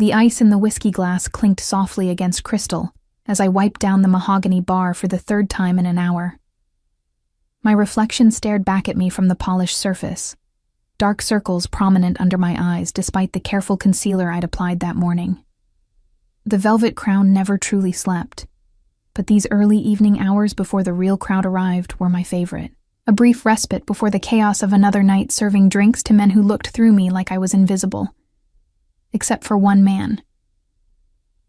The ice in the whiskey glass clinked softly against crystal as I wiped down the mahogany bar for the third time in an hour. My reflection stared back at me from the polished surface, dark circles prominent under my eyes despite the careful concealer I'd applied that morning. The velvet crown never truly slept, but these early evening hours before the real crowd arrived were my favorite. A brief respite before the chaos of another night serving drinks to men who looked through me like I was invisible. Except for one man.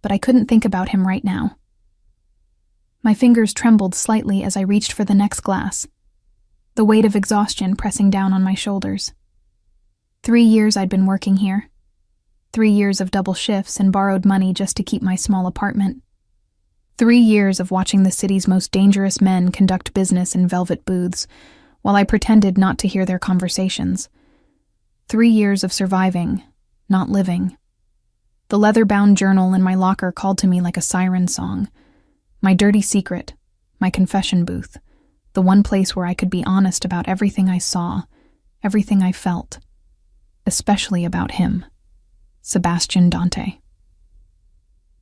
But I couldn't think about him right now. My fingers trembled slightly as I reached for the next glass, the weight of exhaustion pressing down on my shoulders. 3 years I'd been working here. 3 years of double shifts and borrowed money just to keep my small apartment. 3 years of watching the city's most dangerous men conduct business in velvet booths, while I pretended not to hear their conversations. 3 years of surviving, not living. The leather-bound journal in my locker called to me like a siren song. My dirty secret, my confession booth, the one place where I could be honest about everything I saw, everything I felt, especially about him, Sebastian Dante.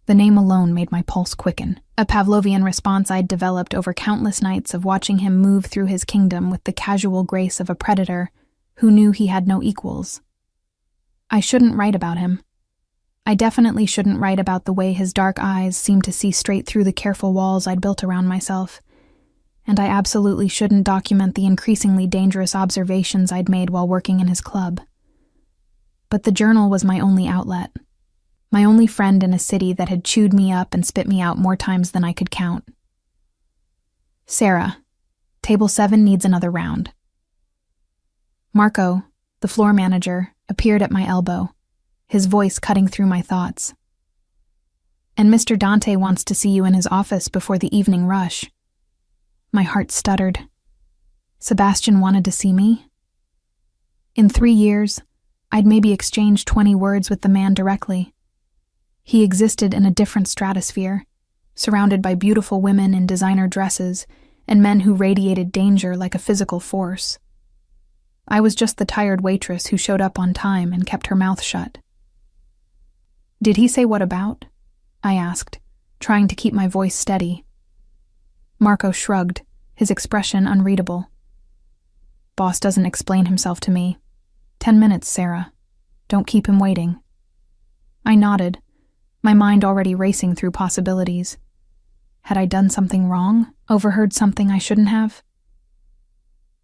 The name alone made my pulse quicken, a Pavlovian response I'd developed over countless nights of watching him move through his kingdom with the casual grace of a predator who knew he had no equals. I shouldn't write about him. I definitely shouldn't write about the way his dark eyes seemed to see straight through the careful walls I'd built around myself. And I absolutely shouldn't document the increasingly dangerous observations I'd made while working in his club. But the journal was my only outlet. My only friend in a city that had chewed me up and spit me out more times than I could count. Sarah, table 7 needs another round. Marco, the floor manager, appeared at my elbow, his voice cutting through my thoughts. And Mr. Dante wants to see you in his office before the evening rush. My heart stuttered. Sebastian wanted to see me? In 3 years, I'd maybe exchanged 20 words with the man directly. He existed in a different stratosphere, surrounded by beautiful women in designer dresses and men who radiated danger like a physical force. I was just the tired waitress who showed up on time and kept her mouth shut. Did he say what about? I asked, trying to keep my voice steady. Marco shrugged, his expression unreadable. Boss doesn't explain himself to me. 10 minutes, Sarah. Don't keep him waiting. I nodded, my mind already racing through possibilities. Had I done something wrong? Overheard something I shouldn't have?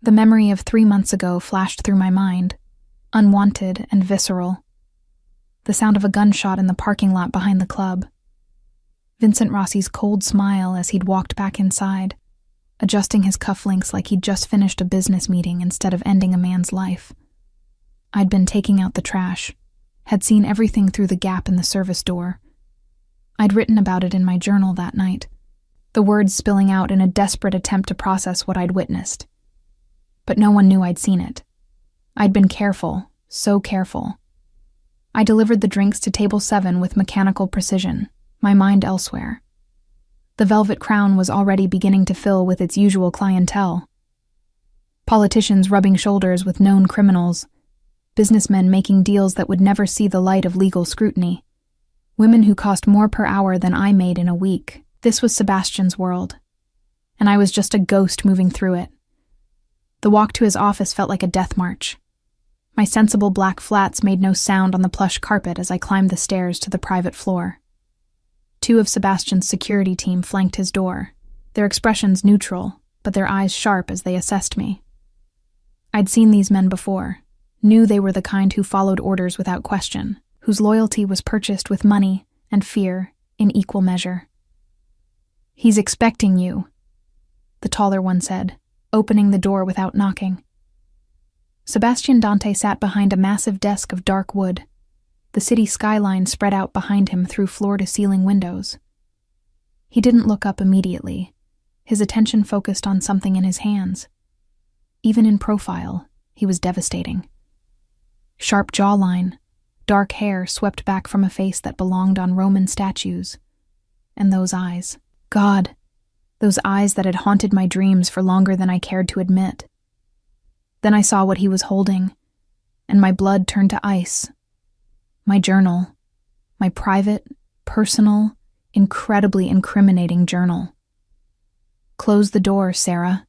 The memory of 3 months ago flashed through my mind, unwanted and visceral. The sound of a gunshot in the parking lot behind the club. Vincent Rossi's cold smile as he'd walked back inside, adjusting his cufflinks like he'd just finished a business meeting instead of ending a man's life. I'd been taking out the trash, had seen everything through the gap in the service door. I'd written about it in my journal that night, the words spilling out in a desperate attempt to process what I'd witnessed. But no one knew I'd seen it. I'd been careful, so careful. I delivered the drinks to table 7 with mechanical precision, my mind elsewhere. The velvet crown was already beginning to fill with its usual clientele. Politicians rubbing shoulders with known criminals, businessmen making deals that would never see the light of legal scrutiny, women who cost more per hour than I made in a week. This was Sebastian's world, and I was just a ghost moving through it. The walk to his office felt like a death march. My sensible black flats made no sound on the plush carpet as I climbed the stairs to the private floor. 2 of Sebastian's security team flanked his door, their expressions neutral, but their eyes sharp as they assessed me. I'd seen these men before, knew they were the kind who followed orders without question, whose loyalty was purchased with money and fear in equal measure. "He's expecting you," the taller one said, opening the door without knocking. Sebastian Dante sat behind a massive desk of dark wood, the city skyline spread out behind him through floor-to-ceiling windows. He didn't look up immediately, his attention focused on something in his hands. Even in profile, he was devastating. Sharp jawline, dark hair swept back from a face that belonged on Roman statues. And those eyes. God, those eyes that had haunted my dreams for longer than I cared to admit. Then I saw what he was holding, and my blood turned to ice. My journal, My private, personal, incredibly incriminating journal. Close the door, Sarah.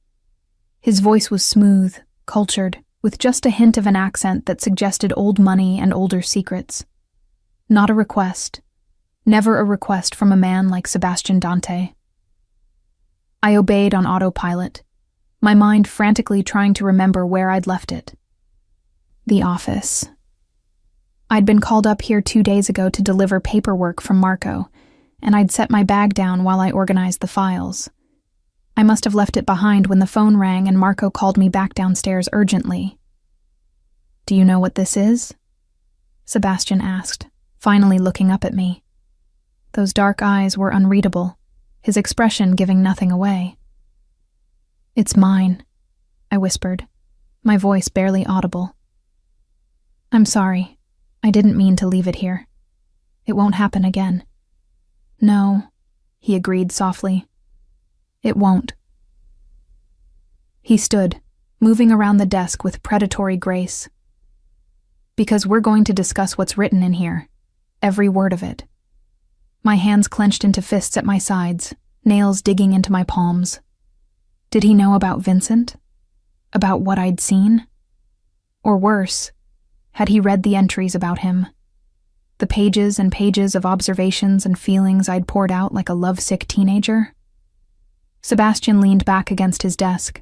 His voice was smooth, cultured, with just a hint of an accent that suggested old money and older secrets. Not a request. Never a request from a man like Sebastian Dante. I obeyed on autopilot, my mind frantically trying to remember where I'd left it. The office. I'd been called up here 2 days ago to deliver paperwork from Marco, and I'd set my bag down while I organized the files. I must have left it behind when the phone rang and Marco called me back downstairs urgently. "Do you know what this is?" Sebastian asked, finally looking up at me. Those dark eyes were unreadable, his expression giving nothing away. "It's mine," I whispered, my voice barely audible. "I'm sorry. I didn't mean to leave it here. It won't happen again." "No," he agreed softly. "It won't." He stood, moving around the desk with predatory grace. "Because we're going to discuss what's written in here. Every word of it." My hands clenched into fists at my sides, nails digging into my palms. Did he know about Vincent? About what I'd seen? Or worse, had he read the entries about him? The pages and pages of observations and feelings I'd poured out like a lovesick teenager? Sebastian leaned back against his desk,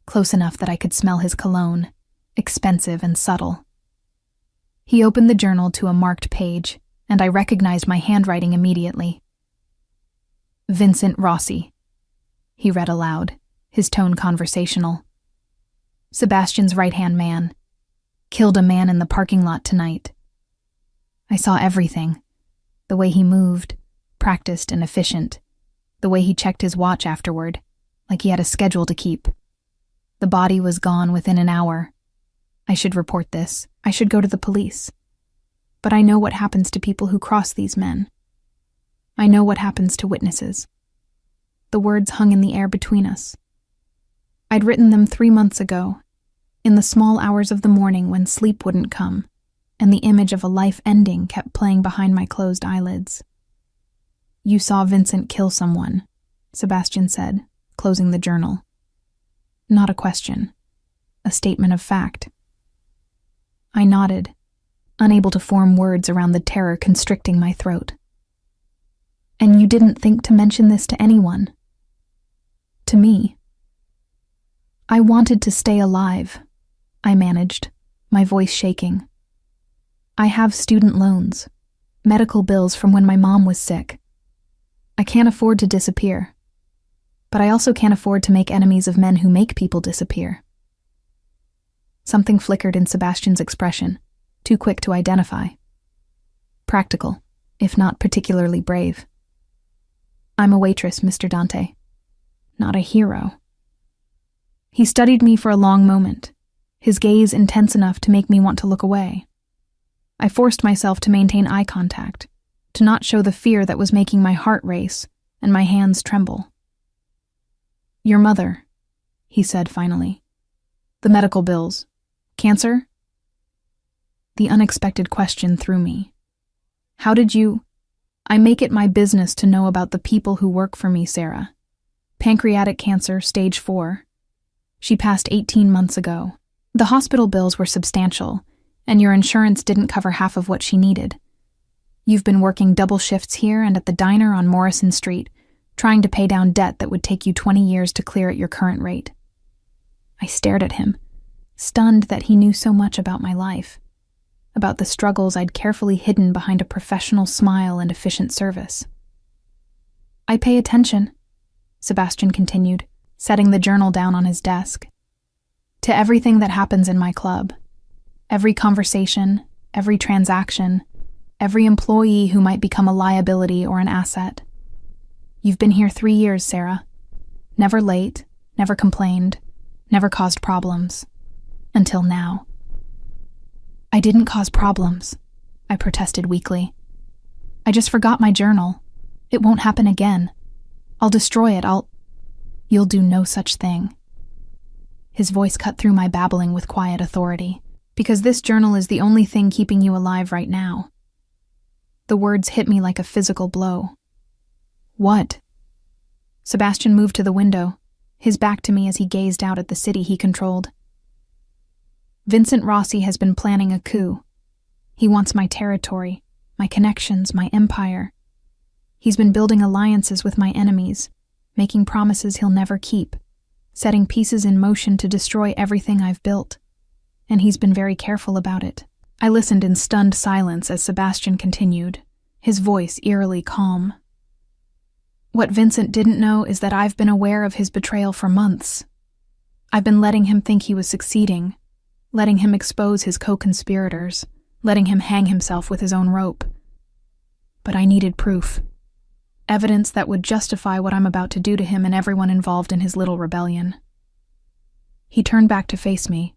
close enough that I could smell his cologne, expensive and subtle. He opened the journal to a marked page, and I recognized my handwriting immediately. "Vincent Rossi," he read aloud, his tone conversational. "Sebastian's right-hand man. Killed a man in the parking lot tonight." I saw everything. The way he moved, practiced and efficient. The way he checked his watch afterward, like he had a schedule to keep. The body was gone within an hour. I should report this. I should go to the police. But I know what happens to people who cross these men. I know what happens to witnesses. The words hung in the air between us. I'd written them 3 months ago, in the small hours of the morning when sleep wouldn't come, and the image of a life ending kept playing behind my closed eyelids. "You saw Vincent kill someone," Sebastian said, closing the journal. Not a question, a statement of fact. I nodded, unable to form words around the terror constricting my throat. "And you didn't think to mention this to anyone?" "To me." "I wanted to stay alive," I managed, my voice shaking. "I have student loans, medical bills from when my mom was sick. I can't afford to disappear. But I also can't afford to make enemies of men who make people disappear." Something flickered in Sebastian's expression, too quick to identify. Practical, if not particularly brave. "I'm a waitress, Mr. Dante. Not a hero." He studied me for a long moment, his gaze intense enough to make me want to look away. I forced myself to maintain eye contact, to not show the fear that was making my heart race and my hands tremble. "Your mother," he said finally. "The medical bills. Cancer?" The unexpected question threw me. "How did you—" "I make it my business to know about the people who work for me, Sarah. Pancreatic cancer, stage 4. She passed 18 months ago. The hospital bills were substantial, and your insurance didn't cover half of what she needed. You've been working double shifts here and at the diner on Morrison Street, trying to pay down debt that would take you 20 years to clear at your current rate." I stared at him, stunned that he knew so much about my life, about the struggles I'd carefully hidden behind a professional smile and efficient service. "I pay attention," Sebastian continued, setting the journal down on his desk, "to everything that happens in my club. Every conversation, every transaction, every employee who might become a liability or an asset. You've been here 3 years, Sarah. Never late, never complained, never caused problems. Until now." "I didn't cause problems," I protested weakly. "I just forgot my journal. It won't happen again. I'll destroy it. You'll do no such thing." His voice cut through my babbling with quiet authority. "Because this journal is the only thing keeping you alive right now." The words hit me like a physical blow. What? Sebastian moved to the window, his back to me as he gazed out at the city he controlled. Vincent Rossi has been planning a coup. He wants my territory, my connections, my empire. He's been building alliances with my enemies, making promises he'll never keep, setting pieces in motion to destroy everything I've built. And he's been very careful about it. I listened in stunned silence as Sebastian continued, his voice eerily calm. What Vincent didn't know is that I've been aware of his betrayal for months. I've been letting him think he was succeeding, letting him expose his co-conspirators, letting him hang himself with his own rope. But I needed proof. Evidence that would justify what I'm about to do to him and everyone involved in his little rebellion. He turned back to face me,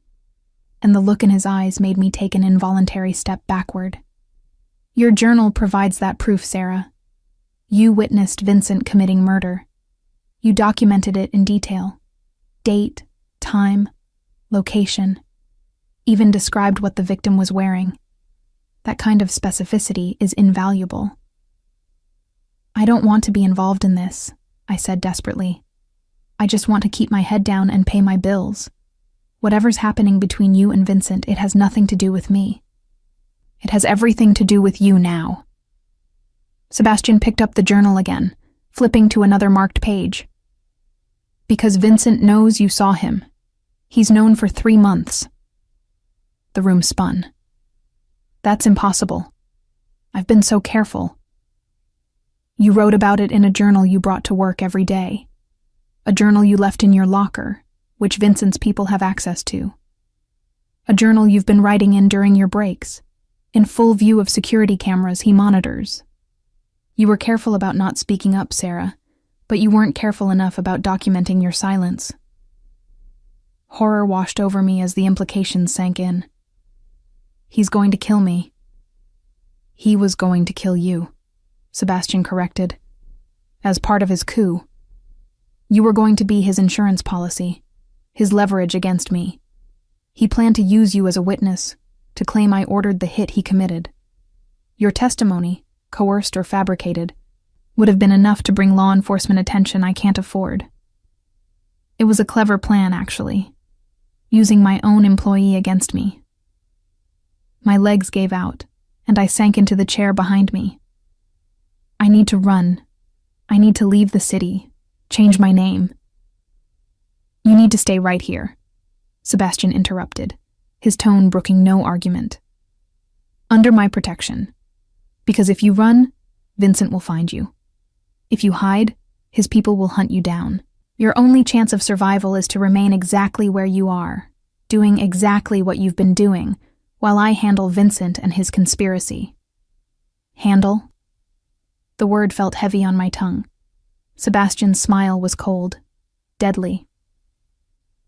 and the look in his eyes made me take an involuntary step backward. Your journal provides that proof, Sarah. You witnessed Vincent committing murder. You documented it in detail. Date, time, location. Even described what the victim was wearing. That kind of specificity is invaluable. I don't want to be involved in this, I said desperately. I just want to keep my head down and pay my bills. Whatever's happening between you and Vincent, it has nothing to do with me. It has everything to do with you now. Sebastian picked up the journal again, flipping to another marked page. Because Vincent knows you saw him. He's known for 3 months. The room spun. That's impossible. I've been so careful. You wrote about it in a journal you brought to work every day. A journal you left in your locker, which Vincent's people have access to. A journal you've been writing in during your breaks, in full view of security cameras he monitors. You were careful about not speaking up, Sarah, but you weren't careful enough about documenting your silence. Horror washed over me as the implications sank in. He's going to kill me. He was going to kill you, Sebastian corrected. As part of his coup. You were going to be his insurance policy, his leverage against me. He planned to use you as a witness, to claim I ordered the hit he committed. Your testimony, coerced or fabricated, would have been enough to bring law enforcement attention I can't afford. It was a clever plan, actually, using my own employee against me. My legs gave out, and I sank into the chair behind me. I need to run. I need to leave the city, change my name. You need to stay right here, Sebastian interrupted, his tone brooking no argument. Under my protection. Because if you run, Vincent will find you. If you hide, his people will hunt you down. Your only chance of survival is to remain exactly where you are, doing exactly what you've been doing, while I handle Vincent and his conspiracy. Handle? The word felt heavy on my tongue. Sebastian's smile was cold, deadly.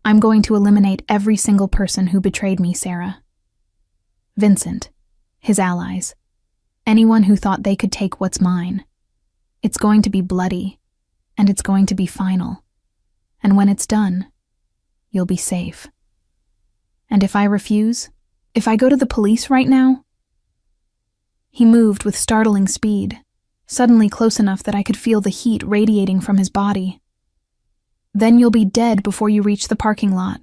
I'm going to eliminate every single person who betrayed me, Sarah. Vincent, his allies, anyone who thought they could take what's mine. It's going to be bloody, and it's going to be final. And when it's done, you'll be safe. And if I refuse, if I go to the police right now? He moved with startling speed, suddenly close enough that I could feel the heat radiating from his body. Then you'll be dead before you reach the parking lot.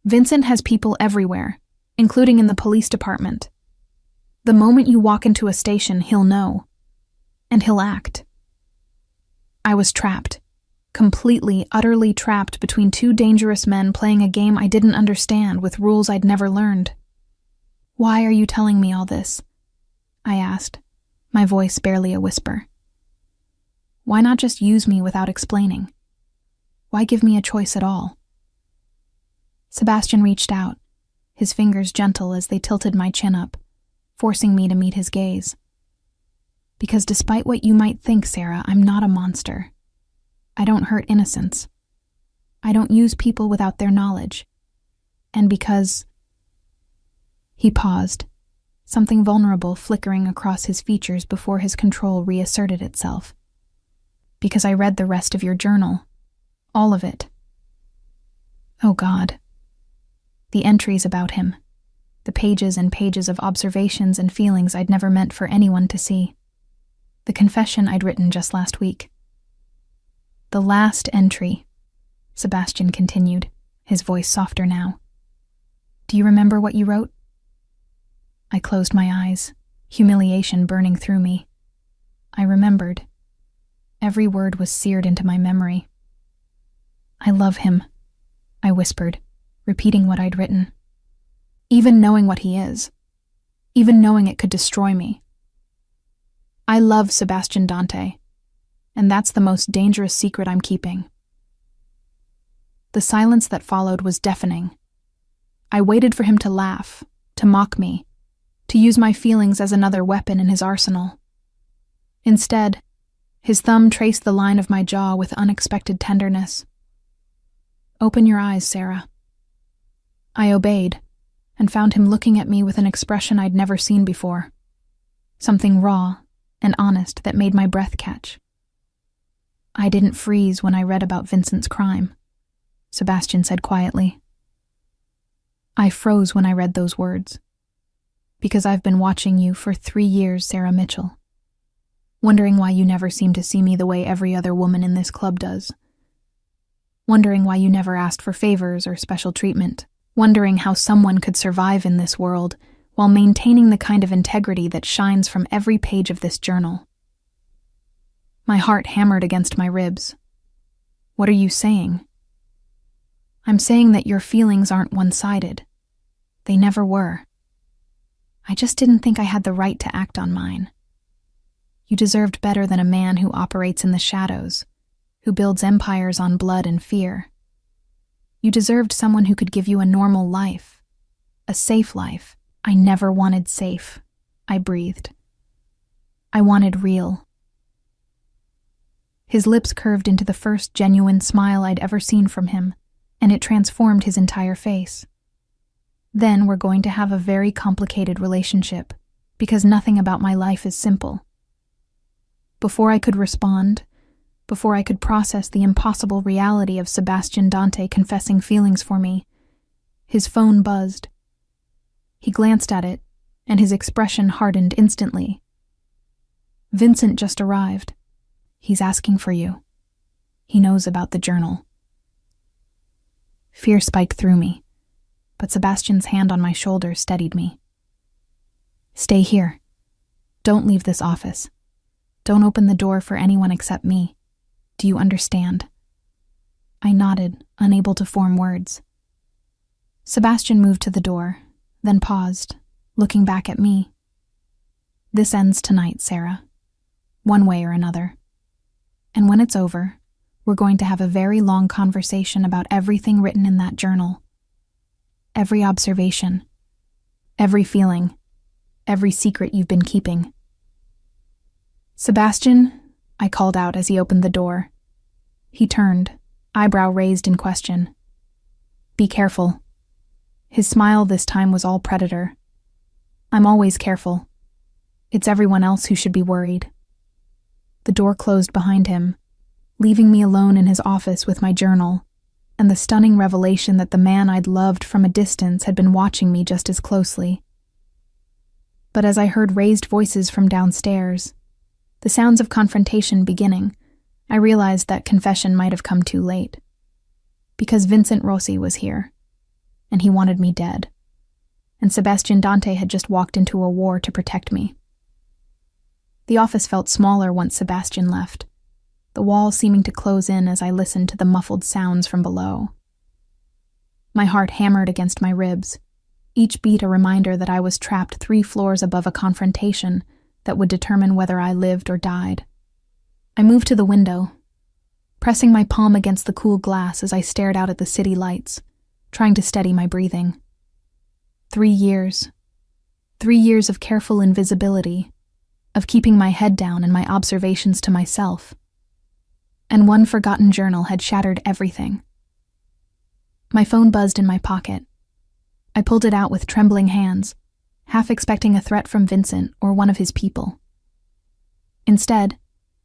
Vincent has people everywhere, including in the police department. The moment you walk into a station, he'll know. And he'll act. I was trapped. Completely, utterly trapped between 2 dangerous men playing a game I didn't understand with rules I'd never learned. Why are you telling me all this? I asked, my voice barely a whisper. Why not just use me without explaining? Why give me a choice at all? Sebastian reached out, his fingers gentle as they tilted my chin up, forcing me to meet his gaze. Because despite what you might think, Sarah, I'm not a monster. I don't hurt innocents. I don't use people without their knowledge. And because... He paused, something vulnerable flickering across his features before his control reasserted itself. Because I read the rest of your journal. All of it. Oh God. The entries about him. The pages and pages of observations and feelings I'd never meant for anyone to see. the confession I'd written just last week. "The last entry," Sebastian continued, his voice softer now. "Do you remember what you wrote?" I closed my eyes, humiliation burning through me. I remembered. Every word was seared into my memory. "I love him," I whispered, repeating what I'd written. "Even knowing what he is. Even knowing it could destroy me. I love Sebastian Dante, and that's the most dangerous secret I'm keeping." The silence that followed was deafening. I waited for him to laugh, to mock me, to use my feelings as another weapon in his arsenal. Instead, his thumb traced the line of my jaw with unexpected tenderness. "Open your eyes, Sarah." I obeyed, and found him looking at me with an expression I'd never seen before. Something raw and honest that made my breath catch. "I didn't freeze when I read about Vincent's crime," Sebastian said quietly. "I froze when I read those words. Because I've been watching you for 3 years, Sarah Mitchell. Wondering why you never seem to see me the way every other woman in this club does. Wondering why you never asked for favors or special treatment. Wondering how someone could survive in this world while maintaining the kind of integrity that shines from every page of this journal." My heart hammered against my ribs. "What are you saying?" "I'm saying that your feelings aren't one-sided. They never were. I just didn't think I had the right to act on mine. You deserved better than a man who operates in the shadows, who builds empires on blood and fear. You deserved someone who could give you a normal life, a safe life." "I never wanted safe," I breathed. "I wanted real." His lips curved into the first genuine smile I'd ever seen from him, and it transformed his entire face. "Then we're going to have a very complicated relationship, because nothing about my life is simple." Before I could respond, before I could process the impossible reality of Sebastian Dante confessing feelings for me, his phone buzzed. He glanced at it, and his expression hardened instantly. "Vincent just arrived. He's asking for you. He knows about the journal." Fear spiked through me, but Sebastian's hand on my shoulder steadied me. "Stay here. Don't leave this office. Don't open the door for anyone except me. Do you understand?" I nodded, unable to form words. Sebastian moved to the door, then paused, looking back at me. "This ends tonight, Sarah. One way or another. And when it's over, we're going to have a very long conversation about everything written in that journal. Every observation, every feeling, every secret you've been keeping." "Sebastian," I called out as he opened the door. He turned, eyebrow raised in question. "Be careful." His smile this time was all predator. "I'm always careful. It's everyone else who should be worried." The door closed behind him, leaving me alone in his office with my journal, and the stunning revelation that the man I'd loved from a distance had been watching me just as closely. But as I heard raised voices from downstairs, the sounds of confrontation beginning, I realized that confession might have come too late. Because Vincent Rossi was here, and he wanted me dead, and Sebastian Dante had just walked into a war to protect me. The office felt smaller once Sebastian left, the wall seeming to close in as I listened to the muffled sounds from below. My heart hammered against my ribs, each beat a reminder that I was trapped 3 floors above a confrontation that would determine whether I lived or died. I moved to the window, pressing my palm against the cool glass as I stared out at the city lights, trying to steady my breathing. 3 years. 3 years of careful invisibility, of keeping my head down and my observations to myself. And one forgotten journal had shattered everything. My phone buzzed in my pocket. I pulled it out with trembling hands, half expecting a threat from Vincent or one of his people. Instead,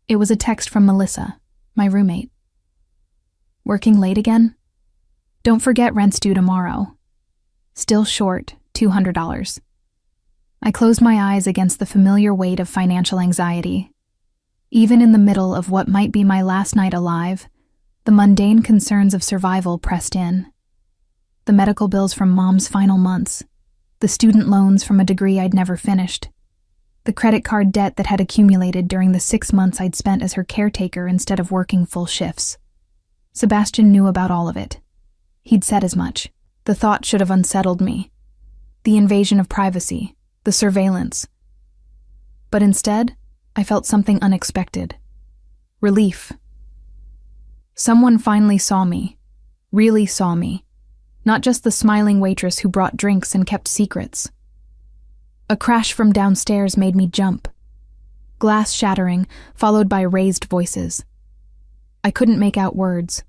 it was a text from Melissa, my roommate. "Working late again? Don't forget rent's due tomorrow. Still short, $200. I closed my eyes against the familiar weight of financial anxiety. Even in the middle of what might be my last night alive, the mundane concerns of survival pressed in. The medical bills from Mom's final months, the student loans from a degree I'd never finished, the credit card debt that had accumulated during the 6 months I'd spent as her caretaker instead of working full shifts. Sebastian knew about all of it. He'd said as much. The thought should have unsettled me. The invasion of privacy, the surveillance. But instead, I felt something unexpected. Relief. Someone finally saw me. Really saw me. Not just the smiling waitress who brought drinks and kept secrets. A crash from downstairs made me jump. Glass shattering, followed by raised voices. I couldn't make out words,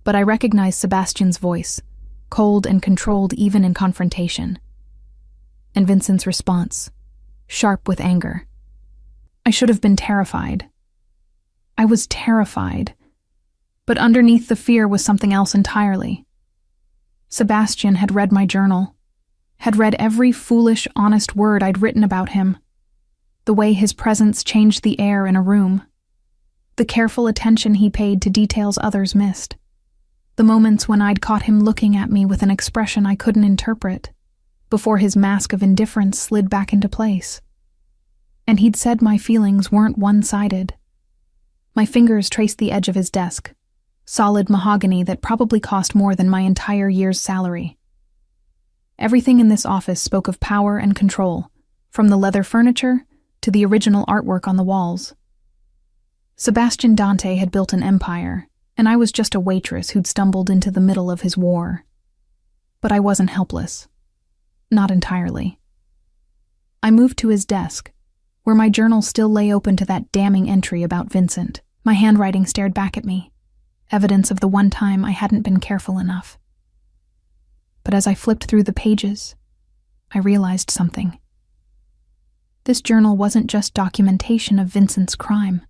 but I recognized Sebastian's voice, cold and controlled even in confrontation. And Vincent's response, sharp with anger. I should have been terrified. I was terrified, but underneath the fear was something else entirely. Sebastian had read my journal, had read every foolish, honest word I'd written about him, the way his presence changed the air in a room, the careful attention he paid to details others missed, the moments when I'd caught him looking at me with an expression I couldn't interpret, before his mask of indifference slid back into place. And he'd said my feelings weren't one-sided. My fingers traced the edge of his desk, solid mahogany that probably cost more than my entire year's salary. Everything in this office spoke of power and control, from the leather furniture to the original artwork on the walls. Sebastian Dante had built an empire, and I was just a waitress who'd stumbled into the middle of his war. But I wasn't helpless. Not entirely. I moved to his desk, where my journal still lay open to that damning entry about Vincent. My handwriting stared back at me, evidence of the one time I hadn't been careful enough. But as I flipped through the pages, I realized something. This journal wasn't just documentation of Vincent's crime.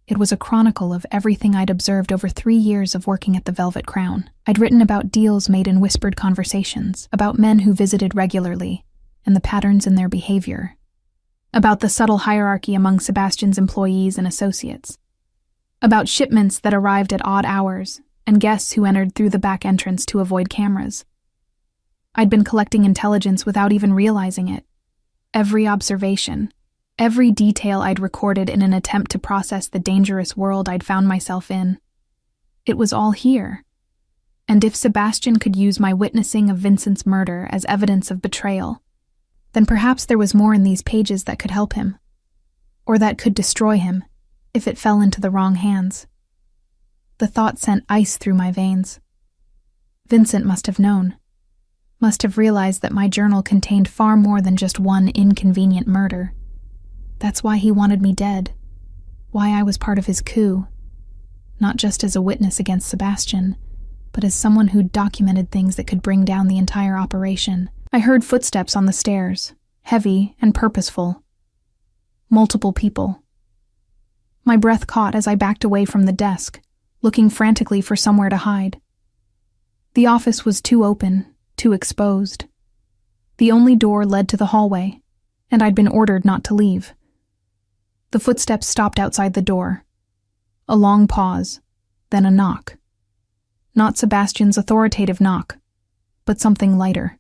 It was a chronicle of everything I'd observed over 3 years of working at the Velvet Crown. I'd written about deals made in whispered conversations, about men who visited regularly, and the patterns in their behavior, about the subtle hierarchy among Sebastian's employees and associates, about shipments that arrived at odd hours, and guests who entered through the back entrance to avoid cameras. I'd been collecting intelligence without even realizing it. Every observation, every detail I'd recorded in an attempt to process the dangerous world I'd found myself in. It was all here. And if Sebastian could use my witnessing of Vincent's murder as evidence of betrayal, then perhaps there was more in these pages that could help him, or that could destroy him if it fell into the wrong hands. The thought sent ice through my veins. Vincent must have known, must have realized that my journal contained far more than just one inconvenient murder. That's why he wanted me dead, why I was part of his coup, not just as a witness against Sebastian, but as someone who'd documented things that could bring down the entire operation. I heard footsteps on the stairs, heavy and purposeful. Multiple people. My breath caught as I backed away from the desk, looking frantically for somewhere to hide. The office was too open, too exposed. The only door led to the hallway, and I'd been ordered not to leave. The footsteps stopped outside the door. A long pause, then a knock. Not Sebastian's authoritative knock, but something lighter.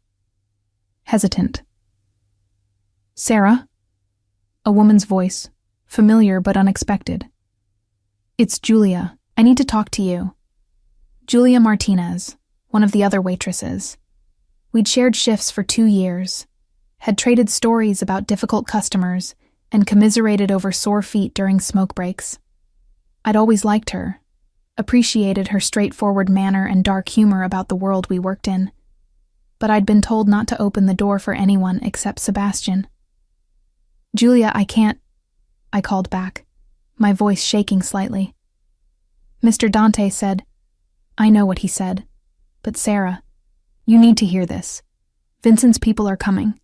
Hesitant. "Sarah?" A woman's voice, familiar but unexpected. "It's Julia. I need to talk to you." Julia Martinez, one of the other waitresses. We'd shared shifts for 2 years, had traded stories about difficult customers, and commiserated over sore feet during smoke breaks. I'd always liked her, appreciated her straightforward manner and dark humor about the world we worked in, but I'd been told not to open the door for anyone except Sebastian. "Julia, I can't," I called back, my voice shaking slightly. Mr. Dante said, "I know what he said, but Sarah, you need to hear this. Vincent's people are coming.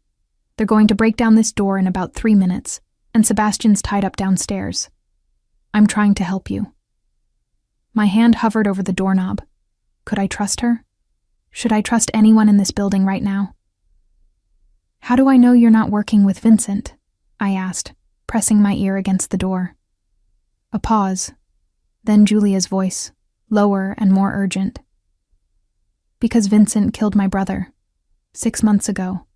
They're going to break down this door in about 3 minutes, and Sebastian's tied up downstairs. I'm trying to help you." My hand hovered over the doorknob. Could I trust her? Should I trust anyone in this building right now? "How do I know you're not working with Vincent?" I asked, pressing my ear against the door. A pause. Then Julia's voice, lower and more urgent. Because Vincent killed my brother 6 months ago.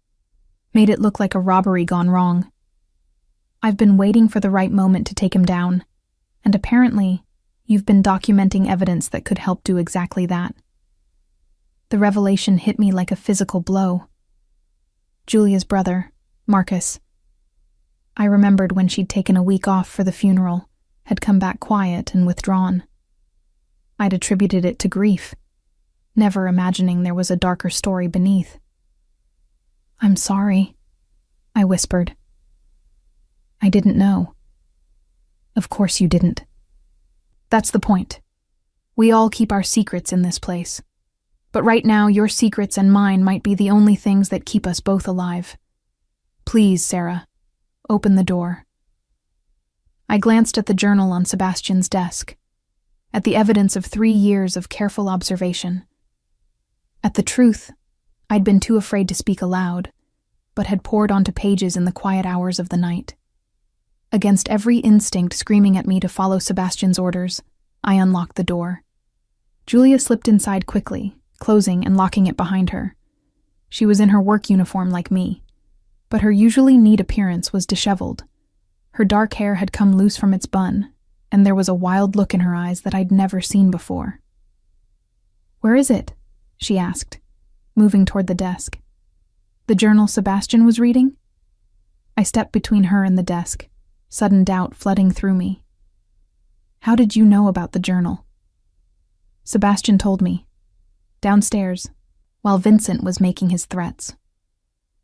Made it look like a robbery gone wrong. I've been waiting for the right moment to take him down, and apparently, you've been documenting evidence that could help do exactly that. The revelation hit me like a physical blow. Julia's brother, Marcus. I remembered when she'd taken a week off for the funeral, had come back quiet and withdrawn. I'd attributed it to grief, never imagining there was a darker story beneath. "I'm sorry," I whispered. "I didn't know." "Of course you didn't. That's the point. We all keep our secrets in this place. But right now, your secrets and mine might be the only things that keep us both alive. Please, Sarah, open the door." I glanced at the journal on Sebastian's desk, at the evidence of 3 years of careful observation. At the truth, I'd been too afraid to speak aloud, but had poured onto pages in the quiet hours of the night. Against every instinct screaming at me to follow Sebastian's orders, I unlocked the door. Julia slipped inside quickly, closing and locking it behind her. She was in her work uniform like me, but her usually neat appearance was disheveled. Her dark hair had come loose from its bun, and there was a wild look in her eyes that I'd never seen before. "Where is it?" she asked, moving toward the desk. "The journal Sebastian was reading?" I stepped between her and the desk, sudden doubt flooding through me. "How did you know about the journal?" "Sebastian told me. Downstairs, while Vincent was making his threats.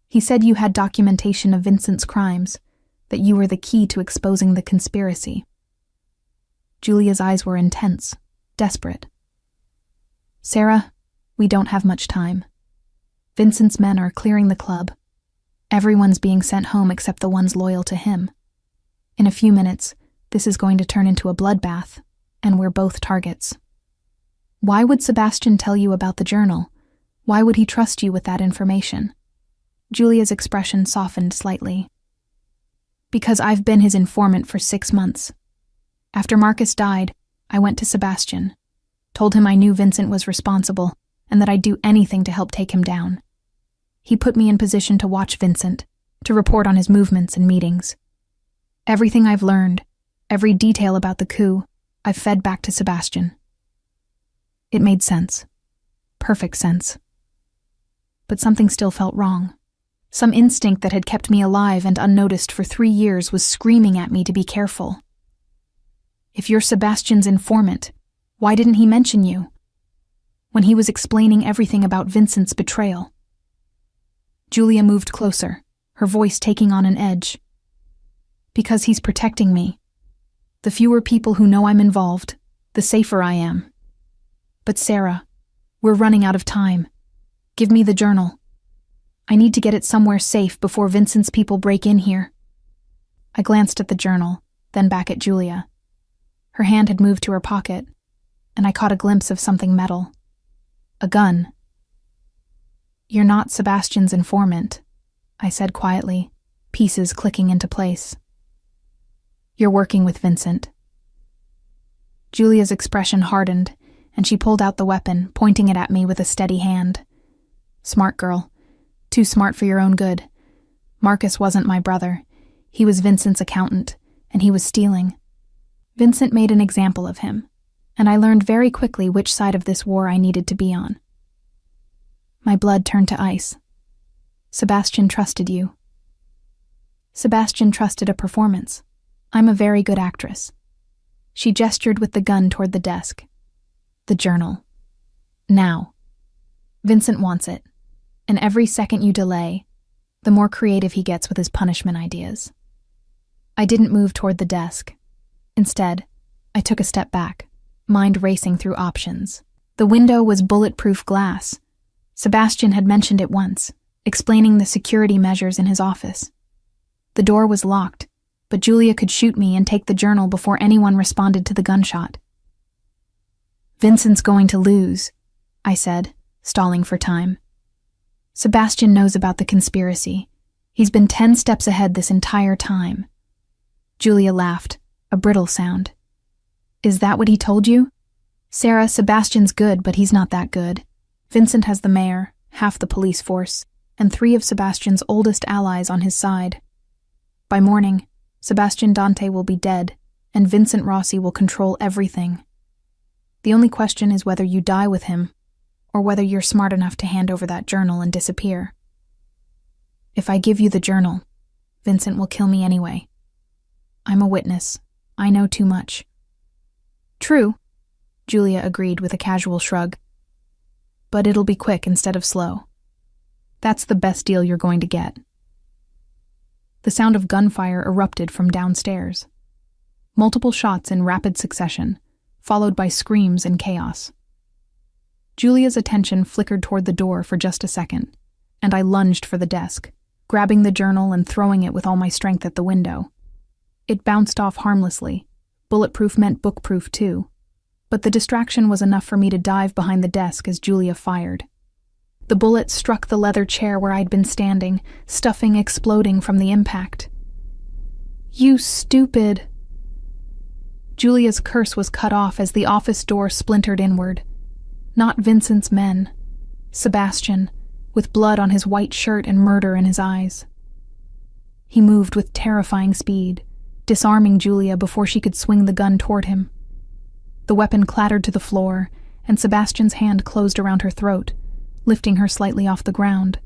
He said you had documentation of Vincent's crimes, that you were the key to exposing the conspiracy." Julia's eyes were intense, desperate. "Sarah, we don't have much time. Vincent's men are clearing the club. Everyone's being sent home except the ones loyal to him. In a few minutes, this is going to turn into a bloodbath, and we're both targets. Why would Sebastian tell you about the journal? Why would he trust you with that information?" Julia's expression softened slightly. "Because I've been his informant for 6 months. After Marcus died, I went to Sebastian, told him I knew Vincent was responsible and that I'd do anything to help take him down. He put me in position to watch Vincent, to report on his movements and meetings. Everything I've learned, every detail about the coup, I've fed back to Sebastian. It made sense. Perfect sense. But something still felt wrong. Some instinct that had kept me alive and unnoticed for 3 years was screaming at me to be careful. If you're Sebastian's informant, why didn't he mention you? When he was explaining everything about Vincent's betrayal. Julia moved closer, her voice taking on an edge. Because he's protecting me. The fewer people who know I'm involved, the safer I am. But Sarah, we're running out of time. Give me the journal. I need to get it somewhere safe before Vincent's people break in here. I glanced at the journal, then back at Julia. Her hand had moved to her pocket, and I caught a glimpse of something metal. A gun. You're not Sebastian's informant, I said quietly, pieces clicking into place. You're working with Vincent. Julia's expression hardened, and she pulled out the weapon, pointing it at me with a steady hand. Smart girl. Too smart for your own good. Marcus wasn't my brother. He was Vincent's accountant, and he was stealing. Vincent made an example of him, and I learned very quickly which side of this war I needed to be on. My blood turned to ice. Sebastian trusted you. Sebastian trusted a performance. I'm a very good actress. She gestured with the gun toward the desk. The journal. Now. Vincent wants it, and every second you delay, the more creative he gets with his punishment ideas. I didn't move toward the desk. Instead, I took a step back, mind racing through options. The window was bulletproof glass. Sebastian had mentioned it once, explaining the security measures in his office. The door was locked, but Julia could shoot me and take the journal before anyone responded to the gunshot. Vincent's going to lose, I said, stalling for time. Sebastian knows about the conspiracy. He's been 10 steps ahead this entire time. Julia laughed, a brittle sound. Is that what he told you? Sarah, Sebastian's good, but he's not that good. Vincent has the mayor, half the police force, and 3 of Sebastian's oldest allies on his side. By morning, Sebastian Dante will be dead, and Vincent Rossi will control everything. The only question is whether you die with him, or whether you're smart enough to hand over that journal and disappear. If I give you the journal, Vincent will kill me anyway. I'm a witness. I know too much. True, Julia agreed with a casual shrug. But it'll be quick instead of slow. That's the best deal you're going to get. The sound of gunfire erupted from downstairs. Multiple shots in rapid succession, followed by screams and chaos. Julia's attention flickered toward the door for just a second, and I lunged for the desk, grabbing the journal and throwing it with all my strength at the window. It bounced off harmlessly. Bulletproof meant bookproof too. But the distraction was enough for me to dive behind the desk as Julia fired. The bullet struck the leather chair where I'd been standing, stuffing exploding from the impact. You stupid! Julia's curse was cut off as the office door splintered inward. Not Vincent's men. Sebastian, with blood on his white shirt and murder in his eyes. He moved with terrifying speed, disarming Julia before she could swing the gun toward him. The weapon clattered to the floor, and Sebastian's hand closed around her throat, lifting her slightly off the ground.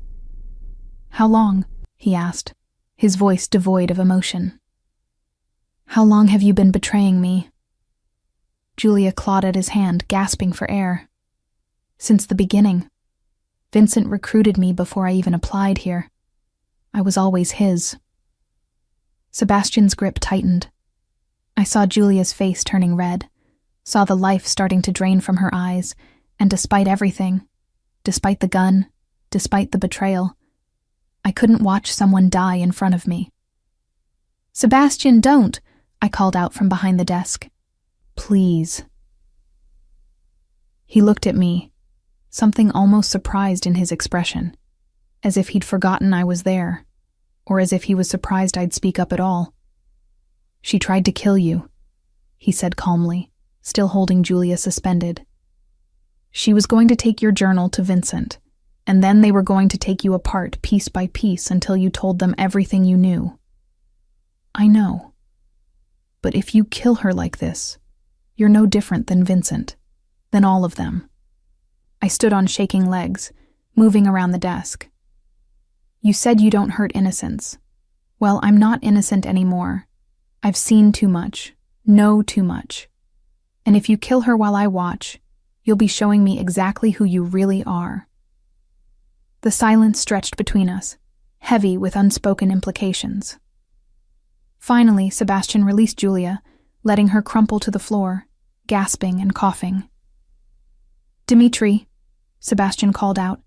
How long? He asked, his voice devoid of emotion. How long have you been betraying me? Julia clawed at his hand, gasping for air. Since the beginning. Vincent recruited me before I even applied here. I was always his. Sebastian's grip tightened. I saw Julia's face turning red, saw the life starting to drain from her eyes, and despite everything, despite the gun, despite the betrayal, I couldn't watch someone die in front of me. Sebastian, don't! I called out from behind the desk. Please. He looked at me, something almost surprised in his expression, as if he'd forgotten I was there, or as if he was surprised I'd speak up at all. She tried to kill you, he said calmly, still holding Julia suspended. She was going to take your journal to Vincent, and then they were going to take you apart piece by piece until you told them everything you knew. I know. But if you kill her like this, you're no different than Vincent, than all of them. I stood on shaking legs, moving around the desk. You said you don't hurt innocents. Well, I'm not innocent anymore. I've seen too much, know too much. And if you kill her while I watch, you'll be showing me exactly who you really are. The silence stretched between us, heavy with unspoken implications. Finally, Sebastian released Julia, letting her crumple to the floor, gasping and coughing. Dimitri, Sebastian called out,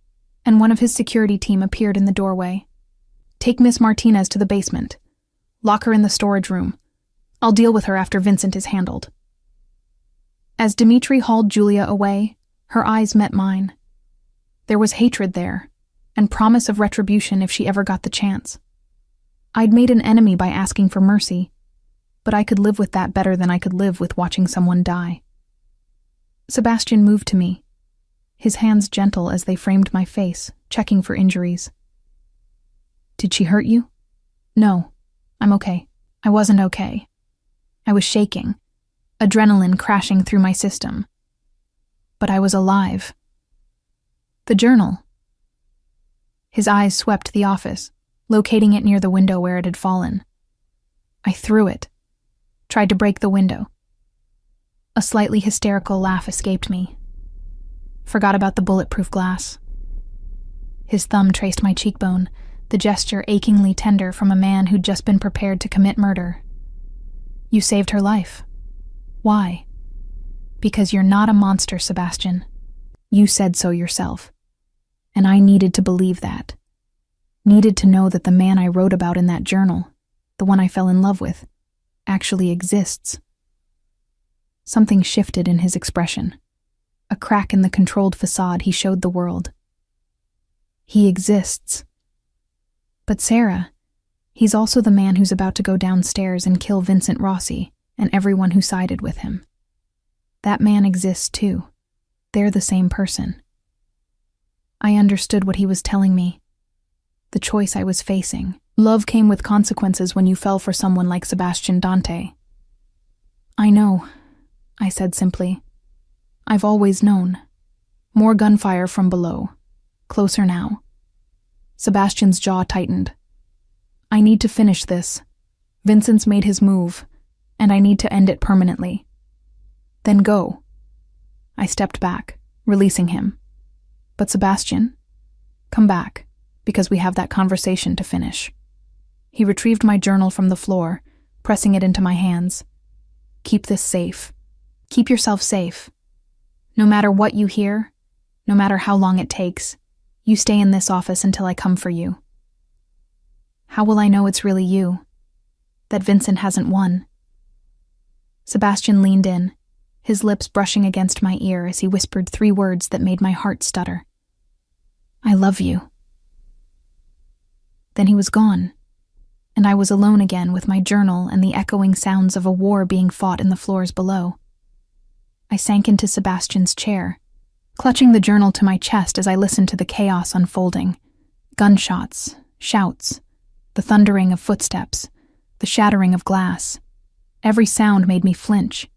and one of his security team appeared in the doorway. Take Miss Martinez to the basement. Lock her in the storage room. I'll deal with her after Vincent is handled. As Dimitri hauled Julia away, her eyes met mine. There was hatred there, and promise of retribution if she ever got the chance. I'd made an enemy by asking for mercy, but I could live with that better than I could live with watching someone die. Sebastian moved to me, his hands gentle as they framed my face, checking for injuries. Did she hurt you? No, I'm okay. I wasn't okay. I was shaking, adrenaline crashing through my system. But I was alive. The journal. His eyes swept the office, locating it near the window where it had fallen. I threw it, tried to break the window. A slightly hysterical laugh escaped me. Forgot about the bulletproof glass. His thumb traced my cheekbone, the gesture achingly tender from a man who'd just been prepared to commit murder. You saved her life. Why? Because you're not a monster, Sebastian. You said so yourself. And I needed to believe that. Needed to know that the man I wrote about in that journal, the one I fell in love with, actually exists. Something shifted in his expression. A crack in the controlled facade he showed the world. He exists. But Sarah, he's also the man who's about to go downstairs and kill Vincent Rossi and everyone who sided with him. That man exists too. They're the same person. I understood what he was telling me. The choice I was facing. Love came with consequences when you fell for someone like Sebastian Dante. I know, I said simply. I've always known. More gunfire from below. Closer now. Sebastian's jaw tightened. I need to finish this. Vincent's made his move, and I need to end it permanently. Then go. I stepped back, releasing him. But Sebastian, come back, because we have that conversation to finish. He retrieved my journal from the floor, pressing it into my hands. Keep this safe. Keep yourself safe. No matter what you hear, no matter how long it takes, you stay in this office until I come for you. How will I know it's really you? That Vincent hasn't won? Sebastian leaned in, his lips brushing against my ear as he whispered 3 words that made my heart stutter. I love you. Then he was gone, and I was alone again with my journal and the echoing sounds of a war being fought in the floors below. I sank into Sebastian's chair, clutching the journal to my chest as I listened to the chaos unfolding. Gunshots, shouts, the thundering of footsteps, the shattering of glass. Every sound made me flinch,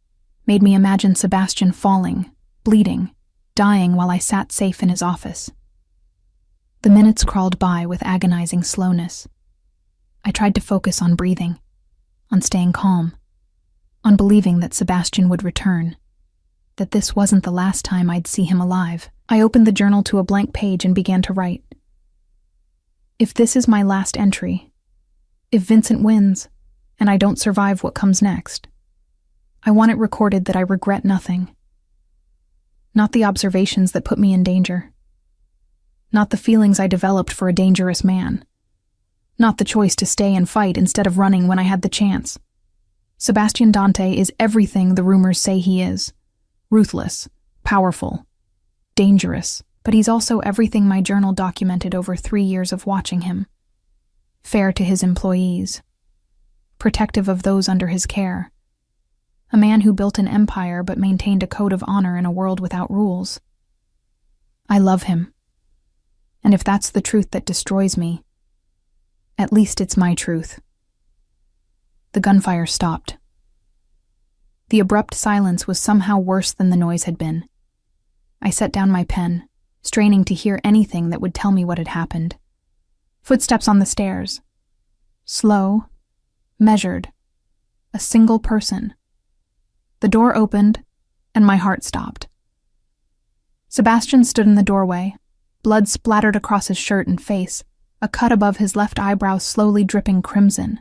made me imagine Sebastian falling, bleeding, dying while I sat safe in his office. The minutes crawled by with agonizing slowness. I tried to focus on breathing, on staying calm, on believing that Sebastian would return, that this wasn't the last time I'd see him alive. I opened the journal to a blank page and began to write. If this is my last entry, if Vincent wins, and I don't survive what comes next, I want it recorded that I regret nothing. Not the observations that put me in danger. Not the feelings I developed for a dangerous man. Not the choice to stay and fight instead of running when I had the chance. Sebastian Dante is everything the rumors say he is. Ruthless, powerful, dangerous, but he's also everything my journal documented over 3 years of watching him. Fair to his employees. Protective of those under his care. A man who built an empire but maintained a code of honor in a world without rules. I love him. And if that's the truth that destroys me, at least it's my truth. The gunfire stopped. The abrupt silence was somehow worse than the noise had been. I set down my pen, straining to hear anything that would tell me what had happened. Footsteps on the stairs. Slow, measured. A single person. The door opened, and my heart stopped. Sebastian stood in the doorway, blood splattered across his shirt and face, a cut above his left eyebrow slowly dripping crimson.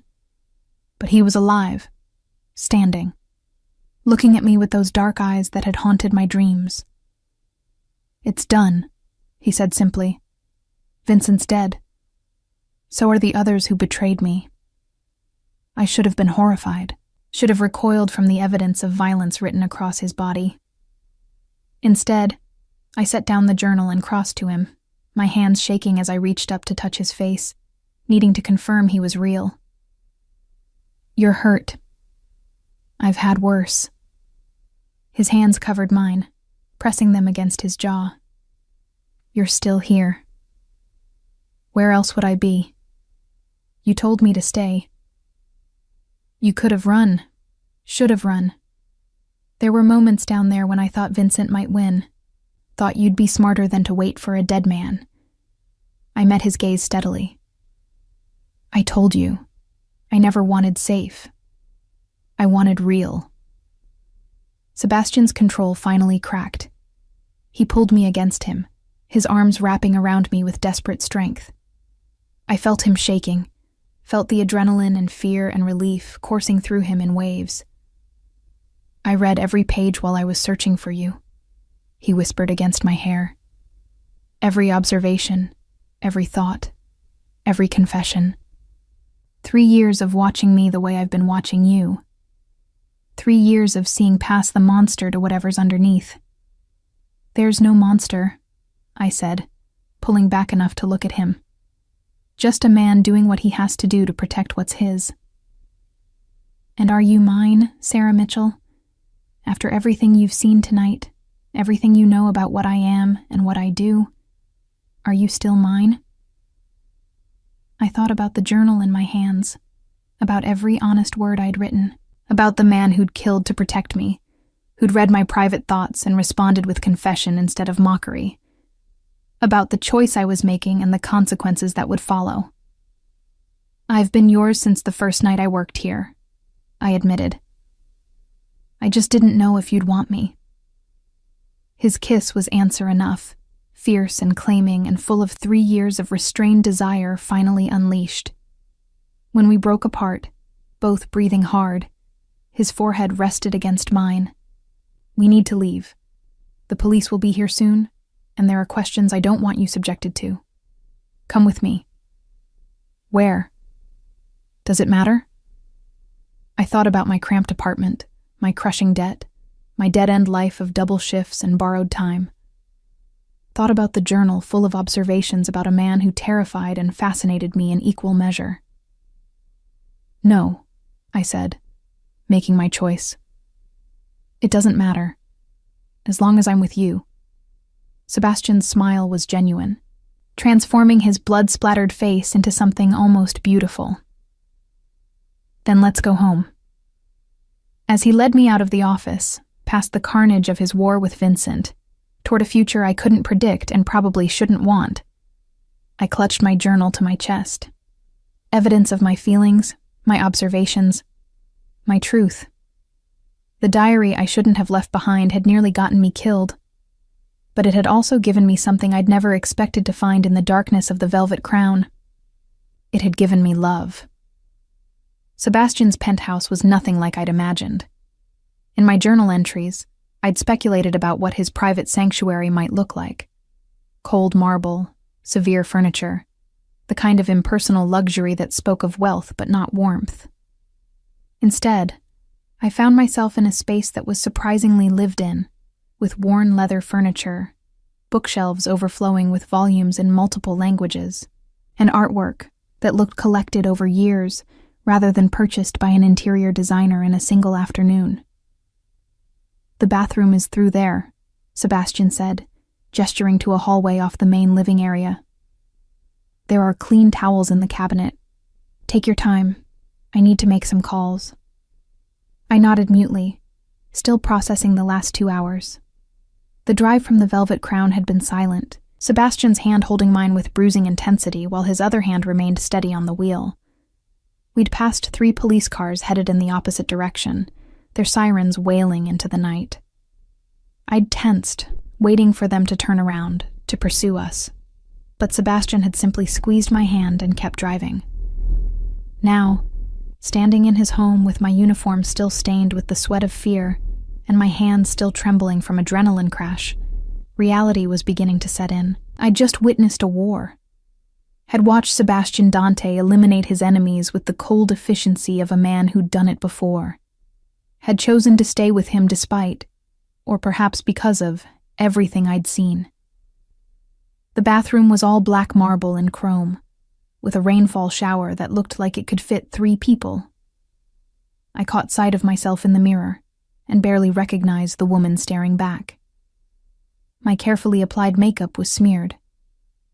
But he was alive, standing, looking at me with those dark eyes that had haunted my dreams. It's done, he said simply. Vincent's dead. So are the others who betrayed me. I should have been horrified, should have recoiled from the evidence of violence written across his body. Instead, I set down the journal and crossed to him, my hands shaking as I reached up to touch his face, needing to confirm he was real. You're hurt. I've had worse. His hands covered mine, pressing them against his jaw. You're still here. Where else would I be? You told me to stay. You could have run, should have run. There were moments down there when I thought Vincent might win, thought you'd be smarter than to wait for a dead man. I met his gaze steadily. I told you, I never wanted safe. I wanted real. Sebastian's control finally cracked. He pulled me against him, his arms wrapping around me with desperate strength. I felt him shaking, felt the adrenaline and fear and relief coursing through him in waves. I read every page while I was searching for you, he whispered against my hair. Every observation, every thought, every confession. 3 years of watching me the way I've been watching you. 3 years of seeing past the monster to whatever's underneath. There's no monster, I said, pulling back enough to look at him. Just a man doing what he has to do to protect what's his. And are you mine, Sarah Mitchell? After everything you've seen tonight, everything you know about what I am and what I do, are you still mine? I thought about the journal in my hands, about every honest word I'd written, about the man who'd killed to protect me, who'd read my private thoughts and responded with confession instead of mockery, about the choice I was making and the consequences that would follow. I've been yours since the first night I worked here, I admitted. I just didn't know if you'd want me. His kiss was answer enough, fierce and claiming and full of 3 years of restrained desire finally unleashed. When we broke apart, both breathing hard, his forehead rested against mine. We need to leave. The police will be here soon, and there are questions I don't want you subjected to. Come with me. Where? Does it matter? I thought about my cramped apartment, my crushing debt, my dead-end life of double shifts and borrowed time. Thought about the journal full of observations about a man who terrified and fascinated me in equal measure. No, I said, making my choice. It doesn't matter, as long as I'm with you. Sebastian's smile was genuine, transforming his blood-splattered face into something almost beautiful. Then let's go home. As he led me out of the office, past the carnage of his war with Vincent, toward a future I couldn't predict and probably shouldn't want, I clutched my journal to my chest. Evidence of my feelings, my observations, my truth. The diary I shouldn't have left behind had nearly gotten me killed, but it had also given me something I'd never expected to find in the darkness of the Velvet Crown. It had given me love. Sebastian's penthouse was nothing like I'd imagined. In my journal entries, I'd speculated about what his private sanctuary might look like. Cold marble, severe furniture, the kind of impersonal luxury that spoke of wealth but not warmth. Instead, I found myself in a space that was surprisingly lived in, with worn leather furniture, bookshelves overflowing with volumes in multiple languages, and artwork that looked collected over years rather than purchased by an interior designer in a single afternoon. The bathroom is through there, Sebastian said, gesturing to a hallway off the main living area. There are clean towels in the cabinet. Take your time. I need to make some calls. I nodded mutely, still processing the last 2 hours. The drive from the Velvet Crown had been silent, Sebastian's hand holding mine with bruising intensity while his other hand remained steady on the wheel. We'd passed 3 police cars headed in the opposite direction, their sirens wailing into the night. I'd tensed, waiting for them to turn around, to pursue us. But Sebastian had simply squeezed my hand and kept driving. Now, standing in his home with my uniform still stained with the sweat of fear and my hands still trembling from adrenaline crash, reality was beginning to set in. I'd just witnessed a war. Had watched Sebastian Dante eliminate his enemies with the cold efficiency of a man who'd done it before. Had chosen to stay with him despite, or perhaps because of, everything I'd seen. The bathroom was all black marble and chrome, with a rainfall shower that looked like it could fit 3 people. I caught sight of myself in the mirror and barely recognized the woman staring back. My carefully applied makeup was smeared,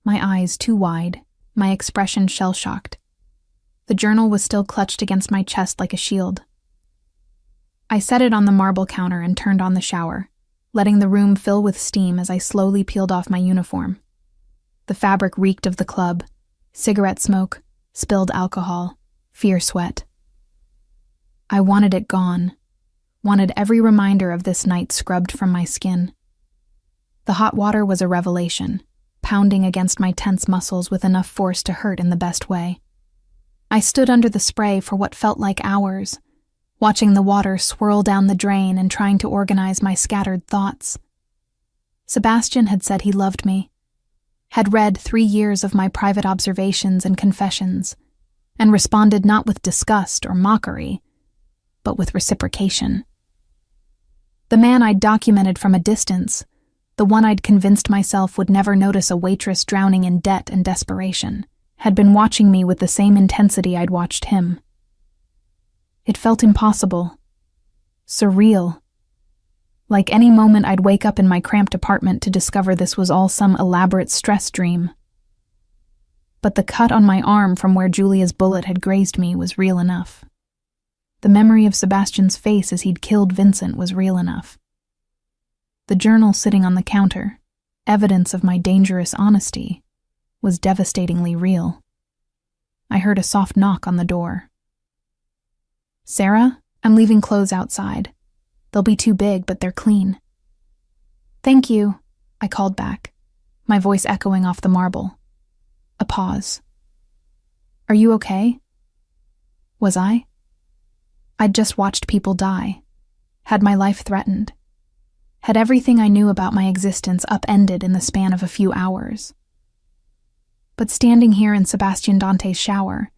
my eyes too wide, my expression shell-shocked. The journal was still clutched against my chest like a shield. I set it on the marble counter and turned on the shower, letting the room fill with steam as I slowly peeled off my uniform. The fabric reeked of the club, cigarette smoke, spilled alcohol, fear sweat. I wanted it gone, wanted every reminder of this night scrubbed from my skin. The hot water was a revelation, pounding against my tense muscles with enough force to hurt in the best way. I stood under the spray for what felt like hours, watching the water swirl down the drain and trying to organize my scattered thoughts. Sebastian had said he loved me, had read 3 years of my private observations and confessions, and responded not with disgust or mockery, but with reciprocation. The man I'd documented from a distance, the one I'd convinced myself would never notice a waitress drowning in debt and desperation, had been watching me with the same intensity I'd watched him. It felt impossible, surreal, Like any moment I'd wake up in my cramped apartment to discover this was all some elaborate stress dream. But the cut on my arm from where Julia's bullet had grazed me was real enough. The memory of Sebastian's face as he'd killed Vincent was real enough. The journal sitting on the counter, evidence of my dangerous honesty, was devastatingly real. I heard a soft knock on the door. "Sarah, I'm leaving clothes outside. They'll be too big, but they're clean." "Thank you," I called back, my voice echoing off the marble. A pause. "Are you okay?" Was I? I'd just watched people die, had my life threatened, had everything I knew about my existence upended in the span of a few hours. But standing here in Sebastian Dante's shower,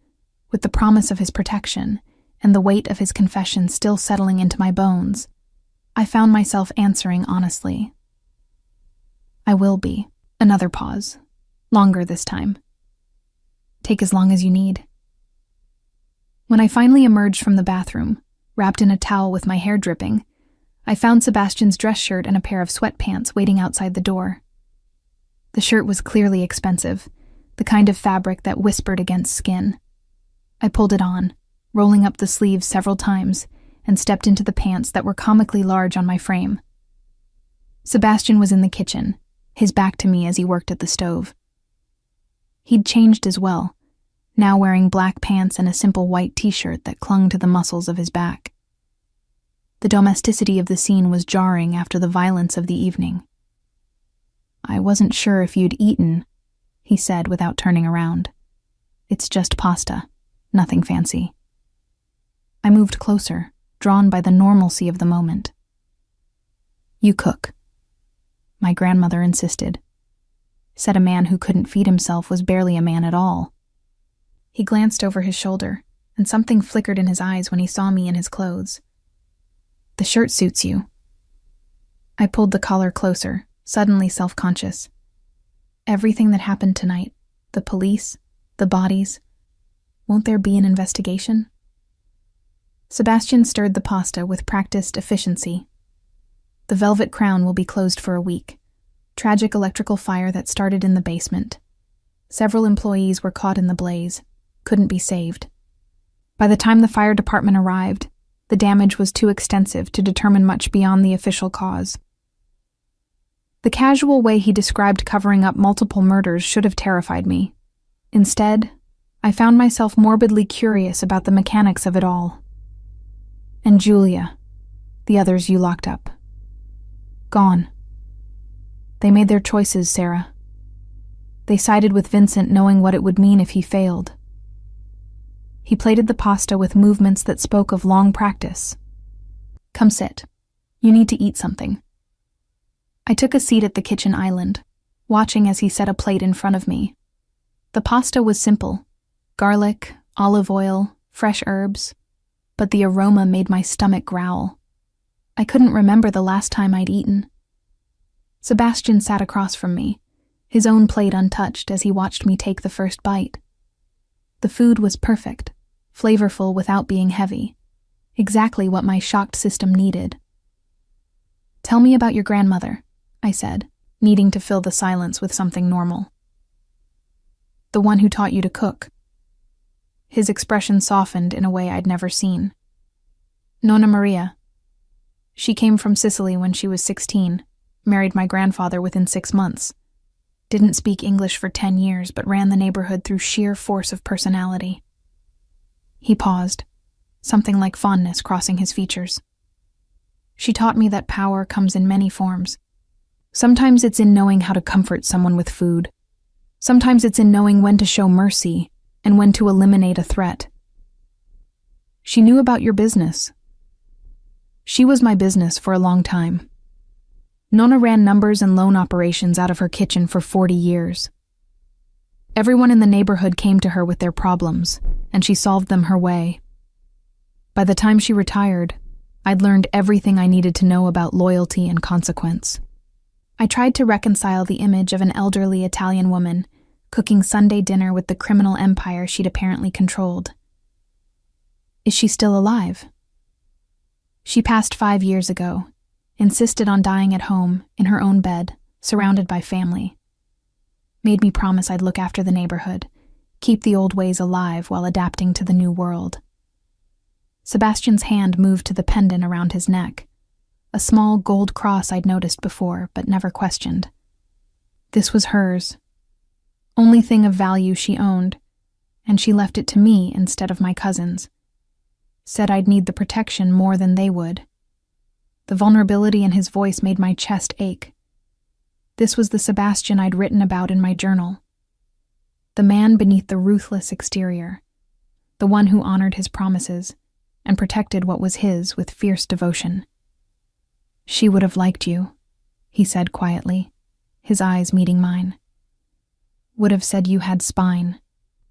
with the promise of his protection and the weight of his confession still settling into my bones, I found myself answering honestly. "I will be." Another pause. Longer this time. "Take as long as you need." When I finally emerged from the bathroom, wrapped in a towel with my hair dripping, I found Sebastian's dress shirt and a pair of sweatpants waiting outside the door. The shirt was clearly expensive, the kind of fabric that whispered against skin. I pulled it on, rolling up the sleeves several times, and stepped into the pants that were comically large on my frame. Sebastian was in the kitchen, his back to me as he worked at the stove. He'd changed as well, now wearing black pants and a simple white t-shirt that clung to the muscles of his back. The domesticity of the scene was jarring after the violence of the evening. "I wasn't sure if you'd eaten," he said without turning around. "It's just pasta, nothing fancy." I moved closer, drawn by the normalcy of the moment. "You cook," my grandmother insisted. Said a man who couldn't feed himself was barely a man at all. He glanced over his shoulder, and something flickered in his eyes when he saw me in his clothes. "The shirt suits you." I pulled the collar closer, suddenly self-conscious. Everything that happened tonight, the police, the bodies, won't there be an investigation? Sebastian stirred the pasta with practiced efficiency. "The Velvet Crown will be closed for a week. Tragic electrical fire that started in the basement. Several employees were caught in the blaze, couldn't be saved. By the time the fire department arrived, the damage was too extensive to determine much beyond the official cause." The casual way he described covering up multiple murders should have terrified me. Instead, I found myself morbidly curious about the mechanics of it all. "And Julia, the others you locked up. Gone. They made their choices, Sarah. They sided with Vincent knowing what it would mean if he failed." He plated the pasta with movements that spoke of long practice. "Come sit. You need to eat something." I took a seat at the kitchen island, watching as he set a plate in front of me. The pasta was simple: garlic, olive oil, fresh herbs, but the aroma made my stomach growl. I couldn't remember the last time I'd eaten. Sebastian sat across from me, his own plate untouched as he watched me take the first bite. The food was perfect, flavorful without being heavy, exactly what my shocked system needed. "Tell me about your grandmother," I said, needing to fill the silence with something normal. "The one who taught you to cook." His expression softened in a way I'd never seen. "Nonna Maria. She came from Sicily when she was 16, married my grandfather within 6 months. Didn't speak English for 10 years, but ran the neighborhood through sheer force of personality." He paused, something like fondness crossing his features. "She taught me that power comes in many forms. Sometimes it's in knowing how to comfort someone with food. Sometimes it's in knowing when to show mercy and when to eliminate a threat. She knew about your business. She was my business for a long time. Nonna ran numbers and loan operations out of her kitchen for 40 years. Everyone in the neighborhood came to her with their problems, and she solved them her way. By the time she retired, I'd learned everything I needed to know about loyalty and consequence. I tried to reconcile the image of an elderly Italian woman cooking Sunday dinner with the criminal empire she'd apparently controlled. Is she still alive? She passed 5 years ago, insisted on dying at home, in her own bed, surrounded by family. Made me promise I'd look after the neighborhood, keep the old ways alive while adapting to the new world. Sebastian's hand moved to the pendant around his neck, a small gold cross I'd noticed before but never questioned. This was hers, only thing of value she owned, and she left it to me instead of my cousins. Said I'd need the protection more than they would. The vulnerability in his voice made my chest ache. This was the Sebastian I'd written about in my journal. The man beneath the ruthless exterior, the one who honored his promises and protected what was his with fierce devotion. She would have liked you, he said quietly, his eyes meeting mine. Would have said you had spine.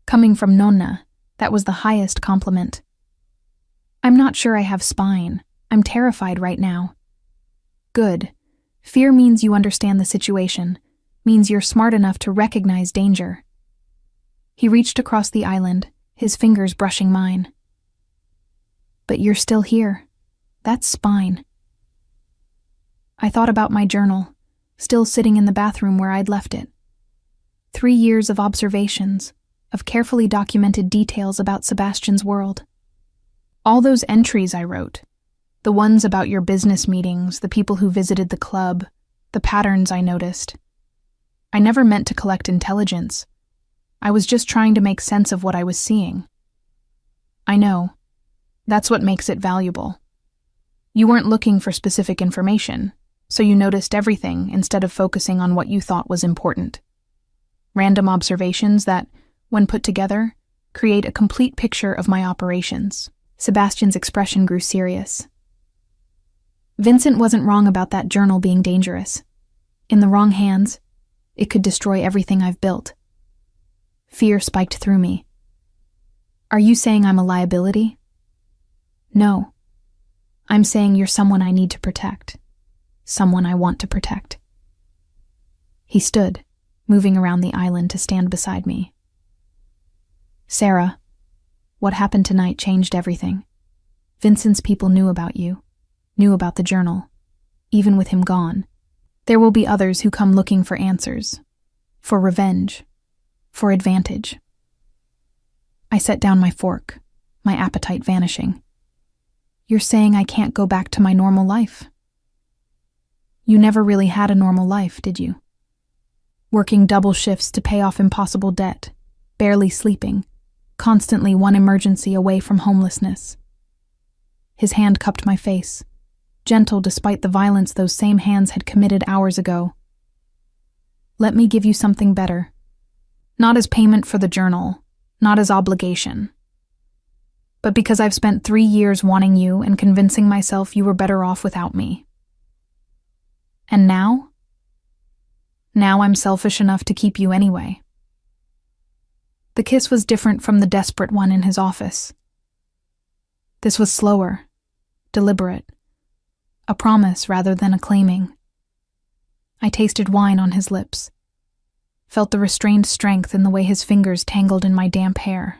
Coming from Nonna, that was the highest compliment. I'm not sure I have spine. I'm terrified right now. Good. Fear means you understand the situation, means you're smart enough to recognize danger. He reached across the island, his fingers brushing mine. But you're still here. That's spine. I thought about my journal, still sitting in the bathroom where I'd left it. 3 years of observations, of carefully documented details about Sebastian's world. All those entries I wrote, the ones about your business meetings, the people who visited the club, the patterns I noticed. I never meant to collect intelligence. I was just trying to make sense of what I was seeing. I know. That's what makes it valuable. You weren't looking for specific information, so you noticed everything instead of focusing on what you thought was important. Random observations that, when put together, create a complete picture of my operations. Sebastian's expression grew serious. Vincent wasn't wrong about that journal being dangerous. In the wrong hands, it could destroy everything I've built. Fear spiked through me. Are you saying I'm a liability? No. I'm saying you're someone I need to protect. Someone I want to protect. He stood, moving around the island to stand beside me. Sarah, what happened tonight changed everything. Vincent's people knew about you, knew about the journal. Even with him gone, there will be others who come looking for answers, for revenge, for advantage. I set down my fork, my appetite vanishing. You're saying I can't go back to my normal life? You never really had a normal life, did you? Working double shifts to pay off impossible debt, barely sleeping, constantly one emergency away from homelessness. His hand cupped my face, gentle despite the violence those same hands had committed hours ago. Let me give you something better. Not as payment for the journal, not as obligation. But because I've spent 3 years wanting you and convincing myself you were better off without me. And now? Now I'm selfish enough to keep you anyway. The kiss was different from the desperate one in his office. This was slower, deliberate, a promise rather than a claiming. I tasted wine on his lips, felt the restrained strength in the way his fingers tangled in my damp hair.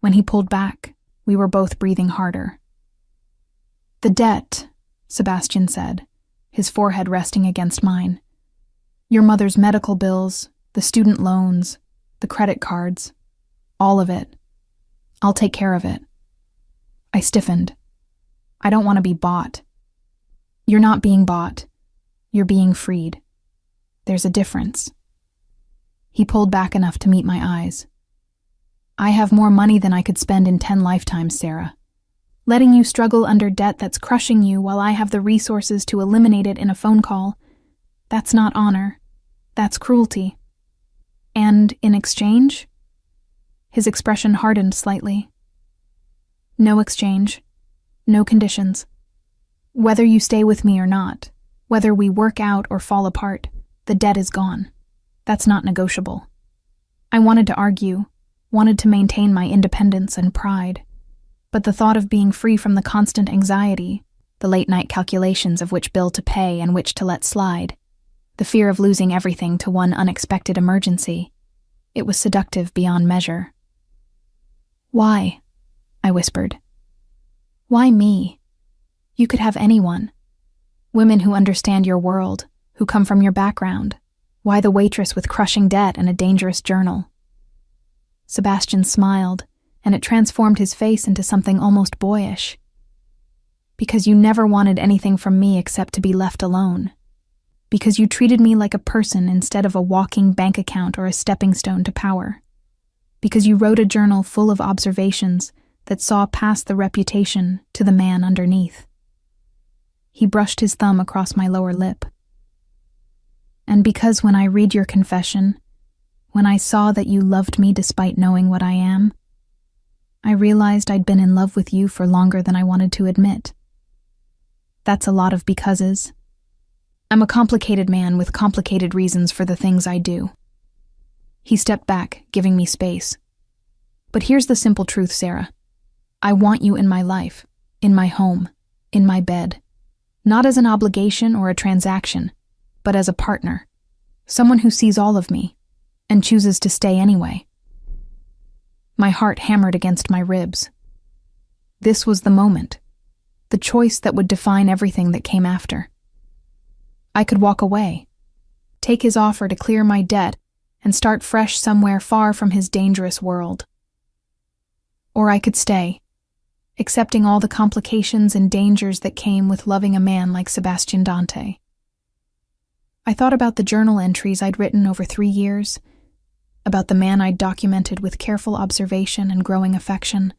When he pulled back, we were both breathing harder. The debt, Sebastian said, his forehead resting against mine. Your mother's medical bills, the student loans, the credit cards, all of it. I'll take care of it. I stiffened. I don't want to be bought. You're not being bought. You're being freed. There's a difference. He pulled back enough to meet my eyes. I have more money than I could spend in 10 lifetimes, Sarah. Letting you struggle under debt that's crushing you while I have the resources to eliminate it in a phone call, that's not honor. That's cruelty. And in exchange? His expression hardened slightly. No exchange. No conditions. Whether you stay with me or not, whether we work out or fall apart, the debt is gone. That's not negotiable. I wanted to argue, wanted to maintain my independence and pride, but the thought of being free from the constant anxiety, the late-night calculations of which bill to pay and which to let slide, the fear of losing everything to one unexpected emergency, it was seductive beyond measure. Why? I whispered. Why me? You could have anyone. Women who understand your world, who come from your background. Why the waitress with crushing debt and a dangerous journal? Sebastian smiled, and it transformed his face into something almost boyish. Because you never wanted anything from me except to be left alone. Because you treated me like a person instead of a walking bank account or a stepping stone to power. Because you wrote a journal full of observations that saw past the reputation to the man underneath. He brushed his thumb across my lower lip. And because when I read your confession, when I saw that you loved me despite knowing what I am, I realized I'd been in love with you for longer than I wanted to admit. That's a lot of becauses. I'm a complicated man with complicated reasons for the things I do. He stepped back, giving me space. But here's the simple truth, Sarah. I want you in my life, in my home, in my bed. Not as an obligation or a transaction, but as a partner. Someone who sees all of me, and chooses to stay anyway. My heart hammered against my ribs. This was the moment, the choice that would define everything that came after. I could walk away, take his offer to clear my debt, and start fresh somewhere far from his dangerous world. Or I could stay, accepting all the complications and dangers that came with loving a man like Sebastian Dante. I thought about the journal entries I'd written over 3 years, about the man I'd documented with careful observation and growing affection,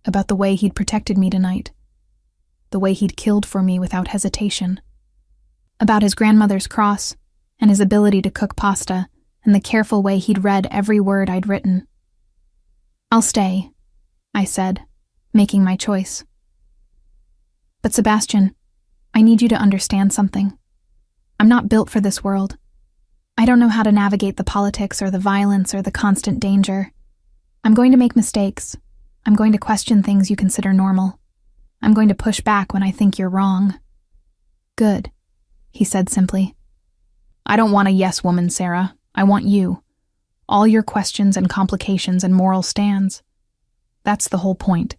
about the way he'd protected me tonight, the way he'd killed for me without hesitation, about his grandmother's cross and his ability to cook pasta and the careful way he'd read every word I'd written. I'll stay, I said, making my choice. But Sebastian, I need you to understand something. I'm not built for this world. I don't know how to navigate the politics or the violence or the constant danger. I'm going to make mistakes. I'm going to question things you consider normal. I'm going to push back when I think you're wrong. Good, he said simply. I don't want a yes woman, Sarah. I want you. All your questions and complications and moral stands. That's the whole point.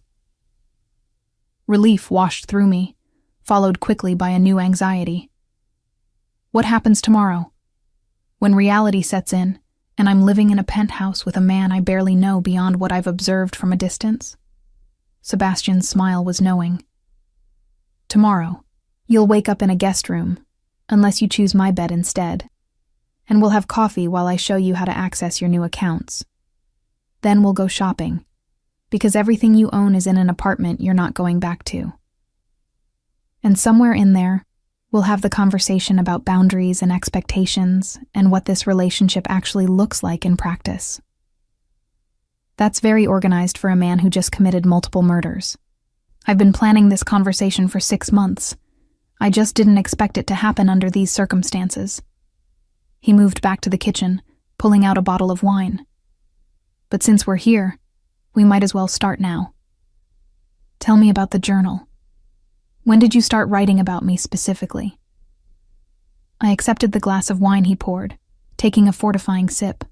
Relief washed through me, followed quickly by a new anxiety. What happens tomorrow? When reality sets in, and I'm living in a penthouse with a man I barely know beyond what I've observed from a distance? Sebastian's smile was knowing. Tomorrow, you'll wake up in a guest room, unless you choose my bed instead, and we'll have coffee while I show you how to access your new accounts. Then we'll go shopping, because everything you own is in an apartment you're not going back to. And somewhere in there, we'll have the conversation about boundaries and expectations and what this relationship actually looks like in practice. That's very organized for a man who just committed multiple murders. I've been planning this conversation for 6 months. I just didn't expect it to happen under these circumstances. He moved back to the kitchen, pulling out a bottle of wine. But since we're here, we might as well start now. Tell me about the journal. When did you start writing about me specifically? I accepted the glass of wine he poured, taking a fortifying sip.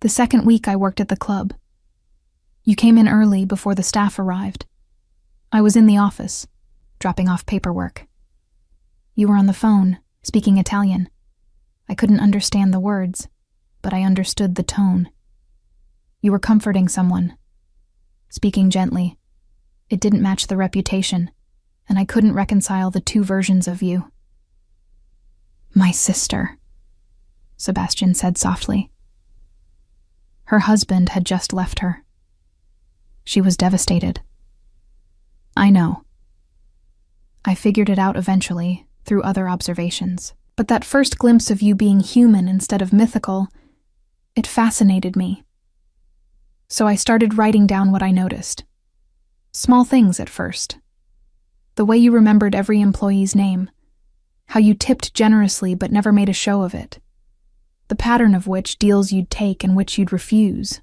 The second week I worked at the club. You came in early before the staff arrived. I was in the office, dropping off paperwork. You were on the phone, speaking Italian. I couldn't understand the words, but I understood the tone. You were comforting someone, speaking gently. It didn't match the reputation, and I couldn't reconcile the 2 versions of you. My sister, Sebastian said softly. Her husband had just left her. She was devastated. I know. I figured it out eventually, through other observations. But that first glimpse of you being human instead of mythical, it fascinated me. So I started writing down what I noticed. Small things at first. The way you remembered every employee's name. How you tipped generously but never made a show of it. The pattern of which deals you'd take and which you'd refuse.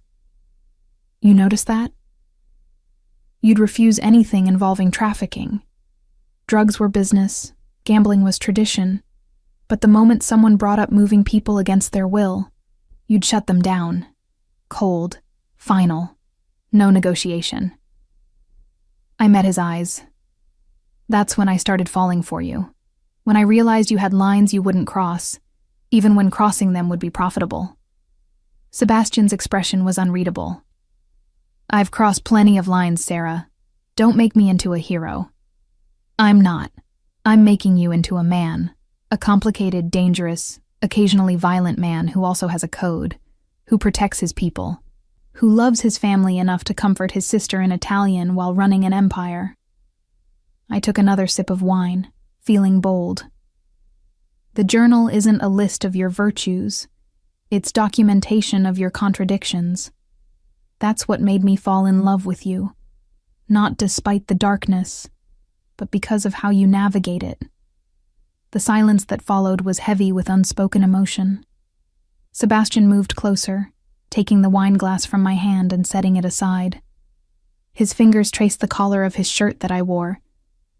You noticed that? You'd refuse anything involving trafficking. Drugs were business, gambling was tradition, but the moment someone brought up moving people against their will, you'd shut them down. Cold, final, no negotiation. I met his eyes. That's when I started falling for you. When I realized you had lines you wouldn't cross, even when crossing them would be profitable. Sebastian's expression was unreadable. I've crossed plenty of lines, Sarah. Don't make me into a hero. I'm not. I'm making you into a man. A complicated, dangerous, occasionally violent man who also has a code, who protects his people, who loves his family enough to comfort his sister in Italian while running an empire. I took another sip of wine, feeling bold. The journal isn't a list of your virtues. It's documentation of your contradictions. That's what made me fall in love with you. Not despite the darkness, but because of how you navigate it. The silence that followed was heavy with unspoken emotion. Sebastian moved closer, taking the wine glass from my hand and setting it aside. His fingers traced the collar of his shirt that I wore,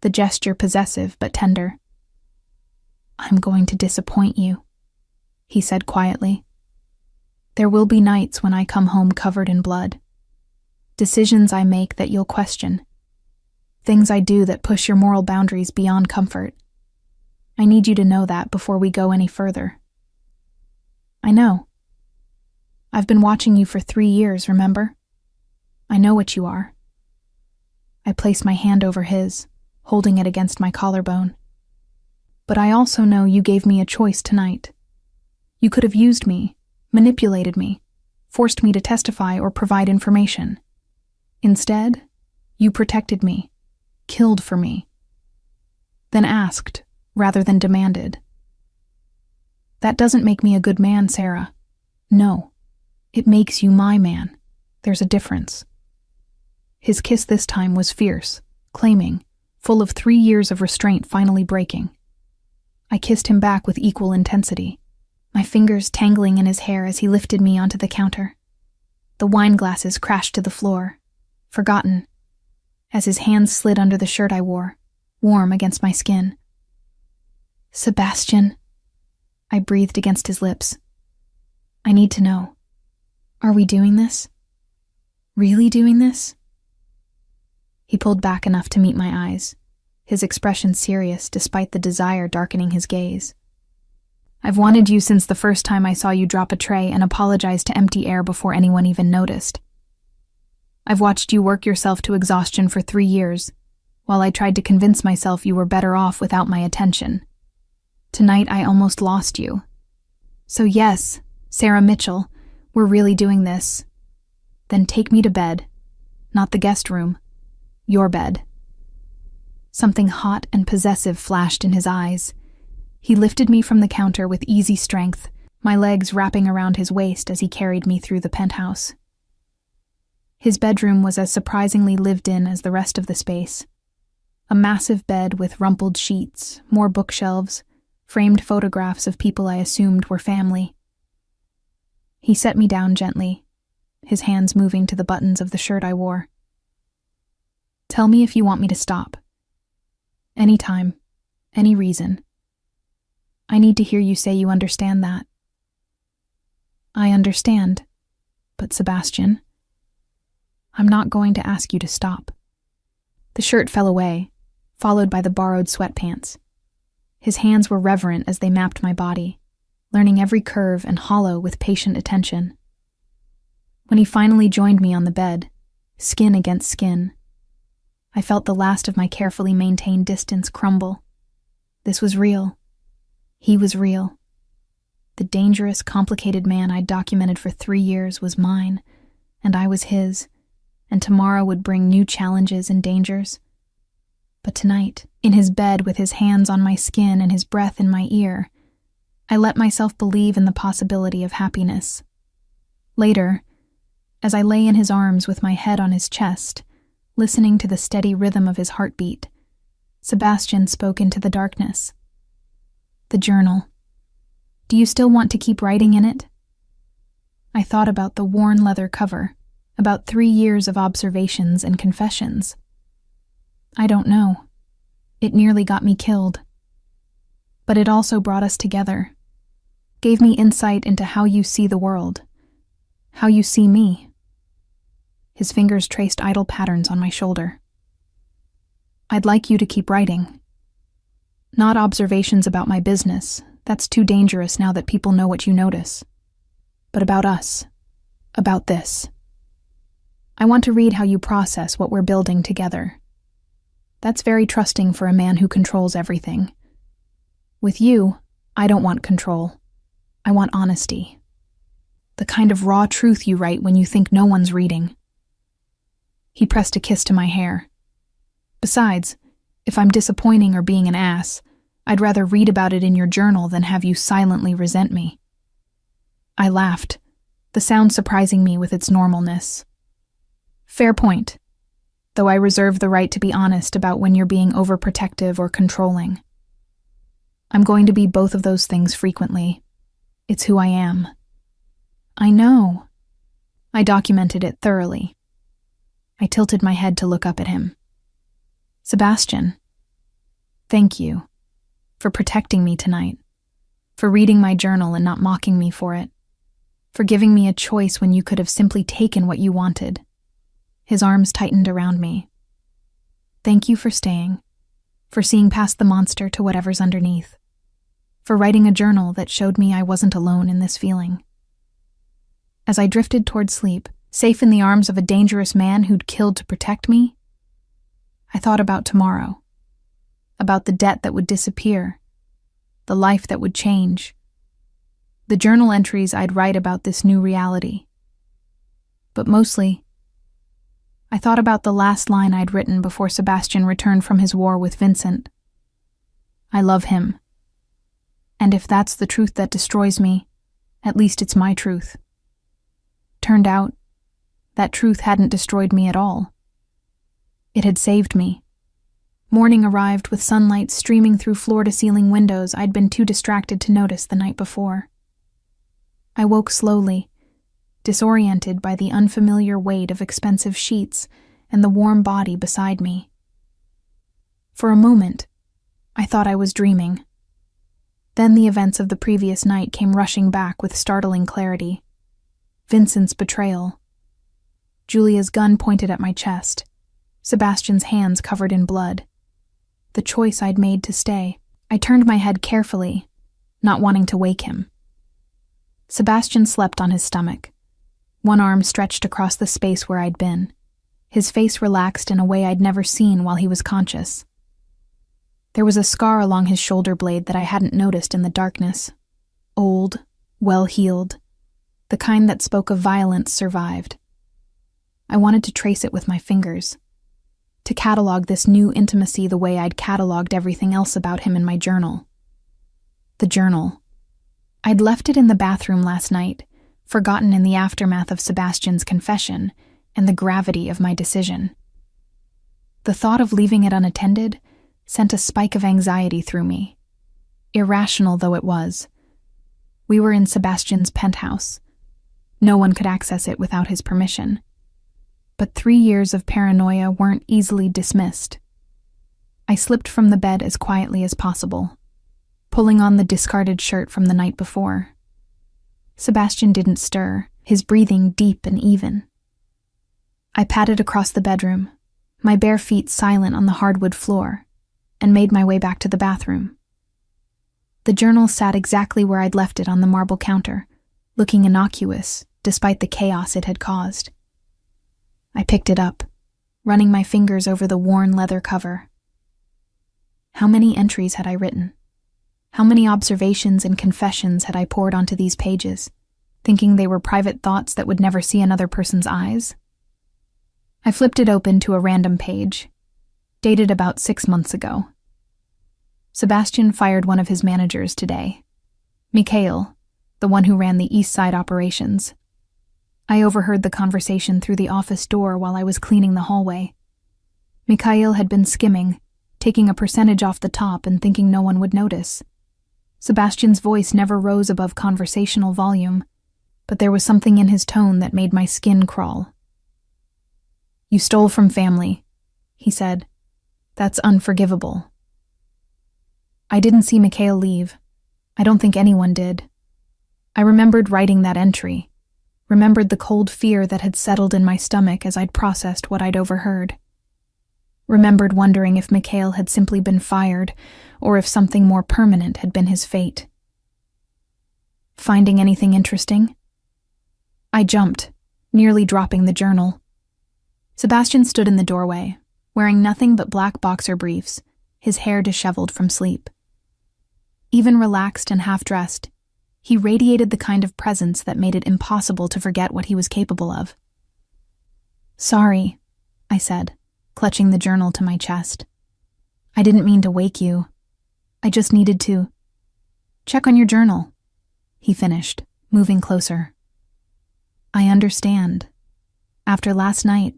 the gesture possessive but tender. I'm going to disappoint you, he said quietly. There will be nights when I come home covered in blood. Decisions I make that you'll question. Things I do that push your moral boundaries beyond comfort. I need you to know that before we go any further. I know. I've been watching you for 3 years, remember? I know what you are. I placed my hand over his, holding it against my collarbone. But I also know you gave me a choice tonight. You could have used me, manipulated me, forced me to testify or provide information. Instead, you protected me, killed for me, then asked rather than demanded. That doesn't make me a good man, Sarah. No, it makes you my man. There's a difference. His kiss this time was fierce, claiming, full of 3 years of restraint finally breaking. I kissed him back with equal intensity, my fingers tangling in his hair as he lifted me onto the counter. The wine glasses crashed to the floor, forgotten, as his hands slid under the shirt I wore, warm against my skin. Sebastian, I breathed against his lips. I need to know. Are we doing this? Really doing this? He pulled back enough to meet my eyes, his expression serious despite the desire darkening his gaze. I've wanted you since the first time I saw you drop a tray and apologize to empty air before anyone even noticed. I've watched you work yourself to exhaustion for 3 years, while I tried to convince myself you were better off without my attention. Tonight I almost lost you. So yes, Sarah Mitchell, we're really doing this. Then take me to bed. Not the guest room. Your bed. Something hot and possessive flashed in his eyes. He lifted me from the counter with easy strength, my legs wrapping around his waist as he carried me through the penthouse. His bedroom was as surprisingly lived in as the rest of the space. A massive bed with rumpled sheets, more bookshelves, framed photographs of people I assumed were family. He set me down gently, his hands moving to the buttons of the shirt I wore. Tell me if you want me to stop. Anytime, any reason. I need to hear you say you understand that. I understand, but Sebastian, I'm not going to ask you to stop. The shirt fell away, followed by the borrowed sweatpants. His hands were reverent as they mapped my body, learning every curve and hollow with patient attention. When he finally joined me on the bed, skin against skin, I felt the last of my carefully maintained distance crumble. This was real. He was real. The dangerous, complicated man I'd documented for 3 years was mine, and I was his, and tomorrow would bring new challenges and dangers. But tonight, in his bed with his hands on my skin and his breath in my ear, I let myself believe in the possibility of happiness. Later, as I lay in his arms with my head on his chest, listening to the steady rhythm of his heartbeat, Sebastian spoke into the darkness. The journal. Do you still want to keep writing in it? I thought about the worn leather cover, about 3 years of observations and confessions. I don't know. It nearly got me killed. But it also brought us together, gave me insight into how you see the world, how you see me. His fingers traced idle patterns on my shoulder. I'd like you to keep writing. Not observations about my business. That's too dangerous now that people know what you notice. But about us. About this. I want to read how you process what we're building together. That's very trusting for a man who controls everything. With you, I don't want control. I want honesty. The kind of raw truth you write when you think no one's reading. He pressed a kiss to my hair. Besides, if I'm disappointing or being an ass, I'd rather read about it in your journal than have you silently resent me. I laughed, the sound surprising me with its normalness. Fair point, though I reserve the right to be honest about when you're being overprotective or controlling. I'm going to be both of those things frequently. It's who I am. I know. I documented it thoroughly. I tilted my head to look up at him. Sebastian, thank you for protecting me tonight, for reading my journal and not mocking me for it, for giving me a choice when you could have simply taken what you wanted. His arms tightened around me. Thank you for staying, for seeing past the monster to whatever's underneath, for writing a journal that showed me I wasn't alone in this feeling. As I drifted toward sleep, safe in the arms of a dangerous man who'd killed to protect me, I thought about tomorrow, about the debt that would disappear, the life that would change, the journal entries I'd write about this new reality. But mostly, I thought about the last line I'd written before Sebastian returned from his war with Vincent. I love him. And if that's the truth that destroys me, at least it's my truth. Turned out, that truth hadn't destroyed me at all. It had saved me. Morning arrived with sunlight streaming through floor-to-ceiling windows I'd been too distracted to notice the night before. I woke slowly, disoriented by the unfamiliar weight of expensive sheets and the warm body beside me. For a moment, I thought I was dreaming. Then the events of the previous night came rushing back with startling clarity. Vincent's betrayal. Julia's gun pointed at my chest. Sebastian's hands covered in blood. The choice I'd made to stay. I turned my head carefully, not wanting to wake him. Sebastian slept on his stomach. One arm stretched across the space where I'd been. His face relaxed in a way I'd never seen while he was conscious. There was a scar along his shoulder blade that I hadn't noticed in the darkness. Old, well-healed. The kind that spoke of violence survived. I wanted to trace it with my fingers. To catalog this new intimacy the way I'd cataloged everything else about him in my journal. The journal. I'd left it in the bathroom last night, forgotten in the aftermath of Sebastian's confession and the gravity of my decision. The thought of leaving it unattended sent a spike of anxiety through me. Irrational though it was. We were in Sebastian's penthouse. No one could access it without his permission. But 3 years of paranoia weren't easily dismissed. I slipped from the bed as quietly as possible, pulling on the discarded shirt from the night before. Sebastian didn't stir, his breathing deep and even. I padded across the bedroom, my bare feet silent on the hardwood floor, and made my way back to the bathroom. The journal sat exactly where I'd left it on the marble counter, looking innocuous despite the chaos it had caused. I picked it up, running my fingers over the worn leather cover. How many entries had I written? How many observations and confessions had I poured onto these pages, thinking they were private thoughts that would never see another person's eyes? I flipped it open to a random page, dated about 6 months ago. Sebastian fired one of his managers today. Mikhail, the one who ran the East Side operations. I overheard the conversation through the office door while I was cleaning the hallway. Mikhail had been skimming, taking a percentage off the top and thinking no one would notice. Sebastian's voice never rose above conversational volume, but there was something in his tone that made my skin crawl. "You stole from family," he said. "That's unforgivable." I didn't see Mikhail leave. I don't think anyone did. I remembered writing that entry, remembered the cold fear that had settled in my stomach as I'd processed what I'd overheard. remembered wondering if Mikhail had simply been fired or if something more permanent had been his fate. Finding anything interesting? I jumped, nearly dropping the journal. Sebastian stood in the doorway, wearing nothing but black boxer briefs, his hair disheveled from sleep. Even relaxed and half-dressed, he radiated the kind of presence that made it impossible to forget what he was capable of. "Sorry," I said, clutching the journal to my chest. "I didn't mean to wake you. I just needed to check on your journal," he finished, moving closer. "I understand. After last night,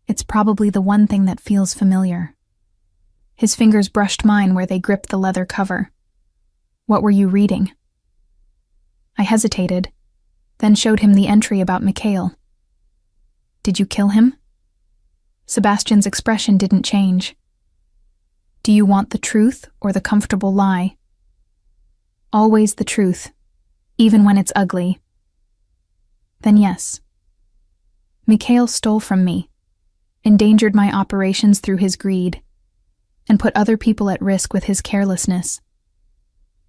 it's probably the one thing that feels familiar." His fingers brushed mine where they gripped the leather cover. "What were you reading?" I hesitated, then showed him the entry about Mikhail. "Did you kill him?" Sebastian's expression didn't change. "Do you want the truth or the comfortable lie?" "Always the truth, even when it's ugly." "Then yes. Mikhail stole from me, endangered my operations through his greed, and put other people at risk with his carelessness.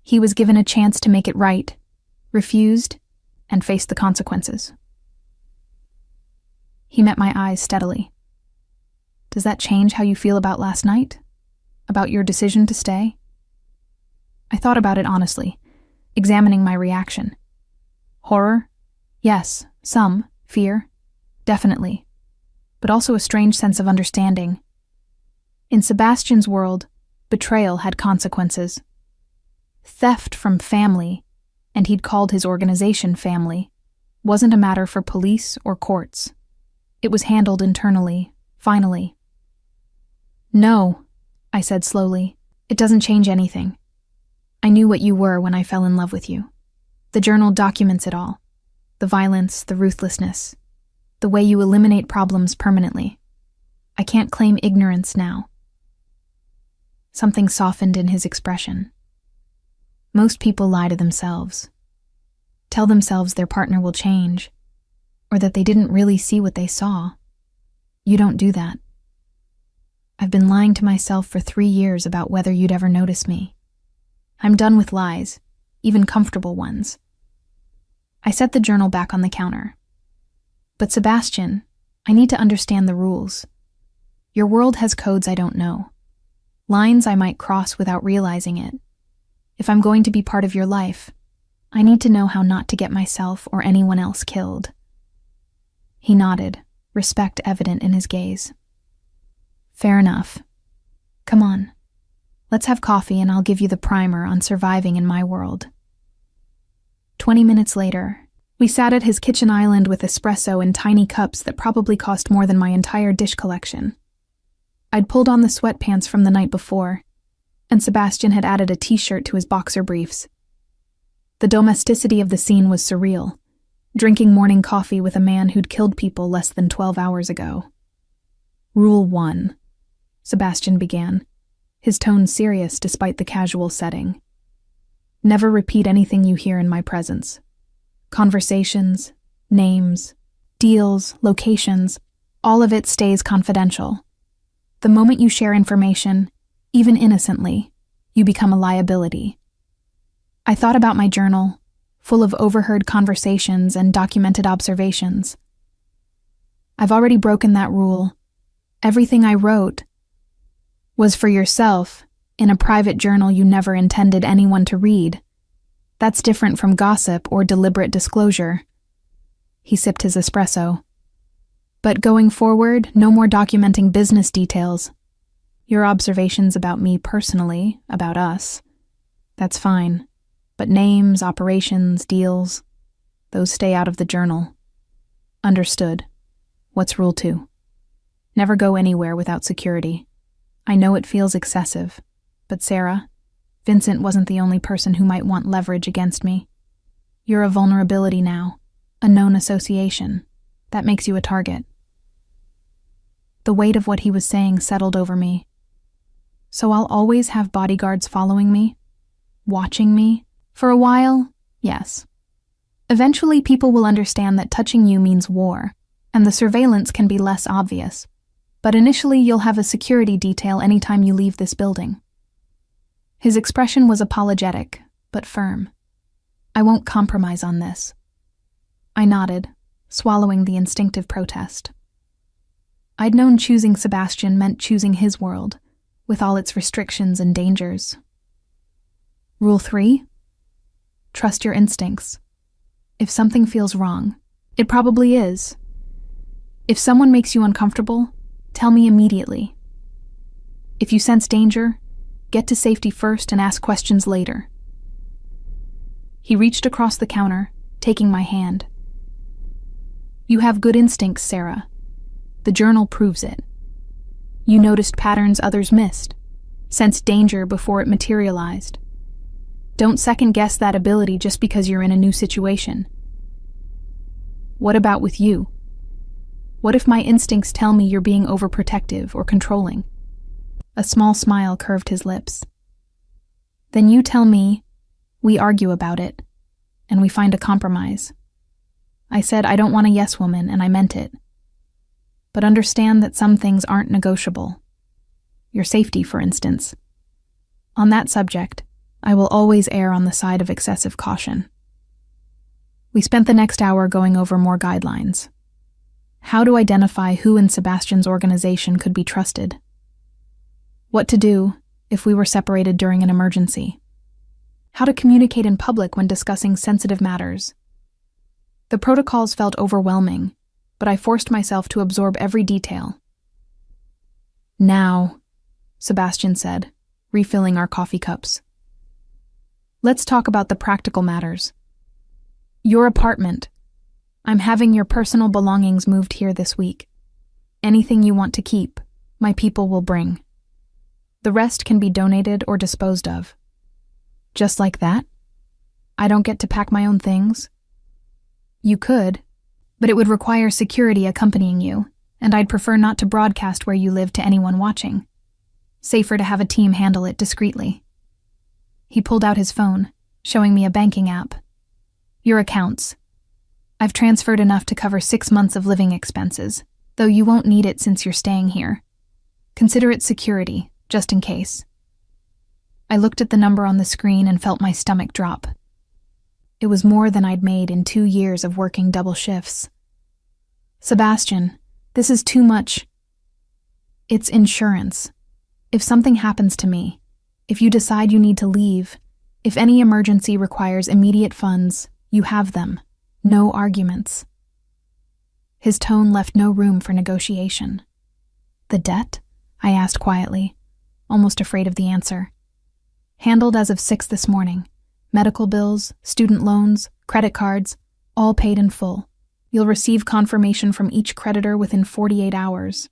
He was given a chance to make it right, refused, and faced the consequences." He met my eyes steadily. "Does that change how you feel about last night? About your decision to stay?" I thought about it honestly, examining my reaction. Horror? Yes, some. Fear? Definitely. But also a strange sense of understanding. In Sebastian's world, betrayal had consequences. Theft from family, and he'd called his organization family, wasn't a matter for police or courts. It was handled internally, finally. "No," I said slowly, "it doesn't change anything. I knew what you were when I fell in love with you. The journal documents it all. The violence, the ruthlessness, the way you eliminate problems permanently. I can't claim ignorance now." Something softened in his expression. Most people lie to themselves. Tell themselves their partner will change, or that they didn't really see what they saw. You don't do that. I've been lying to myself for 3 years about whether you'd ever notice me. I'm done with lies, even comfortable ones. I set the journal back on the counter. "But Sebastian, I need to understand the rules. Your world has codes I don't know. Lines I might cross without realizing it. If I'm going to be part of your life, I need to know how not to get myself or anyone else killed." He nodded, respect evident in his gaze. "Fair enough. Come on. Let's have coffee and I'll give you the primer on surviving in my world." 20 minutes later, we sat at his kitchen island with espresso in tiny cups that probably cost more than my entire dish collection. I'd pulled on the sweatpants from the night before, and Sebastian had added a t-shirt to his boxer briefs. The domesticity of the scene was surreal, drinking morning coffee with a man who'd killed people less than 12 hours ago. "Rule 1, Sebastian began, his tone serious despite the casual setting. "Never repeat anything you hear in my presence. Conversations, names, deals, locations, all of it stays confidential. The moment you share information, even innocently, you become a liability." I thought about my journal, full of overheard conversations and documented observations. I've already broken that rule. Everything I wrote was for yourself, in a private journal you never intended anyone to read. That's different from gossip or deliberate disclosure. He sipped his espresso. "But going forward, no more documenting business details. Your observations about me personally, about us, that's fine. But names, operations, deals, those stay out of the journal." "Understood. What's rule 2? Never go anywhere without security. I know it feels excessive, but Sarah, Vincent wasn't the only person who might want leverage against me. You're a vulnerability now, a known association. That makes you a target." The weight of what he was saying settled over me. So I'll always have bodyguards following me? Watching me? For a while, yes. Eventually people will understand that touching you means war, and the surveillance can be less obvious. but initially you'll have a security detail anytime you leave this building." His expression was apologetic, but firm. "I won't compromise on this." I nodded, swallowing the instinctive protest. I'd known choosing Sebastian meant choosing his world, with all its restrictions and dangers. Rule 3? Trust your instincts. If something feels wrong, it probably is. If someone makes you uncomfortable, tell me immediately. If you sense danger, get to safety first and ask questions later. He reached across the counter, taking my hand. "You have good instincts, Sarah. The journal proves it. You noticed patterns others missed, sensed danger before it materialized. Don't second-guess that ability just because you're in a new situation. What about with you? What if my instincts tell me you're being overprotective or controlling?" A small smile curved his lips. "Then you tell me, we argue about it, and we find a compromise." I said I don't want a yes woman, and I meant it. But understand that some things aren't negotiable. Your safety, for instance. On that subject, I will always err on the side of excessive caution. We spent the next hour going over more guidelines. How to identify who in Sebastian's organization could be trusted. What to do if we were separated during an emergency. How to communicate in public when discussing sensitive matters. The protocols felt overwhelming, but I forced myself to absorb every detail. "Now," Sebastian said, refilling our coffee cups. "Let's talk about the practical matters. Your apartment. I'm having your personal belongings moved here this week. Anything you want to keep, my people will bring. The rest can be donated or disposed of." "Just like that? I don't get to pack my own things?" "You could, but it would require security accompanying you, and I'd prefer not to broadcast where you live to anyone watching. Safer to have a team handle it discreetly." He pulled out his phone, showing me a banking app. "Your accounts. I've transferred enough to cover 6 months of living expenses, though you won't need it since you're staying here. Consider it security, just in case." I looked at the number on the screen and felt my stomach drop. It was more than I'd made in 2 years of working double shifts. "Sebastian, this is too much." "It's insurance. If something happens to me, if you decide you need to leave, if any emergency requires immediate funds, you have them. No arguments." His tone left no room for negotiation. "The debt?" I asked quietly, almost afraid of the answer. "Handled as of 6 this morning. Medical bills, student loans, credit cards, all paid in full. You'll receive confirmation from each creditor within 48 hours.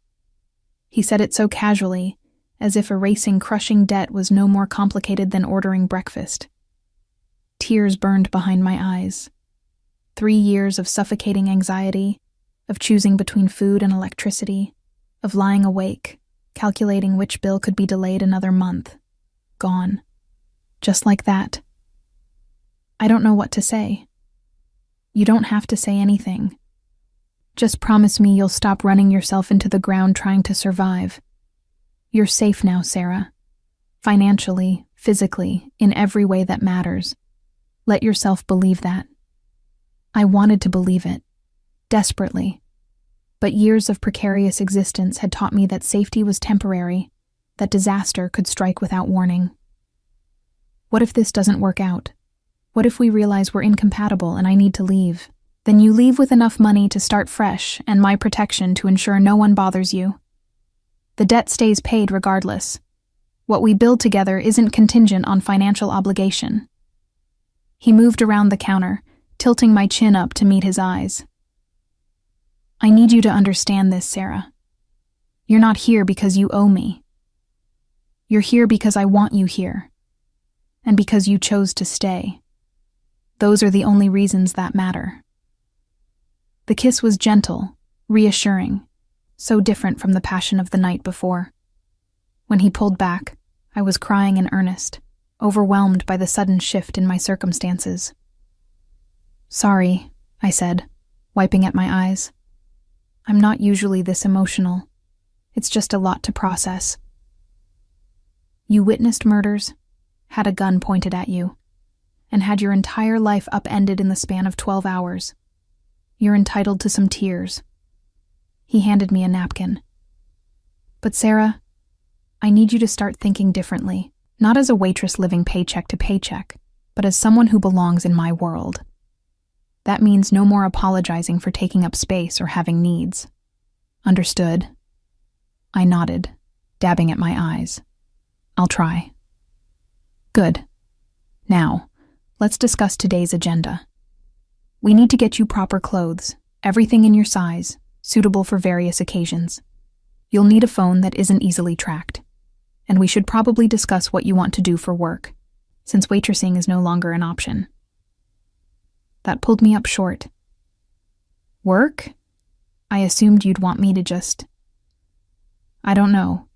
He said it so casually, as if erasing crushing debt was no more complicated than ordering breakfast. Tears burned behind my eyes. 3 years of suffocating anxiety, of choosing between food and electricity, of lying awake, calculating which bill could be delayed another month. Gone. Just like that. I don't know what to say. You don't have to say anything. Just promise me you'll stop running yourself into the ground trying to survive. You're safe now, Sarah. Financially, physically, in every way that matters. Let yourself believe that. I wanted to believe it, desperately. But years of precarious existence had taught me that safety was temporary, that disaster could strike without warning. What if this doesn't work out? What if we realize we're incompatible and I need to leave? Then you leave with enough money to start fresh and my protection to ensure no one bothers you. The debt stays paid regardless. What we build together isn't contingent on financial obligation. He moved around the counter, tilting my chin up to meet his eyes. I need you to understand this, Sarah. You're not here because you owe me. You're here because I want you here. And because you chose to stay. Those are the only reasons that matter. The kiss was gentle, reassuring, so different from the passion of the night before. When he pulled back, I was crying in earnest, overwhelmed by the sudden shift in my circumstances. Sorry, I said, wiping at my eyes. I'm not usually this emotional. It's just a lot to process. You witnessed murders, had a gun pointed at you, and had your entire life upended in the span of 12 hours. You're entitled to some tears. He handed me a napkin. But Sarah, I need you to start thinking differently, not as a waitress living paycheck to paycheck, but as someone who belongs in my world. That means no more apologizing for taking up space or having needs. Understood? I nodded, dabbing at my eyes. I'll try. Good. Now, let's discuss today's agenda. We need to get you proper clothes, everything in your size, suitable for various occasions. You'll need a phone that isn't easily tracked. And we should probably discuss what you want to do for work, since waitressing is no longer an option. That pulled me up short. Work? I assumed you'd want me to just... I don't know.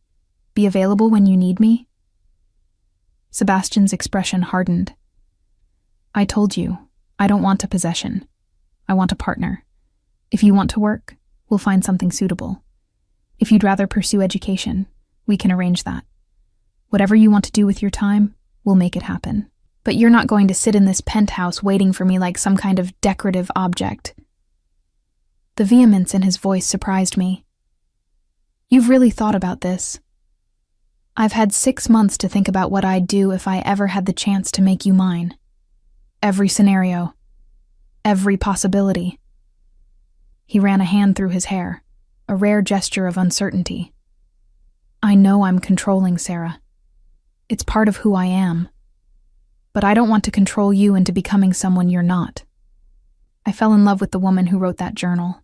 Be available when you need me? Sebastian's expression hardened. I told you, I don't want a possession. I want a partner. If you want to work, we'll find something suitable. If you'd rather pursue education, we can arrange that. Whatever you want to do with your time, we'll make it happen. But you're not going to sit in this penthouse waiting for me like some kind of decorative object. The vehemence in his voice surprised me. You've really thought about this. I've had 6 months to think about what I'd do if I ever had the chance to make you mine. Every scenario. Every possibility. He ran a hand through his hair, a rare gesture of uncertainty. I know I'm controlling Sarah. It's part of who I am. But I don't want to control you into becoming someone you're not. I fell in love with the woman who wrote that journal.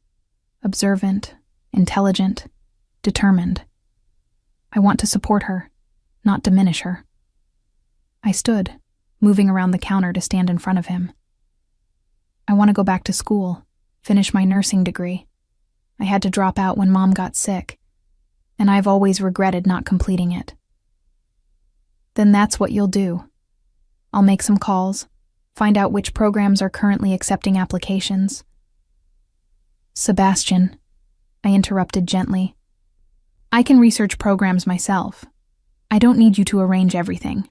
Observant, intelligent, determined. I want to support her, not diminish her. I stood, moving around the counter to stand in front of him. I want to go back to school, finish my nursing degree. I had to drop out when Mom got sick, and I've always regretted not completing it. Then that's what you'll do. I'll make some calls, find out which programs are currently accepting applications. Sebastian, I interrupted gently. I can research programs myself. I don't need you to arrange everything.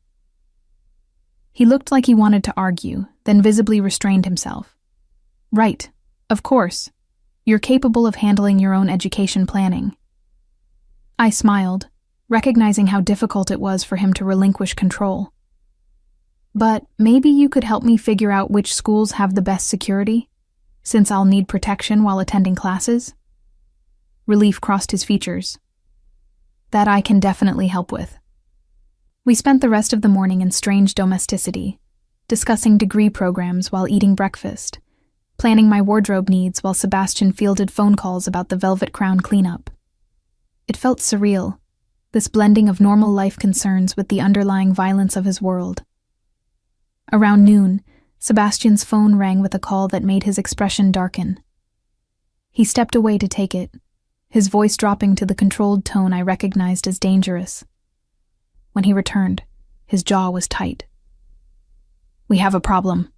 He looked like he wanted to argue, then visibly restrained himself. Right, of course. You're capable of handling your own education planning. I smiled, recognizing how difficult it was for him to relinquish control. But maybe you could help me figure out which schools have the best security, since I'll need protection while attending classes? Relief crossed his features. That I can definitely help with. We spent the rest of the morning in strange domesticity, discussing degree programs while eating breakfast, planning my wardrobe needs while Sebastian fielded phone calls about the Velvet Crown cleanup. It felt surreal, this blending of normal life concerns with the underlying violence of his world. Around noon, Sebastian's phone rang with a call that made his expression darken. He stepped away to take it, his voice dropping to the controlled tone I recognized as dangerous. When he returned, his jaw was tight. We have a problem.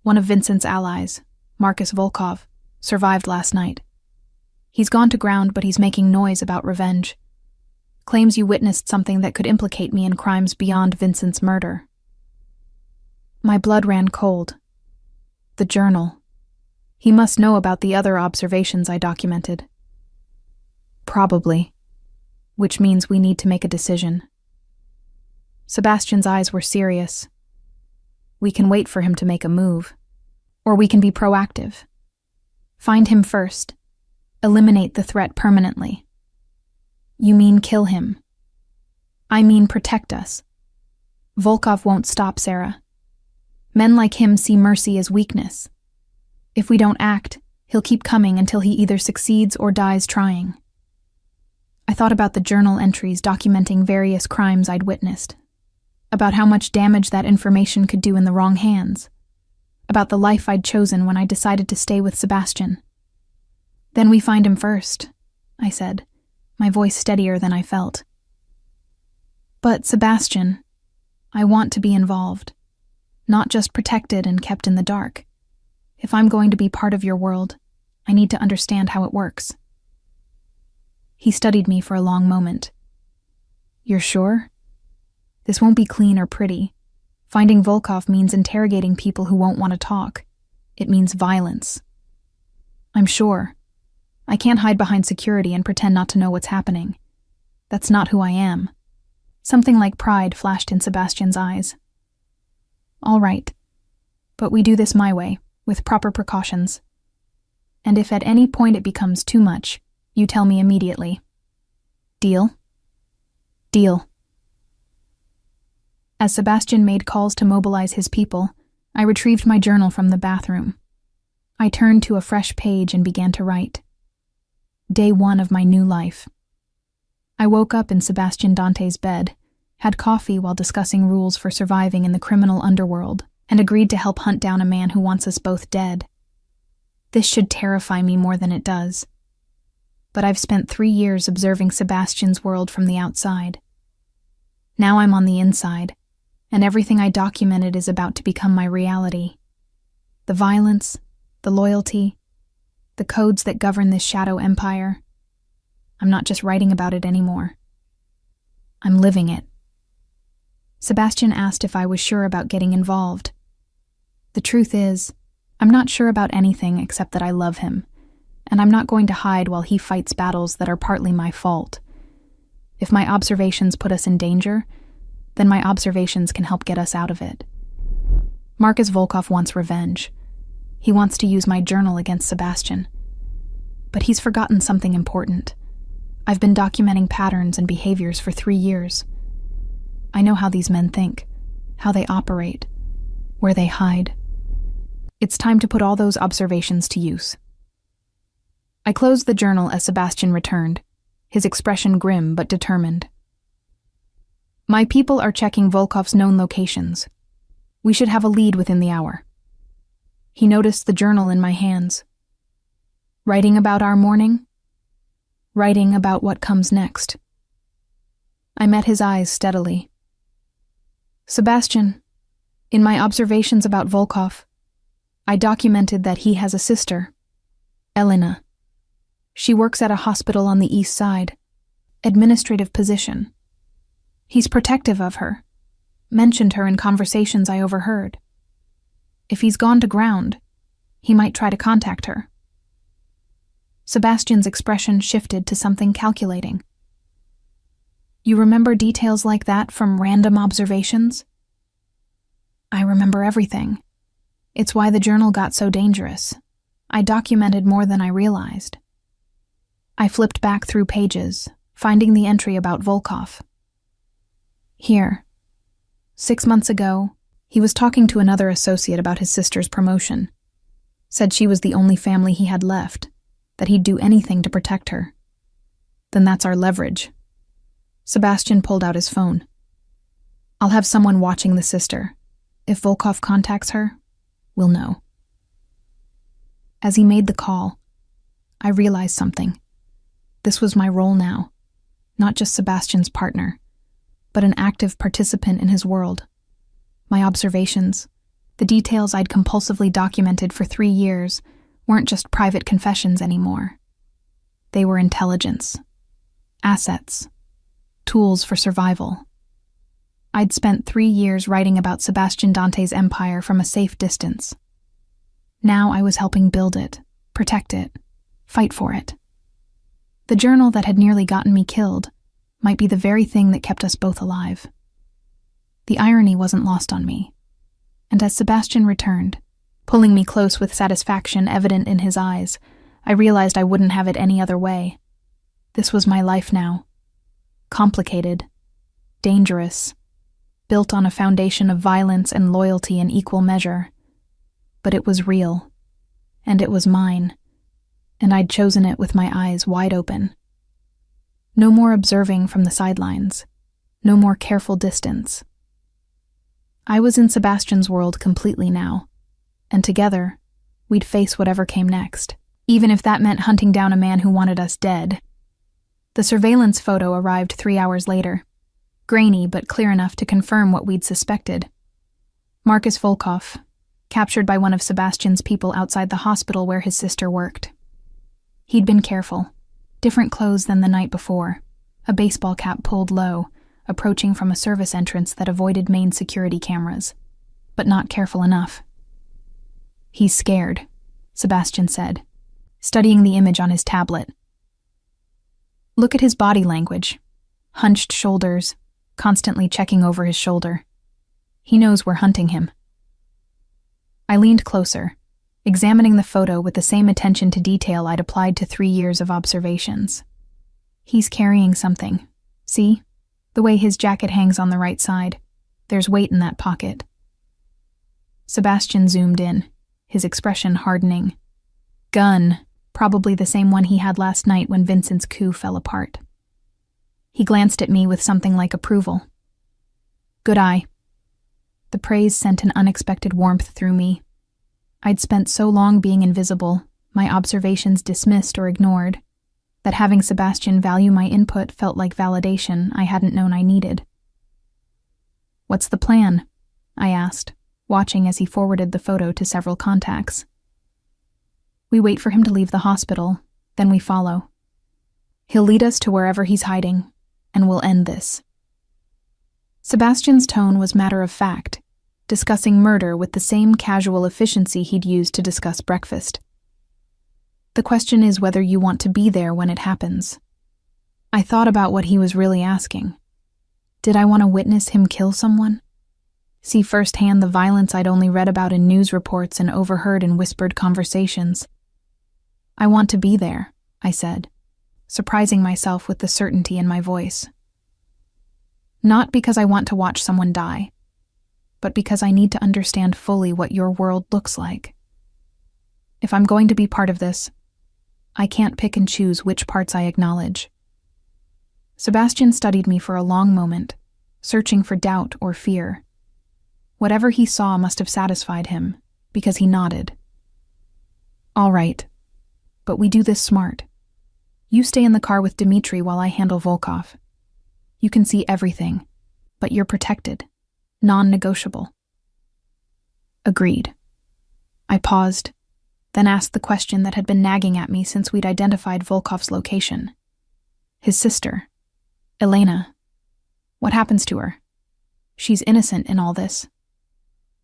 One of Vincent's allies, Marcus Volkov, survived last night. He's gone to ground, but he's making noise about revenge. Claims you witnessed something that could implicate me in crimes beyond Vincent's murder. My blood ran cold. The journal. He must know about the other observations I documented. Probably. Which means we need to make a decision. Sebastian's eyes were serious. We can wait for him to make a move. Or we can be proactive. Find him first. Eliminate the threat permanently. You mean kill him. I mean protect us. Volkov won't stop, Sarah. Men like him see mercy as weakness. If we don't act, he'll keep coming until he either succeeds or dies trying. I thought about the journal entries documenting various crimes I'd witnessed, about how much damage that information could do in the wrong hands, about the life I'd chosen when I decided to stay with Sebastian. Then we find him first, I said, my voice steadier than I felt. But Sebastian, I want to be involved. Not just protected and kept in the dark. If I'm going to be part of your world, I need to understand how it works. He studied me for a long moment. "You're sure? This won't be clean or pretty. Finding Volkov means interrogating people who won't want to talk. It means violence." "I'm sure. I can't hide behind security and pretend not to know what's happening. That's not who I am." Something like pride flashed in Sebastian's eyes. "All right. But we do this my way, with proper precautions. And if at any point it becomes too much, you tell me immediately. Deal?" "Deal." As Sebastian made calls to mobilize his people, I retrieved my journal from the bathroom. I turned to a fresh page and began to write. Day 1 of my new life. I woke up in Sebastian Dante's bed, had coffee while discussing rules for surviving in the criminal underworld, and agreed to help hunt down a man who wants us both dead. This should terrify me more than it does. But I've spent 3 years observing Sebastian's world from the outside. Now I'm on the inside, and everything I documented is about to become my reality. The violence, the loyalty, the codes that govern this shadow empire. I'm not just writing about it anymore. I'm living it. Sebastian asked if I was sure about getting involved. The truth is, I'm not sure about anything except that I love him, and I'm not going to hide while he fights battles that are partly my fault. If my observations put us in danger, then my observations can help get us out of it. Marcus Volkov wants revenge. He wants to use my journal against Sebastian. But he's forgotten something important. I've been documenting patterns and behaviors for 3 years. I know how these men think, how they operate, where they hide. It's time to put all those observations to use. I closed the journal as Sebastian returned, his expression grim but determined. My people are checking Volkov's known locations. We should have a lead within the hour. He noticed the journal in my hands. Writing about our morning? Writing about what comes next. I met his eyes steadily. Sebastian, in my observations about Volkov, I documented that he has a sister, Elena. She works at a hospital on the east side, administrative position. He's protective of her, mentioned her in conversations I overheard. If he's gone to ground, he might try to contact her. Sebastian's expression shifted to something calculating. You remember details like that from random observations? I remember everything. It's why the journal got so dangerous. I documented more than I realized. I flipped back through pages, finding the entry about Volkov. Here. 6 months ago, he was talking to another associate about his sister's promotion. Said she was the only family he had left, that he'd do anything to protect her. Then that's our leverage. Sebastian pulled out his phone. I'll have someone watching the sister. If Volkov contacts her, we'll know. As he made the call, I realized something. This was my role now, not just Sebastian's partner, but an active participant in his world. My observations, the details I'd compulsively documented for 3 years, weren't just private confessions anymore. They were intelligence, assets, tools for survival. I'd spent 3 years writing about Sebastian Dante's empire from a safe distance. Now I was helping build it, protect it, fight for it. The journal that had nearly gotten me killed might be the very thing that kept us both alive. The irony wasn't lost on me, and as Sebastian returned, pulling me close with satisfaction evident in his eyes, I realized I wouldn't have it any other way. This was my life now. Complicated, dangerous, built on a foundation of violence and loyalty in equal measure. But it was real, and it was mine, and I'd chosen it with my eyes wide open. No more observing from the sidelines, no more careful distance. I was in Sebastian's world completely now, and together, we'd face whatever came next, even if that meant hunting down a man who wanted us dead. The surveillance photo arrived 3 hours later, grainy but clear enough to confirm what we'd suspected. Marcus Volkov, captured by one of Sebastian's people outside the hospital where his sister worked. He'd been careful. Different clothes than the night before, a baseball cap pulled low, approaching from a service entrance that avoided main security cameras, but not careful enough. "He's scared," Sebastian said, studying the image on his tablet. "Look at his body language. Hunched shoulders, constantly checking over his shoulder. He knows we're hunting him." I leaned closer, examining the photo with the same attention to detail I'd applied to 3 years of observations. "He's carrying something. See? The way his jacket hangs on the right side. There's weight in that pocket." Sebastian zoomed in, his expression hardening. "Gun, probably the same one he had last night when Vincent's coup fell apart." He glanced at me with something like approval. "Good eye." The praise sent an unexpected warmth through me. I'd spent so long being invisible, my observations dismissed or ignored, that having Sebastian value my input felt like validation I hadn't known I needed. "What's the plan?" I asked, watching as he forwarded the photo to several contacts. "We wait for him to leave the hospital, then we follow. He'll lead us to wherever he's hiding, and we'll end this." Sebastian's tone was matter-of-fact, discussing murder with the same casual efficiency he'd used to discuss breakfast. "The question is whether you want to be there when it happens." I thought about what he was really asking. Did I want to witness him kill someone? See firsthand the violence I'd only read about in news reports and overheard in whispered conversations? "I want to be there," I said, surprising myself with the certainty in my voice. "Not because I want to watch someone die, but because I need to understand fully what your world looks like. If I'm going to be part of this, I can't pick and choose which parts I acknowledge." Sebastian studied me for a long moment, searching for doubt or fear. Whatever he saw must have satisfied him, because he nodded. "All right, but we do this smart. You stay in the car with Dmitri while I handle Volkov. You can see everything, but you're protected. Non-negotiable." Agreed. I paused, then asked the question that had been nagging at me since we'd identified Volkov's location. His sister, Elena. What happens to her? She's innocent in all this.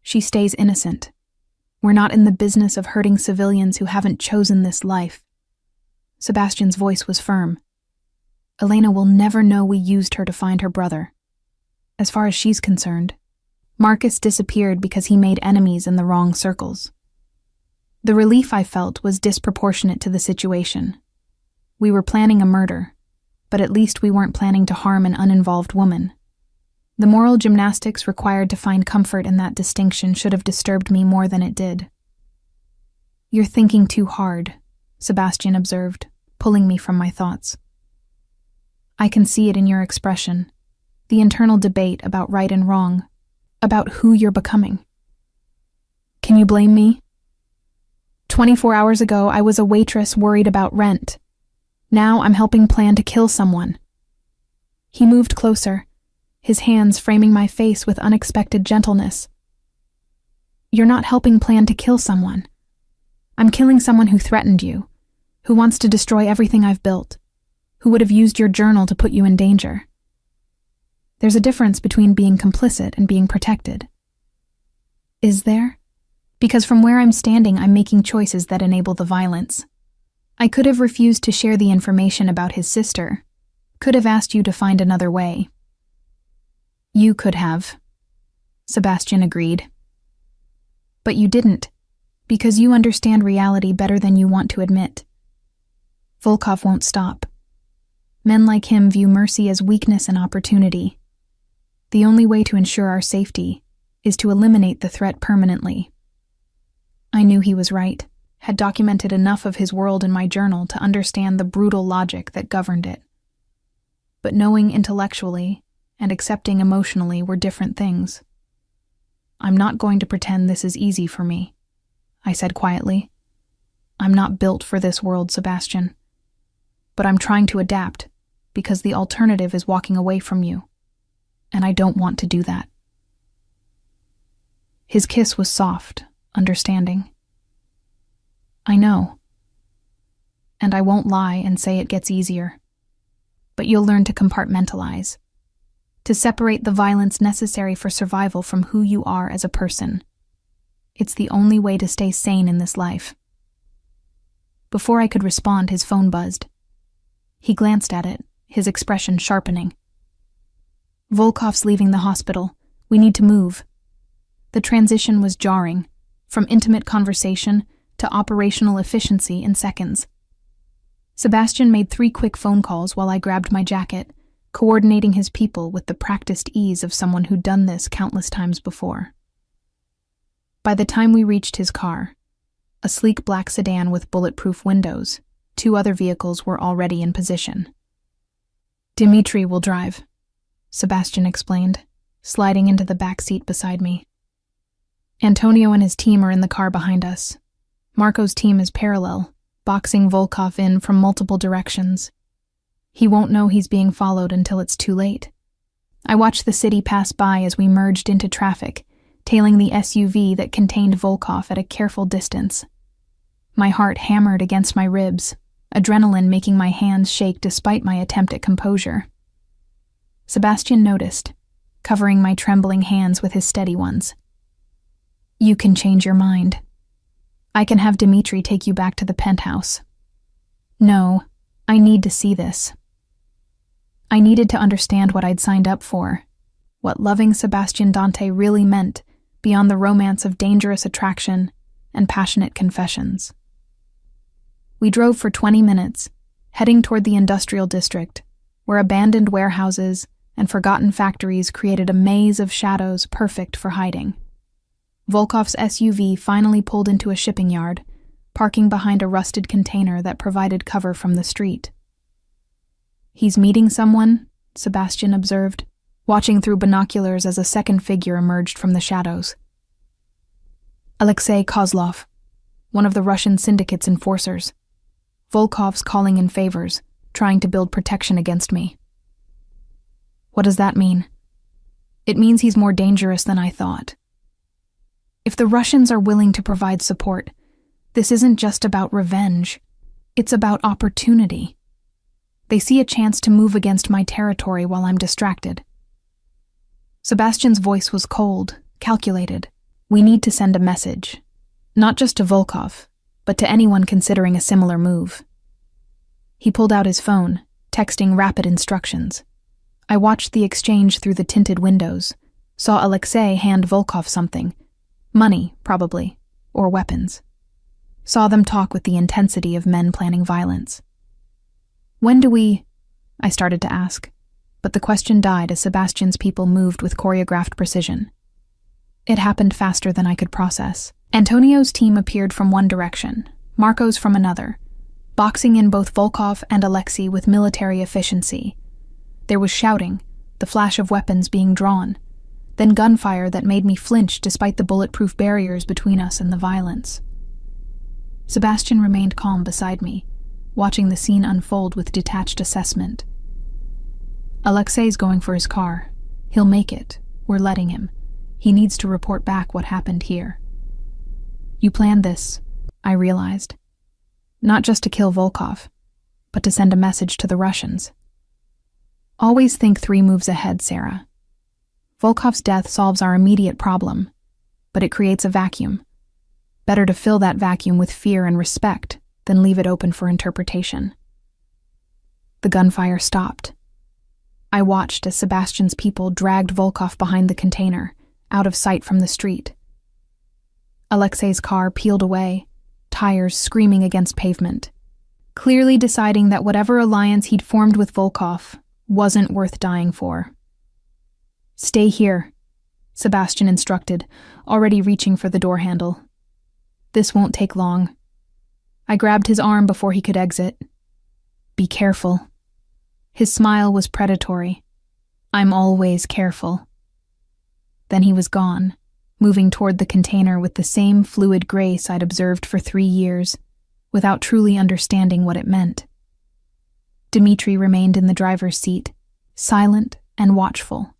She stays innocent. We're not in the business of hurting civilians who haven't chosen this life. Sebastian's voice was firm. Elena will never know we used her to find her brother. As far as she's concerned, Marcus disappeared because he made enemies in the wrong circles. The relief I felt was disproportionate to the situation. We were planning a murder, but at least we weren't planning to harm an uninvolved woman. The moral gymnastics required to find comfort in that distinction should have disturbed me more than it did. "You're thinking too hard," Sebastian observed, pulling me from my thoughts. "I can see it in your expression, the internal debate about right and wrong, about who you're becoming. Can you blame me? 24 hours ago, I was a waitress worried about rent. Now I'm helping plan to kill someone." He moved closer, his hands framing my face with unexpected gentleness. "You're not helping plan to kill someone. I'm killing someone who threatened you, who wants to destroy everything I've built, who would have used your journal to put you in danger. There's a difference between being complicit and being protected." Is there? Because from where I'm standing, I'm making choices that enable the violence. I could have refused to share the information about his sister, could have asked you to find another way. "You could have," Sebastian agreed. "But you didn't, because you understand reality better than you want to admit. Volkov won't stop. Men like him view mercy as weakness and opportunity. The only way to ensure our safety is to eliminate the threat permanently." I knew he was right, had documented enough of his world in my journal to understand the brutal logic that governed it. But knowing intellectually and accepting emotionally were different things. "I'm not going to pretend this is easy for me," I said quietly. "I'm not built for this world, Sebastian. But I'm trying to adapt, because the alternative is walking away from you. And I don't want to do that." His kiss was soft, understanding. "I know. and I won't lie and say it gets easier. But you'll learn to compartmentalize, to separate the violence necessary for survival from who you are as a person. It's the only way to stay sane in this life. Before I could respond, his phone buzzed. He glanced at it, his expression sharpening. Volkov's leaving the hospital. We need to move. The transition was jarring, from intimate conversation to operational efficiency in seconds. Sebastian made 3 quick phone calls while I grabbed my jacket, coordinating his people with the practiced ease of someone who'd done this countless times before. By the time we reached his car, a sleek black sedan with bulletproof windows, 2 other vehicles were already in position. "Dimitri will drive," Sebastian explained, sliding into the back seat beside me. "Antonio and his team are in the car behind us. Marco's team is parallel, boxing Volkov in from multiple directions. He won't know he's being followed until it's too late." I watched the city pass by as we merged into traffic, tailing the SUV that contained Volkov at a careful distance. My heart hammered against my ribs, adrenaline making my hands shake despite my attempt at composure. Sebastian noticed, covering my trembling hands with his steady ones. "You can change your mind. I can have Dimitri take you back to the penthouse." "No, I need to see this." I needed to understand what I'd signed up for, what loving Sebastian Dante really meant beyond the romance of dangerous attraction and passionate confessions. We drove for 20 minutes, heading toward the industrial district, where abandoned warehouses and forgotten factories created a maze of shadows perfect for hiding. Volkov's SUV finally pulled into a shipping yard, parking behind a rusted container that provided cover from the street. "He's meeting someone," Sebastian observed, watching through binoculars as a second figure emerged from the shadows. "Alexei Kozlov, one of the Russian syndicate's enforcers. Volkov's calling in favors, trying to build protection against me." "What does that mean?" "It means he's more dangerous than I thought. If the Russians are willing to provide support, this isn't just about revenge. It's about opportunity. They see a chance to move against my territory while I'm distracted." Sebastian's voice was cold, calculated. "We need to send a message, not just to Volkov, but to anyone considering a similar move." He pulled out his phone, texting rapid instructions. I watched the exchange through the tinted windows, saw Alexei hand Volkov something. Money, probably, or weapons. Saw them talk with the intensity of men planning violence. "When do we—" I started to ask, but the question died as Sebastian's people moved with choreographed precision. It happened faster than I could process. Antonio's team appeared from one direction, Marco's from another, boxing in both Volkov and Alexei with military efficiency. There was shouting, the flash of weapons being drawn, then gunfire that made me flinch despite the bulletproof barriers between us and the violence. Sebastian remained calm beside me, watching the scene unfold with detached assessment. "Alexei's going for his car. He'll make it. We're letting him. He needs to report back what happened here." "You planned this," I realized. "Not just to kill Volkov, but to send a message to the Russians." "Always think 3 moves ahead, Sarah. Volkov's death solves our immediate problem, but it creates a vacuum. Better to fill that vacuum with fear and respect than leave it open for interpretation." The gunfire stopped. I watched as Sebastian's people dragged Volkov behind the container, out of sight from the street. Alexei's car peeled away, tires screaming against pavement, clearly deciding that whatever alliance he'd formed with Volkov wasn't worth dying for. "Stay here," Sebastian instructed, already reaching for the door handle. "This won't take long." I grabbed his arm before he could exit. "Be careful." His smile was predatory. "I'm always careful." Then he was gone, moving toward the container with the same fluid grace I'd observed for 3 years, without truly understanding what it meant. Dimitri remained in the driver's seat, silent and watchful.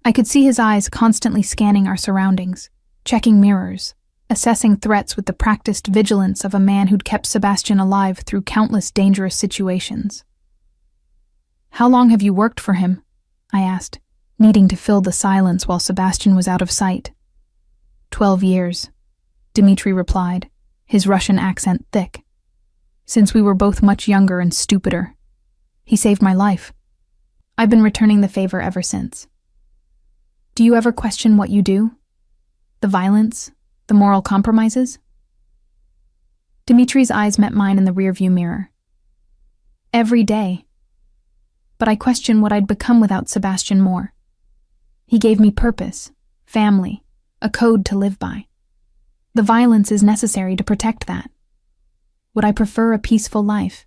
I could see his eyes constantly scanning our surroundings, checking mirrors, assessing threats with the practiced vigilance of a man who'd kept Sebastian alive through countless dangerous situations. "How long have you worked for him?" I asked, needing to fill the silence while Sebastian was out of sight. 12 years, Dmitri replied, his Russian accent thick. "Since we were both much younger and stupider. He saved my life. I've been returning the favor ever since." "Do you ever question what you do? The violence? The moral compromises?" Dmitri's eyes met mine in the rearview mirror. "Every day. But I question what I'd become without Sebastian more. He gave me purpose, family, a code to live by. The violence is necessary to protect that. Would I prefer a peaceful life?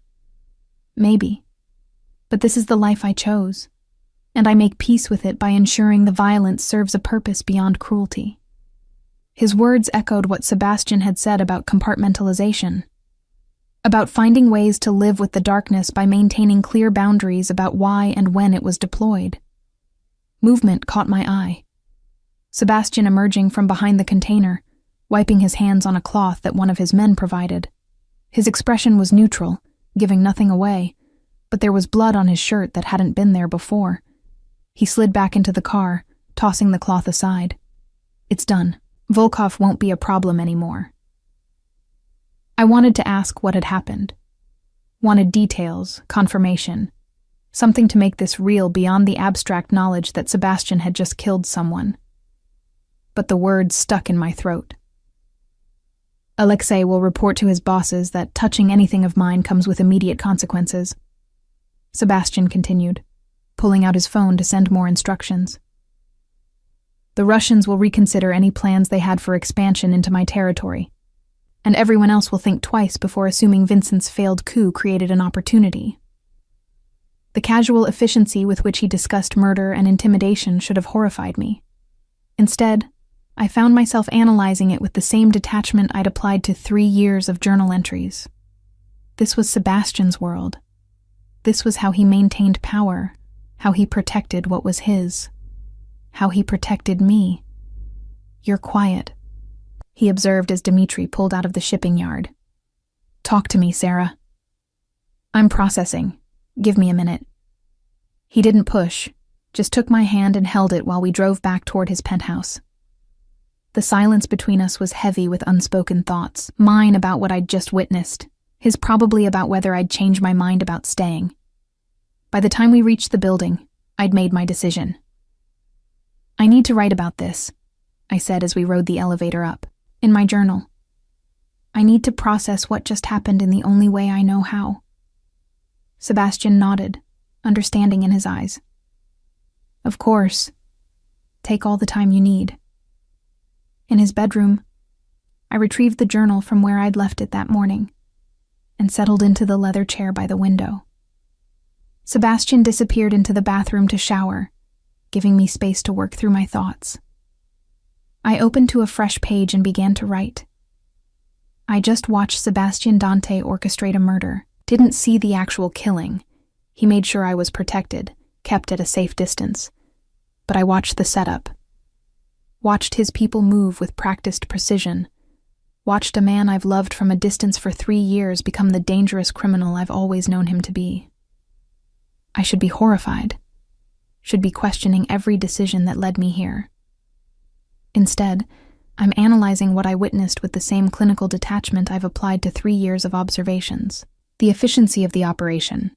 Maybe. But this is the life I chose, and I make peace with it by ensuring the violence serves a purpose beyond cruelty." His words echoed what Sebastian had said about compartmentalization, about finding ways to live with the darkness by maintaining clear boundaries about why and when it was deployed. Movement caught my eye. Sebastian emerging from behind the container, wiping his hands on a cloth that one of his men provided. His expression was neutral, giving nothing away, but there was blood on his shirt that hadn't been there before. He slid back into the car, tossing the cloth aside. "It's done. Volkov won't be a problem anymore." I wanted to ask what had happened. Wanted details, confirmation, something to make this real beyond the abstract knowledge that Sebastian had just killed someone. But the words stuck in my throat. "Alexei will report to his bosses that touching anything of mine comes with immediate consequences," Sebastian continued, pulling out his phone to send more instructions. "The Russians will reconsider any plans they had for expansion into my territory, and everyone else will think twice before assuming Vincent's failed coup created an opportunity." The casual efficiency with which he discussed murder and intimidation should have horrified me. Instead, I found myself analyzing it with the same detachment I'd applied to 3 years of journal entries. This was Sebastian's world. This was how he maintained power, how he protected what was his, how he protected me. "You're quiet," he observed as Dmitri pulled out of the shipping yard. "Talk to me, Sarah." "I'm processing. Give me a minute." He didn't push, just took my hand and held it while we drove back toward his penthouse. The silence between us was heavy with unspoken thoughts, mine about what I'd just witnessed, his probably about whether I'd change my mind about staying. By the time we reached the building, I'd made my decision. "I need to write about this," I said as we rode the elevator up, "in my journal. I need to process what just happened in the only way I know how." Sebastian nodded, understanding in his eyes. "Of course. Take all the time you need." In his bedroom, I retrieved the journal from where I'd left it that morning and settled into the leather chair by the window. Sebastian disappeared into the bathroom to shower, giving me space to work through my thoughts. I opened to a fresh page and began to write. I just watched Sebastian Dante orchestrate a murder, didn't see the actual killing. He made sure I was protected, kept at a safe distance. But I watched the setup. Watched his people move with practiced precision. Watched a man I've loved from a distance for 3 years become the dangerous criminal I've always known him to be. I should be horrified. Should be questioning every decision that led me here. Instead, I'm analyzing what I witnessed with the same clinical detachment I've applied to 3 years of observations. The efficiency of the operation.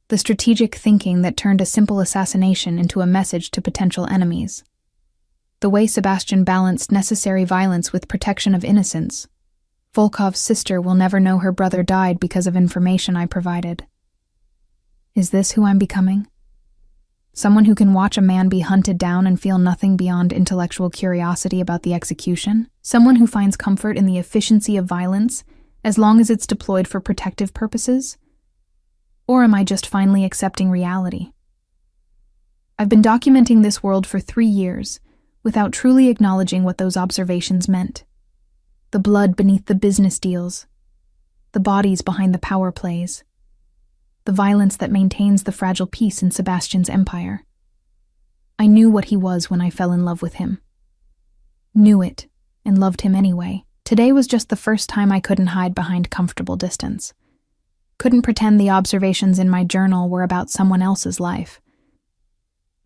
The strategic thinking that turned a simple assassination into a message to potential enemies. The way Sebastian balanced necessary violence with protection of innocence. Volkov's sister will never know her brother died because of information I provided. Is this who I'm becoming? Someone who can watch a man be hunted down and feel nothing beyond intellectual curiosity about the execution? Someone who finds comfort in the efficiency of violence as long as it's deployed for protective purposes? Or am I just finally accepting reality? I've been documenting this world for 3 years, without truly acknowledging what those observations meant. The blood beneath the business deals, the bodies behind the power plays, the violence that maintains the fragile peace in Sebastian's empire. I knew what he was when I fell in love with him. Knew it, and loved him anyway. Today was just the first time I couldn't hide behind comfortable distance. Couldn't pretend the observations in my journal were about someone else's life.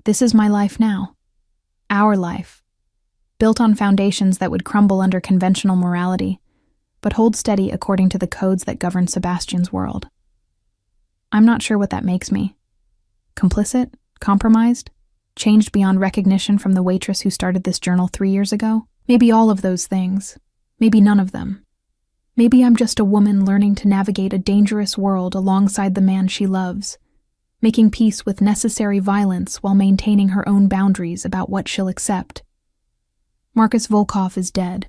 This is my life now. Our life. Built on foundations that would crumble under conventional morality, but hold steady according to the codes that govern Sebastian's world. I'm not sure what that makes me. Complicit? Compromised? Changed beyond recognition from the waitress who started this journal 3 years ago? Maybe all of those things. Maybe none of them. Maybe I'm just a woman learning to navigate a dangerous world alongside the man she loves, making peace with necessary violence while maintaining her own boundaries about what she'll accept. Marcus Volkov is dead.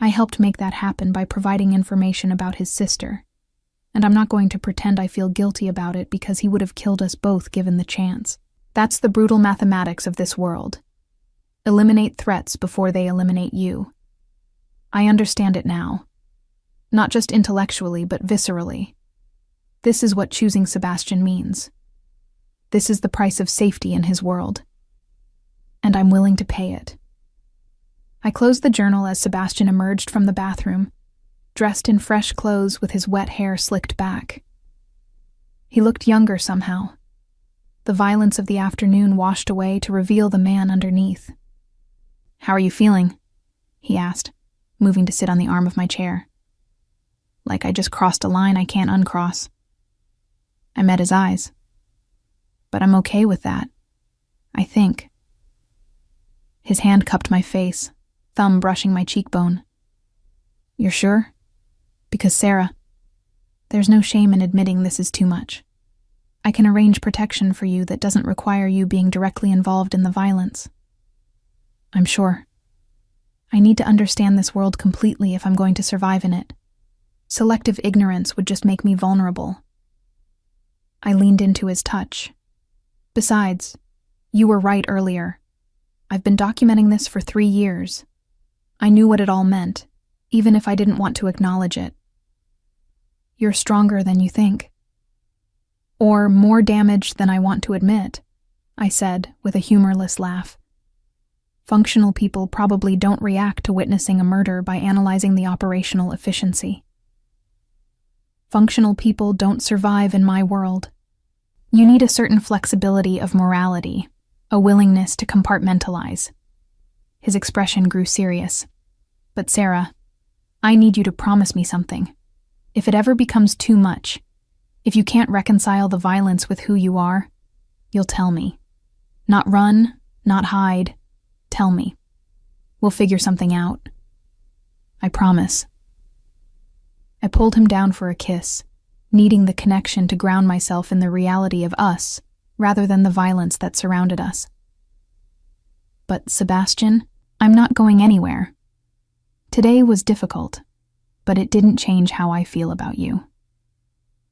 I helped make that happen by providing information about his sister, and I'm not going to pretend I feel guilty about it because he would have killed us both given the chance. That's the brutal mathematics of this world. Eliminate threats before they eliminate you. I understand it now. Not just intellectually, but viscerally. This is what choosing Sebastian means. This is the price of safety in his world. And I'm willing to pay it. I closed the journal as Sebastian emerged from the bathroom, dressed in fresh clothes with his wet hair slicked back. He looked younger somehow. The violence of the afternoon washed away to reveal the man underneath. "How are you feeling?" he asked, moving to sit on the arm of my chair. Like I just crossed a line I can't uncross. I met his eyes. But I'm okay with that. I think. His hand cupped my face, thumb brushing my cheekbone. "You're sure? Because Sarah, there's no shame in admitting this is too much. I can arrange protection for you that doesn't require you being directly involved in the violence." "I'm sure. I need to understand this world completely if I'm going to survive in it. Selective ignorance would just make me vulnerable." I leaned into his touch. "Besides, you were right earlier. I've been documenting this for 3 years. I knew what it all meant, even if I didn't want to acknowledge it." "You're stronger than you think." "Or more damaged than I want to admit," I said with a humorless laugh. Functional people probably don't react to witnessing a murder by analyzing the operational efficiency. Functional people don't survive in my world. You need a certain flexibility of morality, a willingness to compartmentalize. His expression grew serious. "But Sarah, I need you to promise me something. If it ever becomes too much, if you can't reconcile the violence with who you are, you'll tell me. Not run, not hide. Tell me. We'll figure something out. I promise." I pulled him down for a kiss, needing the connection to ground myself in the reality of us, rather than the violence that surrounded us. "But Sebastian, I'm not going anywhere. Today was difficult, but it didn't change how I feel about you.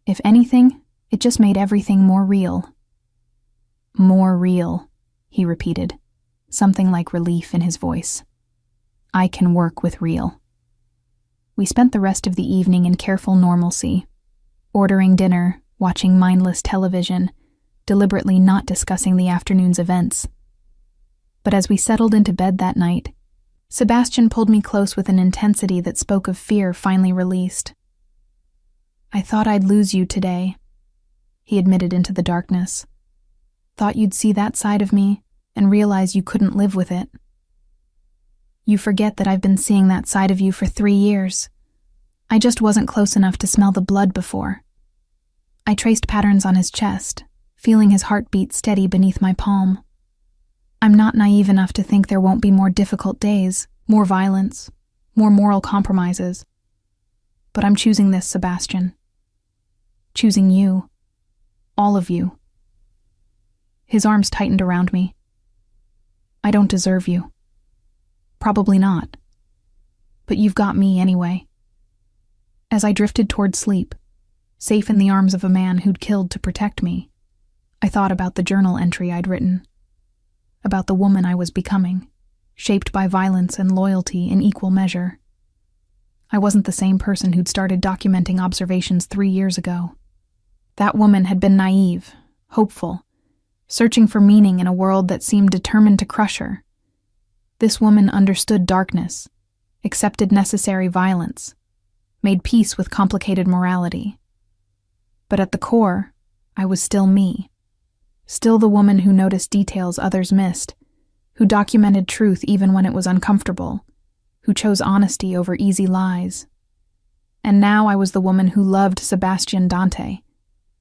If anything, it just made everything more real." "More real," he repeated, something like relief in his voice. "I can work with real." We spent the rest of the evening in careful normalcy, ordering dinner, watching mindless television, deliberately not discussing the afternoon's events. But as we settled into bed that night, Sebastian pulled me close with an intensity that spoke of fear finally released. "I thought I'd lose you today," he admitted into the darkness. "Thought you'd see that side of me and realize you couldn't live with it. You forget that I've been seeing that side of you for 3 years. I just wasn't close enough to smell the blood before." I traced patterns on his chest, feeling his heartbeat steady beneath my palm. "I'm not naive enough to think there won't be more difficult days, more violence, more moral compromises. But I'm choosing this, Sebastian. Choosing you. All of you." His arms tightened around me. "I don't deserve you. Probably not. But you've got me anyway." As I drifted toward sleep, safe in the arms of a man who'd killed to protect me, I thought about the journal entry I'd written, about the woman I was becoming, shaped by violence and loyalty in equal measure. I wasn't the same person who'd started documenting observations 3 years ago. That woman had been naive, hopeful, searching for meaning in a world that seemed determined to crush her. This woman understood darkness, accepted necessary violence, made peace with complicated morality. But at the core, I was still me. Still the woman who noticed details others missed, who documented truth even when it was uncomfortable, who chose honesty over easy lies. And now I was the woman who loved Sebastian Dante,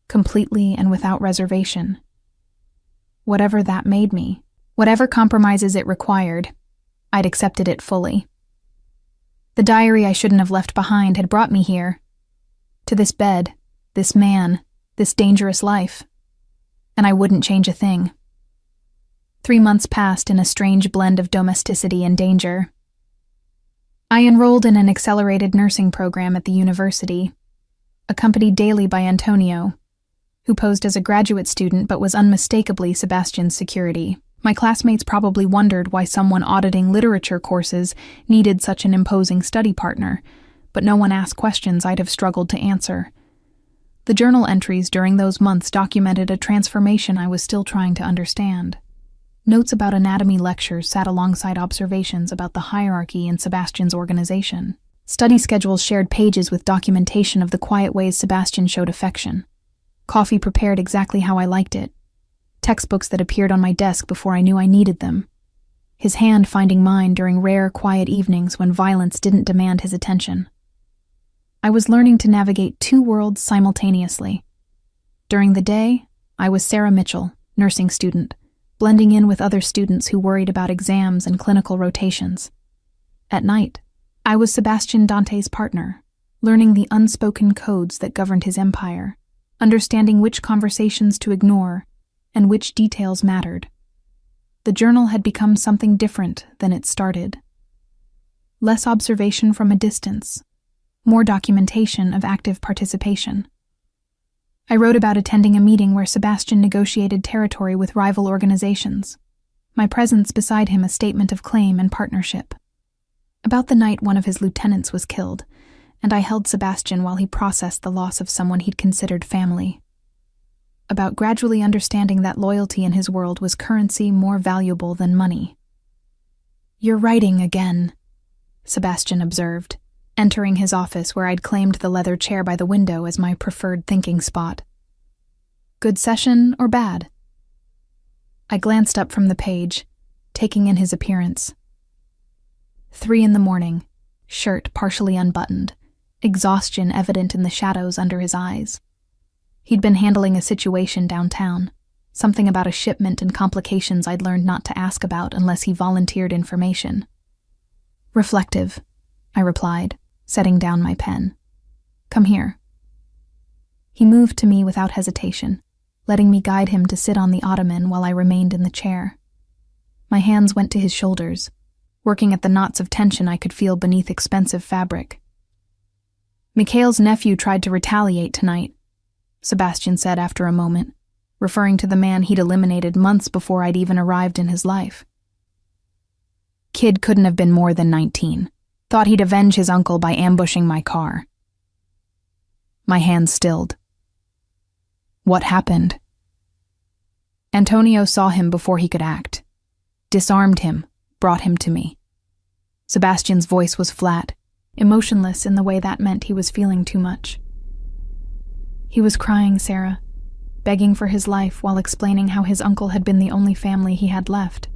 completely and without reservation. Whatever that made me, whatever compromises it required, I'd accepted it fully. The diary I shouldn't have left behind had brought me here, to this bed, this man, this dangerous life, and I wouldn't change a thing. 3 months passed in a strange blend of domesticity and danger. I enrolled in an accelerated nursing program at the university, accompanied daily by Antonio, who posed as a graduate student but was unmistakably Sebastian's security. My classmates probably wondered why someone auditing literature courses needed such an imposing study partner, but no one asked questions I'd have struggled to answer. The journal entries during those months documented a transformation I was still trying to understand. Notes about anatomy lectures sat alongside observations about the hierarchy in Sebastian's organization. Study schedules shared pages with documentation of the quiet ways Sebastian showed affection. Coffee prepared exactly how I liked it. Textbooks that appeared on my desk before I knew I needed them. His hand finding mine during rare, quiet evenings when violence didn't demand his attention. I was learning to navigate 2 worlds simultaneously. During the day, I was Sarah Mitchell, nursing student, blending in with other students who worried about exams and clinical rotations. At night, I was Sebastian Dante's partner, learning the unspoken codes that governed his empire, understanding which conversations to ignore and which details mattered. The journal had become something different than it started. Less observation from a distance, more documentation of active participation. I wrote about attending a meeting where Sebastian negotiated territory with rival organizations, my presence beside him a statement of claim and partnership. About the night one of his lieutenants was killed, and I held Sebastian while he processed the loss of someone he'd considered family. About gradually understanding that loyalty in his world was currency more valuable than money. "You're writing again," Sebastian observed, entering his office where I'd claimed the leather chair by the window as my preferred thinking spot. "Good session or bad?" I glanced up from the page, taking in his appearance. 3 a.m, shirt partially unbuttoned, exhaustion evident in the shadows under his eyes. He'd been handling a situation downtown, something about a shipment and complications I'd learned not to ask about unless he volunteered information. "Reflective," I replied, setting down my pen. "Come here." He moved to me without hesitation, letting me guide him to sit on the ottoman while I remained in the chair. My hands went to his shoulders, working at the knots of tension I could feel beneath expensive fabric. "Mikhail's nephew tried to retaliate tonight," Sebastian said after a moment, referring to the man he'd eliminated months before I'd even arrived in his life. "Kid couldn't have been more than 19. Thought he'd avenge his uncle by ambushing my car." My hands stilled. "What happened?" "Antonio saw him before he could act. Disarmed him, brought him to me." Sebastian's voice was flat, emotionless in the way that meant he was feeling too much. "He was crying, Sarah, begging for his life while explaining how his uncle had been the only family he had left."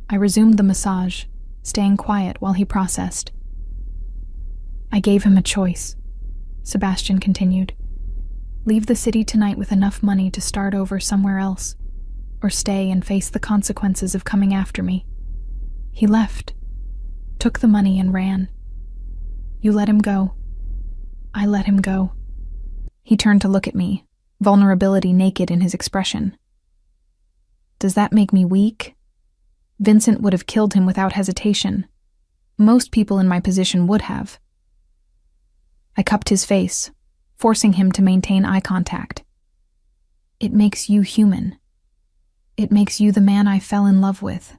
I resumed the massage, staying quiet while he processed. "I gave him a choice," Sebastian continued. "Leave the city tonight with enough money to start over somewhere else, or stay and face the consequences of coming after me. He left, took the money and ran. You let him go. I let him go." He turned to look at me, vulnerability naked in his expression. "Does that make me weak? Vincent would have killed him without hesitation. Most people in my position would have." I cupped his face, forcing him to maintain eye contact. "It makes you human. It makes you the man I fell in love with.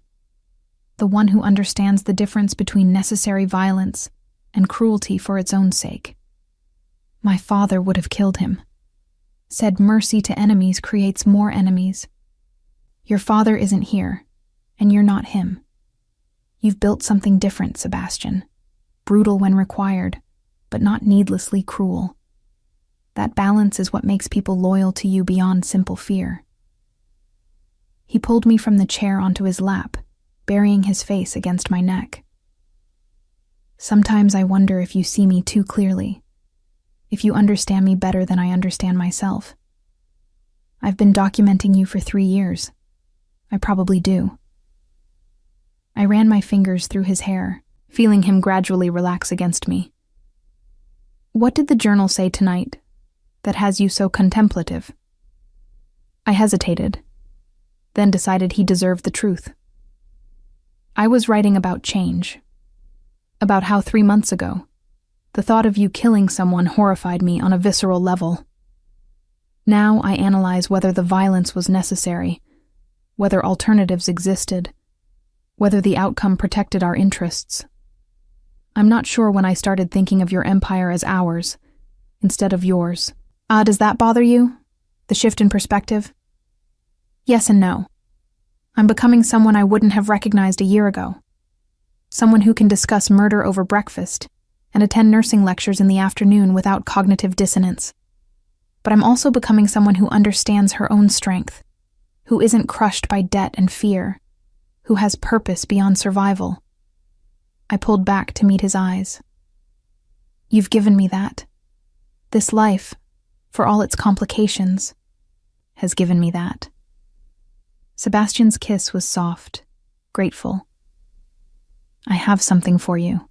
The one who understands the difference between necessary violence and cruelty for its own sake. My father would have killed him. Said mercy to enemies creates more enemies. Your father isn't here, and you're not him. You've built something different, Sebastian. Brutal when required, but not needlessly cruel. That balance is what makes people loyal to you beyond simple fear. He pulled me from the chair onto his lap, burying his face against my neck. Sometimes I wonder if you see me too clearly, if you understand me better than I understand myself. I've been documenting you for 3 years. I probably do. I ran my fingers through his hair, feeling him gradually relax against me. What did the journal say tonight that has you so contemplative? I hesitated, then decided he deserved the truth. I was writing about change, about how 3 months ago, the thought of you killing someone horrified me on a visceral level. Now I analyze whether the violence was necessary, whether alternatives existed, whether the outcome protected our interests. I'm not sure when I started thinking of your empire as ours, instead of yours. Does that bother you? The shift in perspective? Yes and no. I'm becoming someone I wouldn't have recognized a year ago. Someone who can discuss murder over breakfast and attend nursing lectures in the afternoon without cognitive dissonance. But I'm also becoming someone who understands her own strength, who isn't crushed by debt and fear, who has purpose beyond survival. I pulled back to meet his eyes. You've given me that. This life, for all its complications, has given me that. Sebastian's kiss was soft, grateful. I have something for you.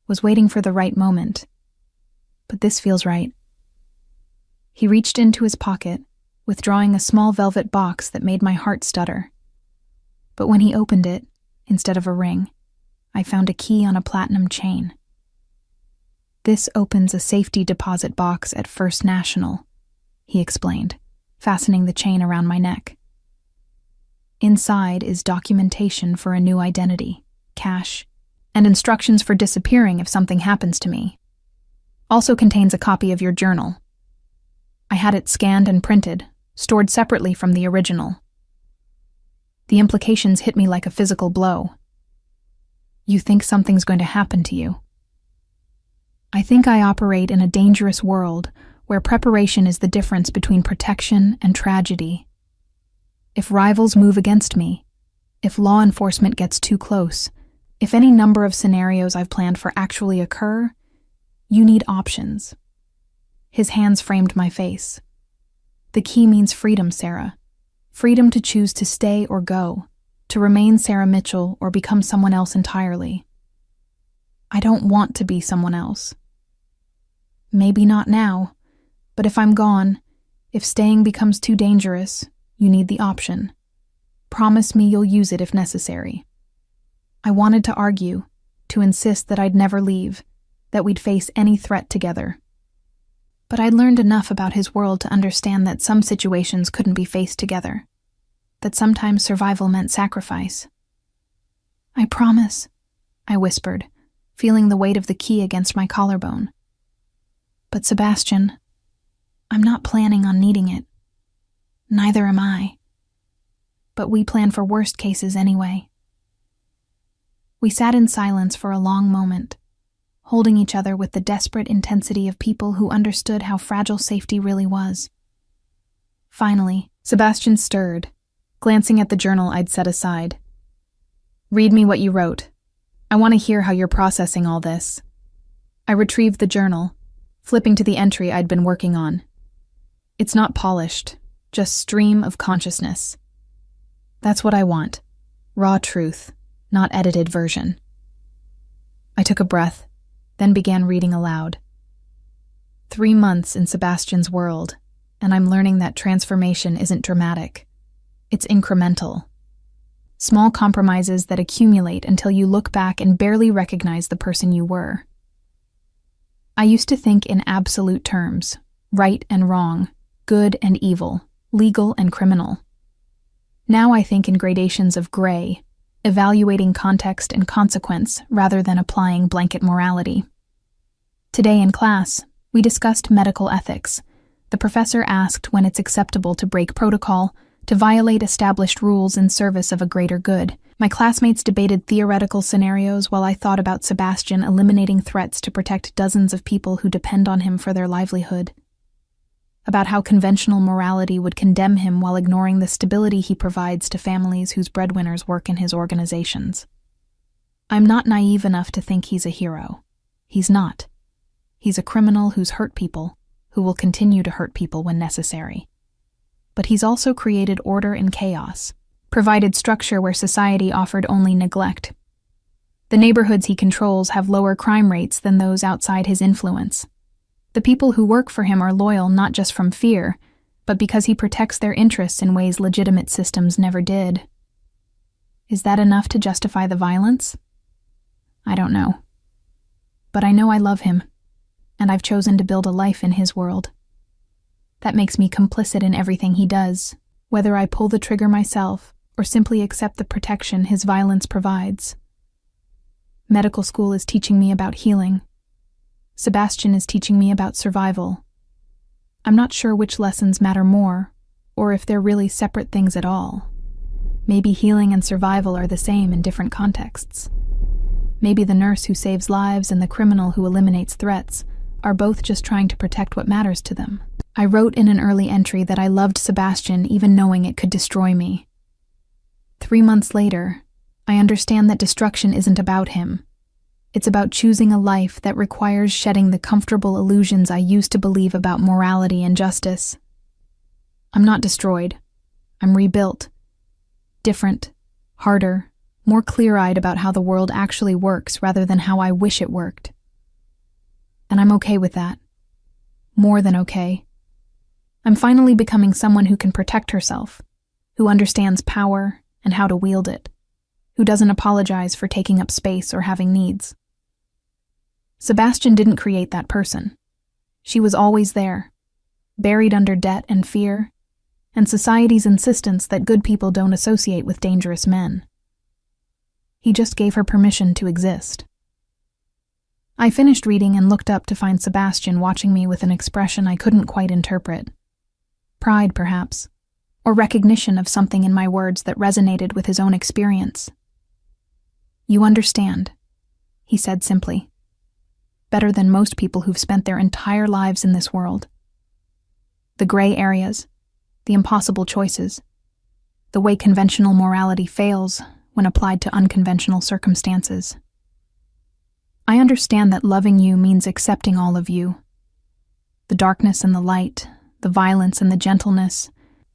Was waiting for the right moment, but this feels right. He reached into his pocket, withdrawing a small velvet box that made my heart stutter. But when he opened it, instead of a ring, I found a key on a platinum chain. This opens a safety deposit box at First National, he explained, fastening the chain around my neck. Inside is documentation for a new identity, cash, and instructions for disappearing if something happens to me. Also contains a copy of your journal. I had it scanned and printed, stored separately from the original. The implications hit me like a physical blow. You think something's going to happen to you. I think I operate in a dangerous world where preparation is the difference between protection and tragedy. If rivals move against me, if law enforcement gets too close, if any number of scenarios I've planned for actually occur, you need options. His hands framed my face. The key means freedom, Sarah. Freedom to choose to stay or go, to remain Sarah Mitchell or become someone else entirely. I don't want to be someone else. Maybe not now, but if I'm gone, if staying becomes too dangerous, you need the option. Promise me you'll use it if necessary. I wanted to argue, to insist that I'd never leave, that we'd face any threat together. But I'd learned enough about his world to understand that some situations couldn't be faced together, that sometimes survival meant sacrifice. I promise, I whispered, feeling the weight of the key against my collarbone. But Sebastian, I'm not planning on needing it. Neither am I. But we plan for worst cases anyway. We sat in silence for a long moment, holding each other with the desperate intensity of people who understood how fragile safety really was. Finally, Sebastian stirred, glancing at the journal I'd set aside. Read me what you wrote. I want to hear how you're processing all this. I retrieved the journal, flipping to the entry I'd been working on. It's not polished, just stream of consciousness. That's what I want. Raw truth, not edited version. I took a breath, then began reading aloud. 3 months in Sebastian's world, and I'm learning that transformation isn't dramatic. It's incremental. Small compromises that accumulate until you look back and barely recognize the person you were. I used to think in absolute terms, right and wrong, good and evil, legal and criminal. Now I think in gradations of gray, evaluating context and consequence rather than applying blanket morality. Today in class, we discussed medical ethics. The professor asked when it's acceptable to break protocol, to violate established rules in service of a greater good. My classmates debated theoretical scenarios while I thought about Sebastian eliminating threats to protect dozens of people who depend on him for their livelihood. About how conventional morality would condemn him while ignoring the stability he provides to families whose breadwinners work in his organizations. I'm not naive enough to think he's a hero. He's not. He's a criminal who's hurt people, who will continue to hurt people when necessary. But he's also created order in chaos, provided structure where society offered only neglect. The neighborhoods he controls have lower crime rates than those outside his influence. The people who work for him are loyal not just from fear, but because he protects their interests in ways legitimate systems never did. Is that enough to justify the violence? I don't know. But I know I love him, and I've chosen to build a life in his world. That makes me complicit in everything he does, whether I pull the trigger myself or simply accept the protection his violence provides. Medical school is teaching me about healing. Sebastian is teaching me about survival. I'm not sure which lessons matter more, or if they're really separate things at all. Maybe healing and survival are the same in different contexts. Maybe the nurse who saves lives and the criminal who eliminates threats are both just trying to protect what matters to them. I wrote in an early entry that I loved Sebastian even knowing it could destroy me. 3 months later, I understand that destruction isn't about him. It's about choosing a life that requires shedding the comfortable illusions I used to believe about morality and justice. I'm not destroyed. I'm rebuilt. Different, harder, more clear-eyed about how the world actually works rather than how I wish it worked. And I'm okay with that. More than okay. I'm finally becoming someone who can protect herself, who understands power and how to wield it, who doesn't apologize for taking up space or having needs. Sebastian didn't create that person. She was always there, buried under debt and fear, and society's insistence that good people don't associate with dangerous men. He just gave her permission to exist. I finished reading and looked up to find Sebastian watching me with an expression I couldn't quite interpret. Pride, perhaps, or recognition of something in my words that resonated with his own experience. "You understand," he said simply. "Better than most people who've spent their entire lives in this world. The gray areas, the impossible choices, the way conventional morality fails when applied to unconventional circumstances. I understand that loving you means accepting all of you. The darkness and the light, the violence and the gentleness,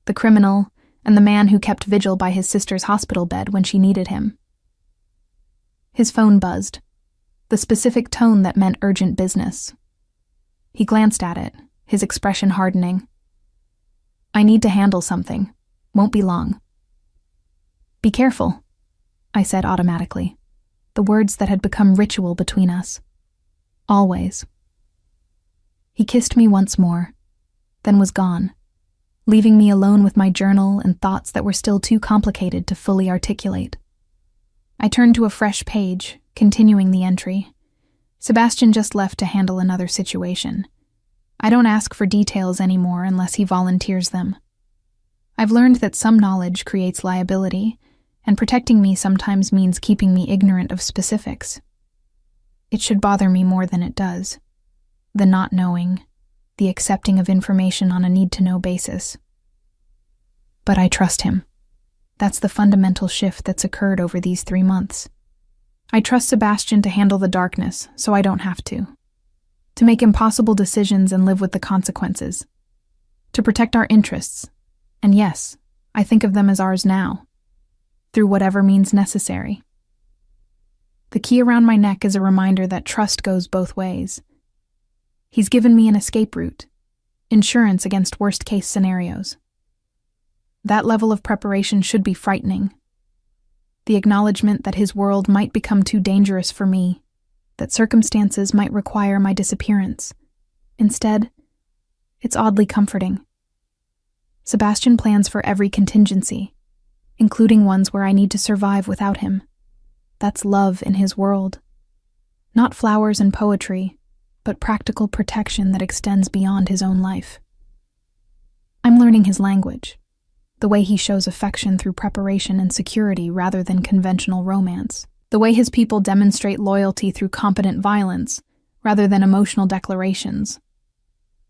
the criminal and the man who kept vigil by his sister's hospital bed when she needed him." His phone buzzed, the specific tone that meant urgent business. He glanced at it, his expression hardening. "I need to handle something. Won't be long." "Be careful," I said automatically, the words that had become ritual between us. Always. He kissed me once more, then was gone, leaving me alone with my journal and thoughts that were still too complicated to fully articulate. I turned to a fresh page, continuing the entry. Sebastian just left to handle another situation. I don't ask for details anymore unless he volunteers them. I've learned that some knowledge creates liability, and protecting me sometimes means keeping me ignorant of specifics. It should bother me more than it does. The not knowing, the accepting of information on a need-to-know basis. But I trust him. That's the fundamental shift that's occurred over these 3 months. I trust Sebastian to handle the darkness, so I don't have to make impossible decisions and live with the consequences, to protect our interests, and yes, I think of them as ours now, through whatever means necessary. The key around my neck is a reminder that trust goes both ways. He's given me an escape route, insurance against worst-case scenarios. That level of preparation should be frightening. The acknowledgement that his world might become too dangerous for me, that circumstances might require my disappearance. Instead, it's oddly comforting. Sebastian plans for every contingency, including ones where I need to survive without him. That's love in his world. Not flowers and poetry, but practical protection that extends beyond his own life. I'm learning his language. The way he shows affection through preparation and security rather than conventional romance. The way his people demonstrate loyalty through competent violence rather than emotional declarations.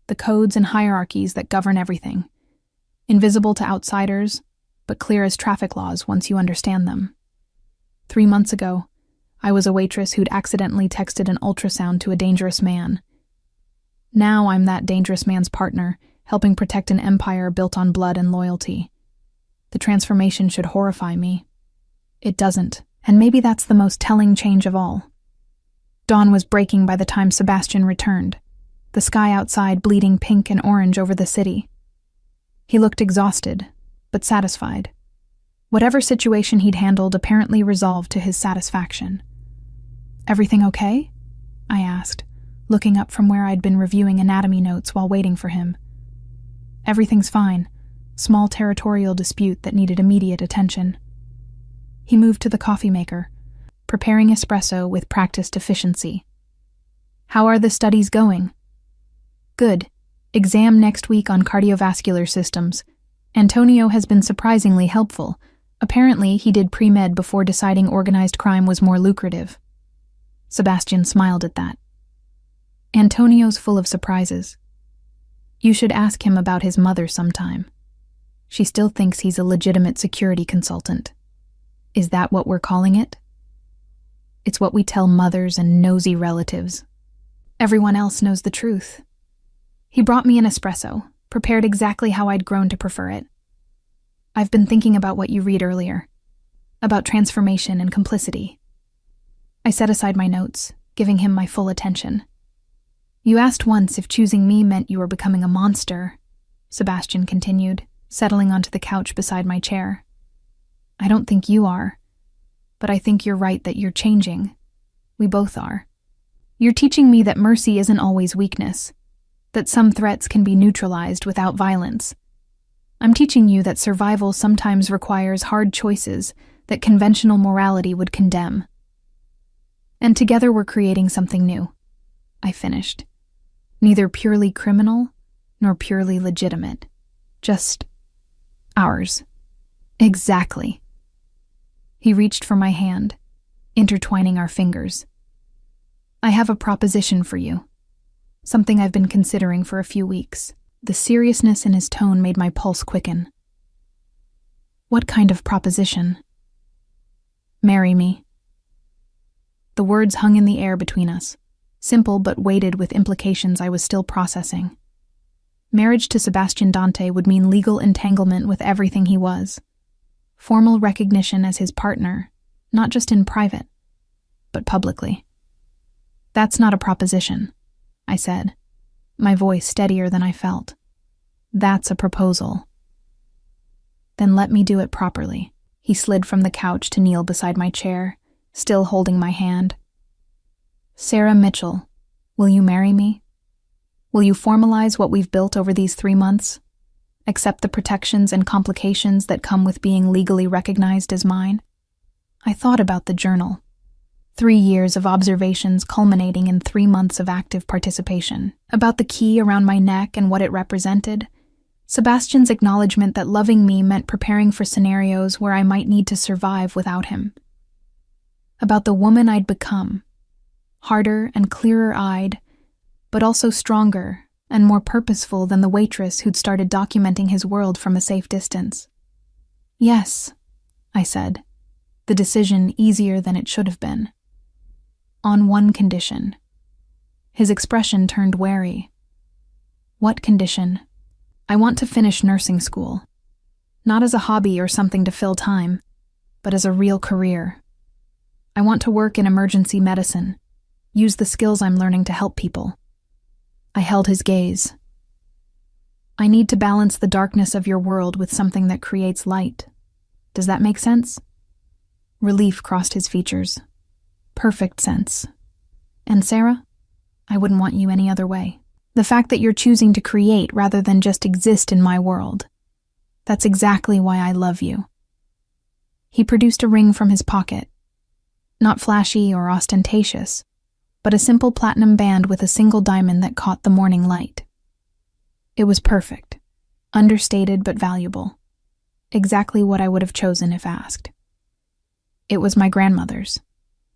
The codes and hierarchies that govern everything. Invisible to outsiders, but clear as traffic laws once you understand them. 3 months ago, I was a waitress who'd accidentally texted an ultrasound to a dangerous man. Now I'm that dangerous man's partner, helping protect an empire built on blood and loyalty. The transformation should horrify me. It doesn't, and maybe that's the most telling change of all. Dawn was breaking by the time Sebastian returned, the sky outside bleeding pink and orange over the city. He looked exhausted, but satisfied. Whatever situation he'd handled apparently resolved to his satisfaction. "Everything okay?" I asked, looking up from where I'd been reviewing anatomy notes while waiting for him. "Everything's fine. Small territorial dispute that needed immediate attention." He moved to the coffee maker, preparing espresso with practiced efficiency. "How are the studies going?" "Good. Exam next week on cardiovascular systems. Antonio has been surprisingly helpful. Apparently, he did pre-med before deciding organized crime was more lucrative." Sebastian smiled at that. "Antonio's full of surprises. You should ask him about his mother sometime. She still thinks he's a legitimate security consultant. Is that what we're calling it? It's what we tell mothers and nosy relatives. Everyone else knows the truth." He brought me an espresso, prepared exactly how I'd grown to prefer it. "I've been thinking about what you read earlier, about transformation and complicity." I set aside my notes, giving him my full attention. "You asked once if choosing me meant you were becoming a monster," Sebastian continued, settling onto the couch beside my chair. "I don't think you are, but I think you're right that you're changing. We both are. You're teaching me that mercy isn't always weakness, that some threats can be neutralized without violence. I'm teaching you that survival sometimes requires hard choices that conventional morality would condemn. And together we're creating something new," I finished. "Neither purely criminal nor purely legitimate. Just ours." "Exactly." He reached for my hand, intertwining our fingers. "I have a proposition for you. Something I've been considering for a few weeks." The seriousness in his tone made my pulse quicken. "What kind of proposition?" "Marry me." The words hung in the air between us, simple but weighted with implications I was still processing. Marriage to Sebastian Dante would mean legal entanglement with everything he was. Formal recognition as his partner, not just in private, but publicly. "That's not a proposition," I said, my voice steadier than I felt. "That's a proposal." "Then let me do it properly." He slid from the couch to kneel beside my chair, still holding my hand. "Sarah Mitchell, will you marry me? Will you formalize what we've built over these 3 months? Accept the protections and complications that come with being legally recognized as mine?" I thought about the journal. 3 years of observations culminating in 3 months of active participation. About the key around my neck and what it represented. Sebastian's acknowledgement that loving me meant preparing for scenarios where I might need to survive without him. About the woman I'd become. Harder and clearer-eyed, but also stronger and more purposeful than the waitress who'd started documenting his world from a safe distance. "Yes," I said, the decision easier than it should have been. "On one condition." His expression turned wary. "What condition?" "I want to finish nursing school. Not as a hobby or something to fill time, but as a real career. I want to work in emergency medicine, use the skills I'm learning to help people." I held his gaze. "I need to balance the darkness of your world with something that creates light. Does that make sense?" Relief crossed his features. "Perfect sense. And Sarah, I wouldn't want you any other way. The fact that you're choosing to create rather than just exist in my world. That's exactly why I love you." He produced a ring from his pocket. Not flashy or ostentatious, but a simple platinum band with a single diamond that caught the morning light. It was perfect, understated but valuable. exactly what I would have chosen if asked. It was my grandmother's,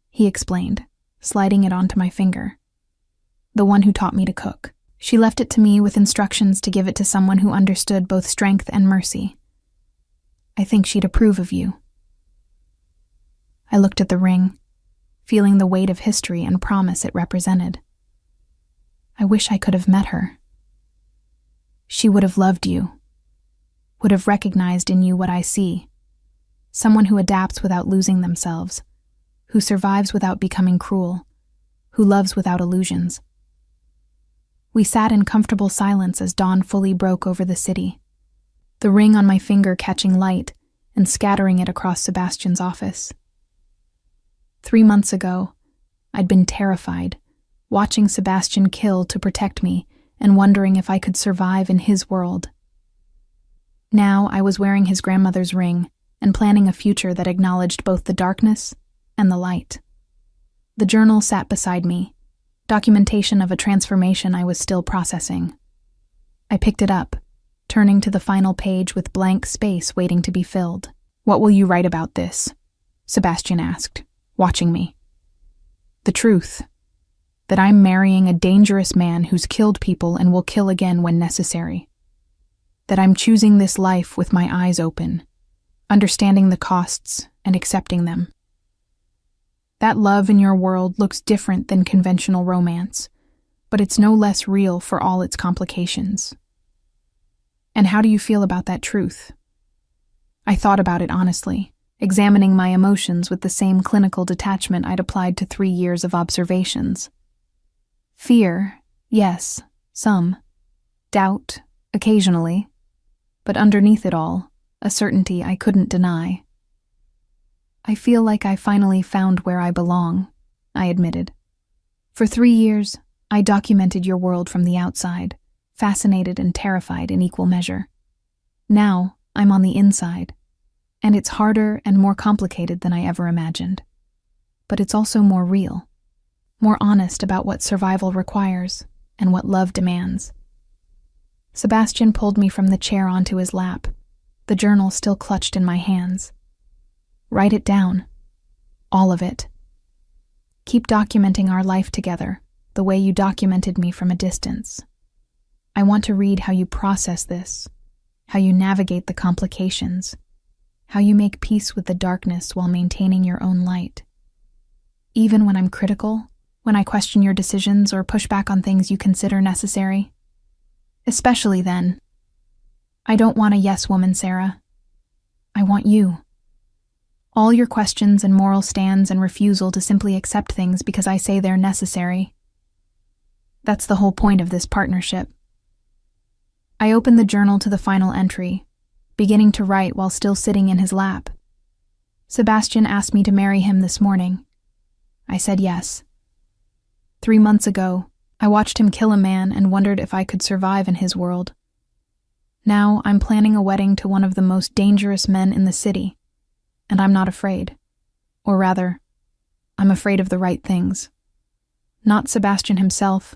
he explained, sliding it onto my finger. The one who taught me to cook. She left it to me with instructions to give it to someone who understood both strength and mercy. I think she'd approve of you. I looked at the ring, feeling the weight of history and promise it represented. I wish I could have met her. She would have loved you, would have recognized in you what I see, someone who adapts without losing themselves, who survives without becoming cruel, who loves without illusions. We sat in comfortable silence as dawn fully broke over the city, the ring on my finger catching light and scattering it across Sebastian's office. 3 months ago, I'd been terrified, watching Sebastian kill to protect me and wondering if I could survive in his world. Now I was wearing his grandmother's ring and planning a future that acknowledged both the darkness and the light. The journal sat beside me, documentation of a transformation I was still processing. I picked it up, turning to the final page with blank space waiting to be filled. "What will you write about this?" Sebastian asked, watching me. "The truth. That I'm marrying a dangerous man who's killed people and will kill again when necessary. That I'm choosing this life with my eyes open, understanding the costs and accepting them. That love in your world looks different than conventional romance, but it's no less real for all its complications. And how do you feel about that truth?" I thought about it honestly, examining my emotions with the same clinical detachment I'd applied to 3 years of observations. Fear, yes, some. Doubt, occasionally. But underneath it all, a certainty I couldn't deny. "I feel like I finally found where I belong," I admitted. "For 3 years, I documented your world from the outside, fascinated and terrified in equal measure. Now, I'm on the inside, and it's harder and more complicated than I ever imagined. But it's also more real, more honest about what survival requires and what love demands." Sebastian pulled me from the chair onto his lap, the journal still clutched in my hands. "Write it down. All of it. Keep documenting our life together, the way you documented me from a distance. I want to read how you process this, how you navigate the complications, how you make peace with the darkness while maintaining your own light. Even when I'm critical, when I question your decisions or push back on things you consider necessary. Especially then. I don't want a yes woman, Sarah. I want you. All your questions and moral stands and refusal to simply accept things because I say they're necessary. That's the whole point of this partnership." I opened the journal to the final entry, beginning to write while still sitting in his lap. Sebastian asked me to marry him this morning. I said yes. 3 months ago, I watched him kill a man and wondered if I could survive in his world. Now I'm planning a wedding to one of the most dangerous men in the city, and I'm not afraid. Or rather, I'm afraid of the right things. Not Sebastian himself,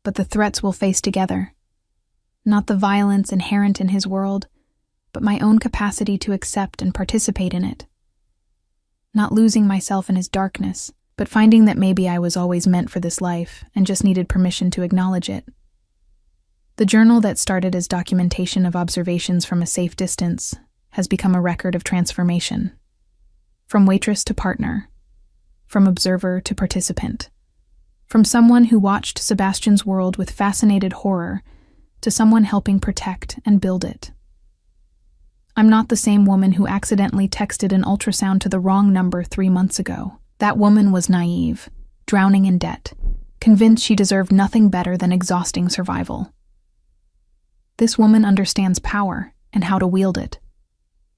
but the threats we'll face together. Not the violence inherent in his world, but my own capacity to accept and participate in it. Not losing myself in his darkness, but finding that maybe I was always meant for this life and just needed permission to acknowledge it. The journal that started as documentation of observations from a safe distance has become a record of transformation. From waitress to partner, from observer to participant, from someone who watched Sebastian's world with fascinated horror to someone helping protect and build it. I'm not the same woman who accidentally texted an ultrasound to the wrong number 3 months ago. That woman was naive, drowning in debt, convinced she deserved nothing better than exhausting survival. This woman understands power and how to wield it,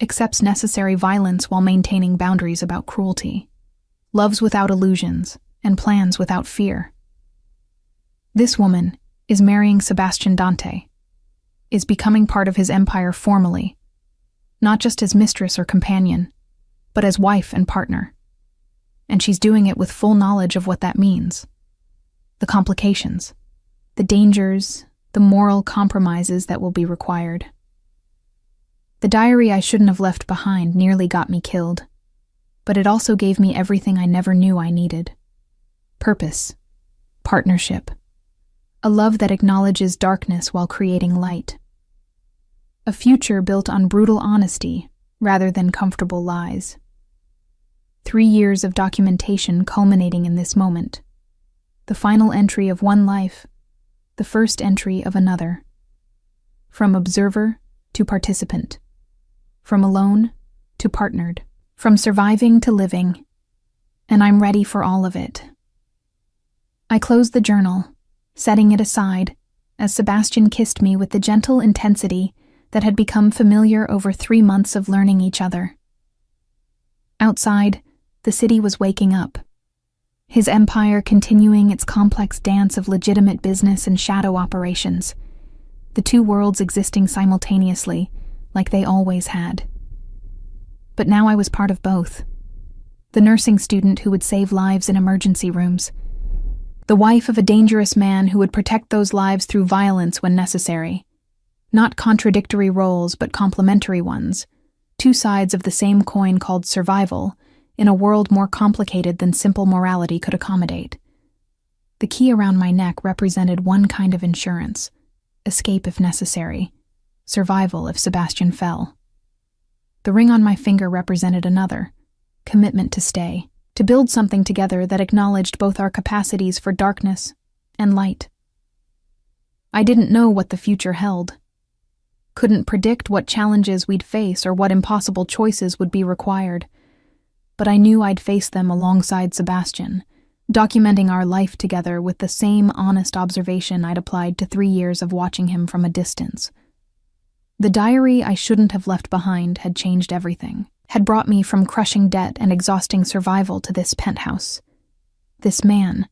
accepts necessary violence while maintaining boundaries about cruelty, loves without illusions, and plans without fear. This woman is marrying Sebastian Dante, is becoming part of his empire formally, not just as mistress or companion, but as wife and partner. And she's doing it with full knowledge of what that means. The complications, the dangers, the moral compromises that will be required. The diary I shouldn't have left behind nearly got me killed, but it also gave me everything I never knew I needed. Purpose, partnership, a love that acknowledges darkness while creating light. A future built on brutal honesty rather than comfortable lies. 3 years of documentation culminating in this moment. The final entry of one life, the first entry of another. From observer to participant. From alone to partnered. From surviving to living. And I'm ready for all of it. I closed the journal, setting it aside, as Sebastian kissed me with the gentle intensity that had become familiar over 3 months of learning each other. Outside, the city was waking up, his empire continuing its complex dance of legitimate business and shadow operations, the two worlds existing simultaneously, like they always had. But now I was part of both. The nursing student who would save lives in emergency rooms. The wife of a dangerous man who would protect those lives through violence when necessary. Not contradictory roles, but complementary ones. Two sides of the same coin called survival, in a world more complicated than simple morality could accommodate. The key around my neck represented one kind of insurance: escape if necessary, survival if Sebastian fell. The ring on my finger represented another: commitment to stay, to build something together that acknowledged both our capacities for darkness and light. I didn't know what the future held. Couldn't predict what challenges we'd face or what impossible choices would be required. But I knew I'd face them alongside Sebastian, documenting our life together with the same honest observation I'd applied to 3 years of watching him from a distance. The diary I shouldn't have left behind had changed everything, had brought me from crushing debt and exhausting survival to this penthouse. This man,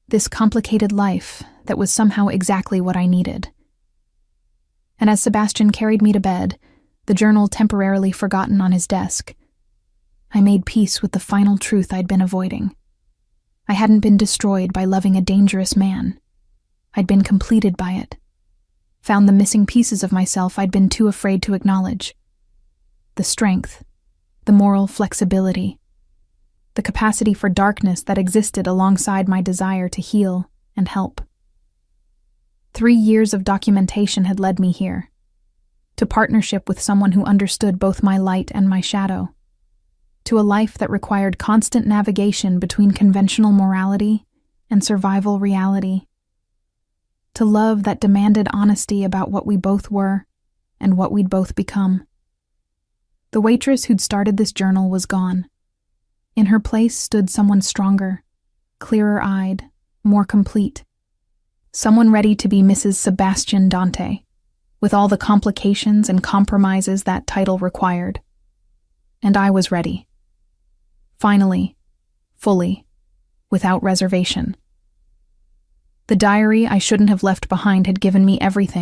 this complicated life that was somehow exactly what I needed. And as Sebastian carried me to bed, the journal temporarily forgotten on his desk, I made peace with the final truth I'd been avoiding. I hadn't been destroyed by loving a dangerous man. I'd been completed by it. Found the missing pieces of myself I'd been too afraid to acknowledge. The strength, the moral flexibility, the capacity for darkness that existed alongside my desire to heal and help. 3 years of documentation had led me here, to partnership with someone who understood both my light and my shadow. To a life that required constant navigation between conventional morality and survival reality. To love that demanded honesty about what we both were and what we'd both become. The waitress who'd started this journal was gone. In her place stood someone stronger, clearer-eyed, more complete. Someone ready to be Mrs. Sebastian Dante, with all the complications and compromises that title required. And I was ready. Finally, fully, without reservation. The diary I shouldn't have left behind had given me everything